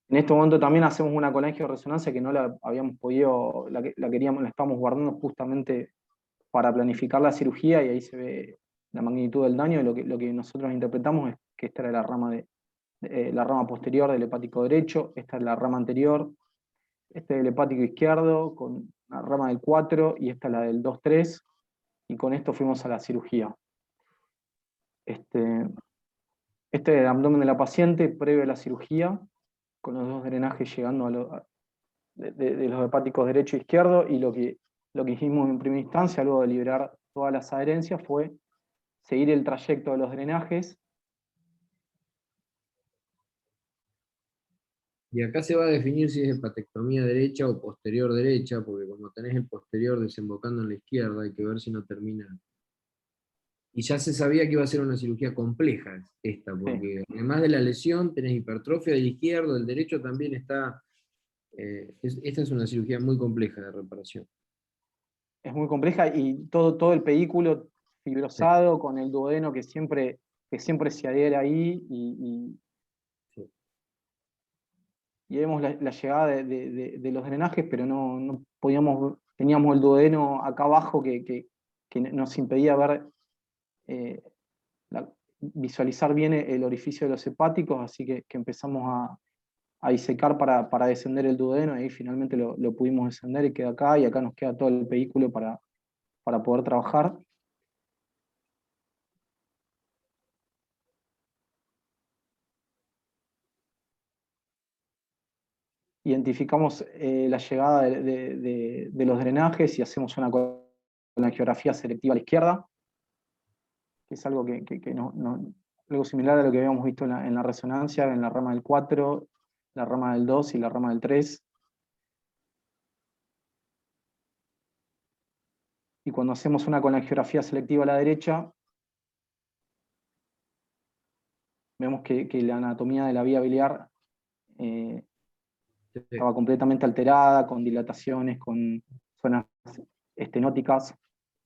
En este momento también hacemos una colangioresonancia que no la habíamos podido, la estamos guardando justamente para planificar la cirugía y ahí se ve la magnitud del daño. Y lo que nosotros interpretamos es que esta era la rama posterior del hepático derecho, esta es la rama anterior, este es el hepático izquierdo con la rama del 4 y esta es la del 2-3, y con esto fuimos a la cirugía. Este es el abdomen de la paciente previo a la cirugía, con los 2 drenajes llegando de los hepáticos derecho e izquierdo, y lo que hicimos en primera instancia, luego de liberar todas las adherencias, fue seguir el trayecto de los drenajes. Y acá se va a definir si es hepatectomía derecha o posterior derecha, porque como tenés el posterior desembocando en la izquierda, hay que ver si no termina. Y ya se sabía que iba a ser una cirugía compleja esta, porque además de la lesión tenés hipertrofia del izquierdo, del derecho también está. Esta es una cirugía muy compleja de reparación. Es muy compleja y todo el pedículo fibrosado con el duodeno que siempre se adhiere ahí y vemos la llegada de los drenajes, pero no podíamos, teníamos el duodeno acá abajo que nos impedía ver visualizar bien el orificio de los hepáticos, así que empezamos a disecar para descender el duodeno, y ahí finalmente lo pudimos descender y queda acá, y acá nos queda todo el vehículo para poder trabajar. Identificamos la llegada de los drenajes y hacemos una colangiografía selectiva a la izquierda, que es algo algo similar a lo que habíamos visto en la resonancia, en la rama del 4, la rama del 2 y la rama del 3. Y cuando hacemos una colangiografía selectiva a la derecha, vemos que la anatomía de la vía biliar estaba completamente alterada, con dilataciones, con zonas estenóticas.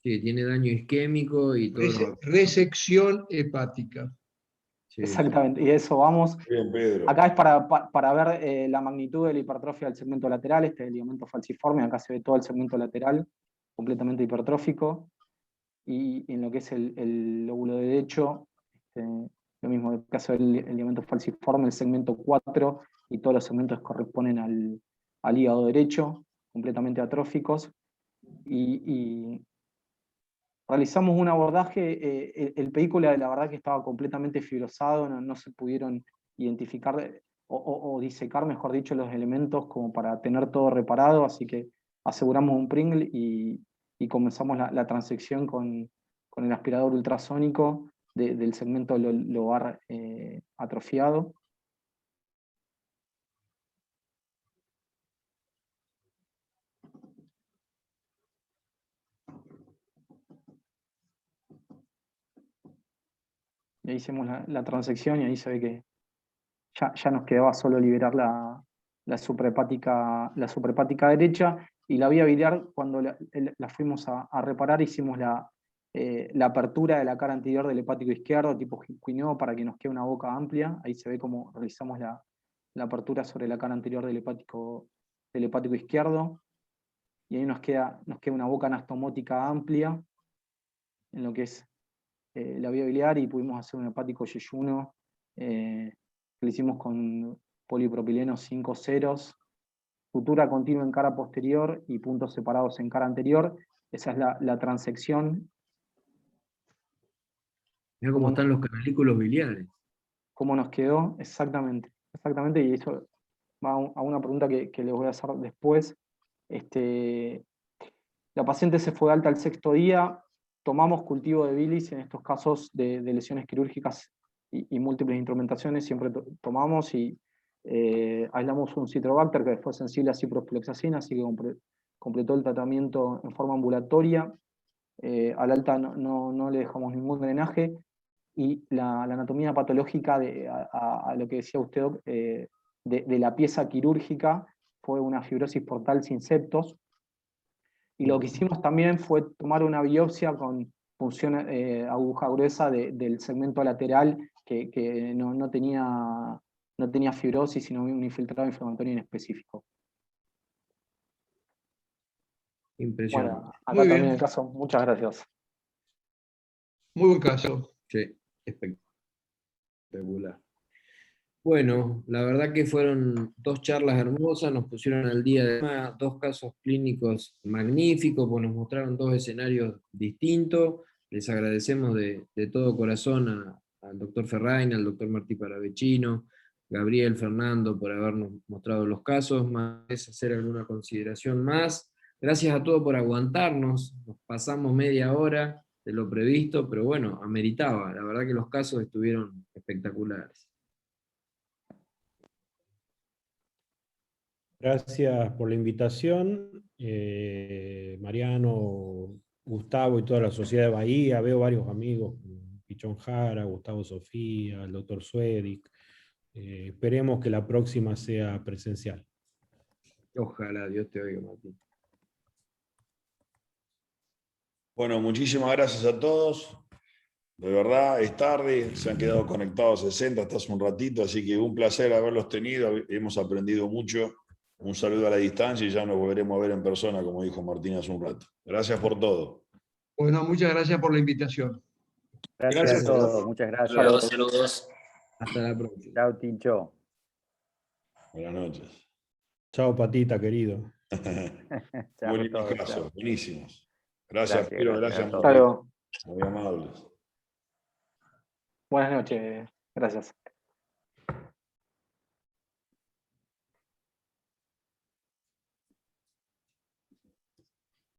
Sí, tiene daño isquémico y todo. Resección hepática. Sí, Exactamente, y eso vamos. Bien, Pedro. Acá es para ver la magnitud de la hipertrofia del segmento lateral, este es el ligamento falciforme, acá se ve todo el segmento lateral, completamente hipertrófico, y en lo que es el lóbulo derecho, lo mismo, en el caso del ligamento falciforme, el segmento 4 y todos los segmentos corresponden al hígado derecho, completamente atróficos, y realizamos un abordaje, el vehículo la verdad que estaba completamente fibrosado, no se pudieron identificar o disecar, mejor dicho, los elementos como para tener todo reparado, así que aseguramos un Pringle y comenzamos la transección con el aspirador ultrasónico del segmento lobar atrofiado. Y ahí hicimos la transección y ahí se ve que ya nos quedaba solo liberar la suprahepática derecha, y la vía biliar, cuando la fuimos a reparar, hicimos la apertura de la cara anterior del hepático izquierdo, tipo Quinoa, para que nos quede una boca amplia. Ahí se ve cómo realizamos la apertura sobre la cara anterior del hepático izquierdo, y ahí nos queda una boca anastomótica amplia en lo que es la vía biliar, y pudimos hacer un hepático yeyuno que lo hicimos con polipropileno 5 ceros, sutura continua en cara posterior y puntos separados en cara anterior. Esa es la transección. Mirá cómo están los canalículos biliares. ¿Cómo nos quedó? Exactamente, y eso va a una pregunta que les voy a hacer después. La paciente se fue de alta al 6º día, tomamos cultivo de bilis en estos casos de lesiones quirúrgicas y múltiples instrumentaciones, siempre tomamos y aislamos un Citrobacter que fue sensible a ciprofloxacina, así que completó el tratamiento en forma ambulatoria. Al alta no le dejamos ningún drenaje, y la anatomía patológica a lo que decía usted, de la pieza quirúrgica, fue una fibrosis portal sin septos. Y lo que hicimos también fue tomar una biopsia con punción aguja gruesa del segmento lateral que no tenía fibrosis, sino un infiltrado inflamatorio inespecífico. Impresionante. Bueno, acá termina el caso. Muchas gracias. Muy buen caso. Sí, espectacular. Bueno, la verdad que fueron 2 charlas hermosas, nos pusieron al día de 2 casos clínicos magníficos, pues nos mostraron 2 escenarios distintos. Les agradecemos de todo corazón al doctor Ferrain, al doctor Martí Paravecino, Gabriel, Fernando, por habernos mostrado los casos, más hacer alguna consideración más. Gracias a todos por aguantarnos, nos pasamos media hora de lo previsto, pero bueno, ameritaba, la verdad que los casos estuvieron espectaculares. Gracias por la invitación, Mariano, Gustavo y toda la Sociedad de Bahía. Veo varios amigos, Pichón Jara, Gustavo Sofía, el doctor Suedic. Esperemos que la próxima sea presencial. Ojalá, Dios te oiga, Martín. Bueno, muchísimas gracias a todos. De verdad, es tarde, se han quedado conectados 60 hasta hace un ratito, así que un placer haberlos tenido, hemos aprendido mucho. Un saludo a la distancia y ya nos volveremos a ver en persona, como dijo Martín hace un rato. Gracias por todo. Bueno, muchas gracias por la invitación. Gracias Gracias a a todos, todos. muchas gracias. Saludos. Hasta la próxima. Chao, Tincho. Buenas noches. Chao, Patita, querido. Chao a Muy lindos todos, casos, chao. buenísimos. Gracias, Gracias, Piro, gracias a gracias, todos. Hasta Martín. luego. Muy amables. Buenas noches. Gracias.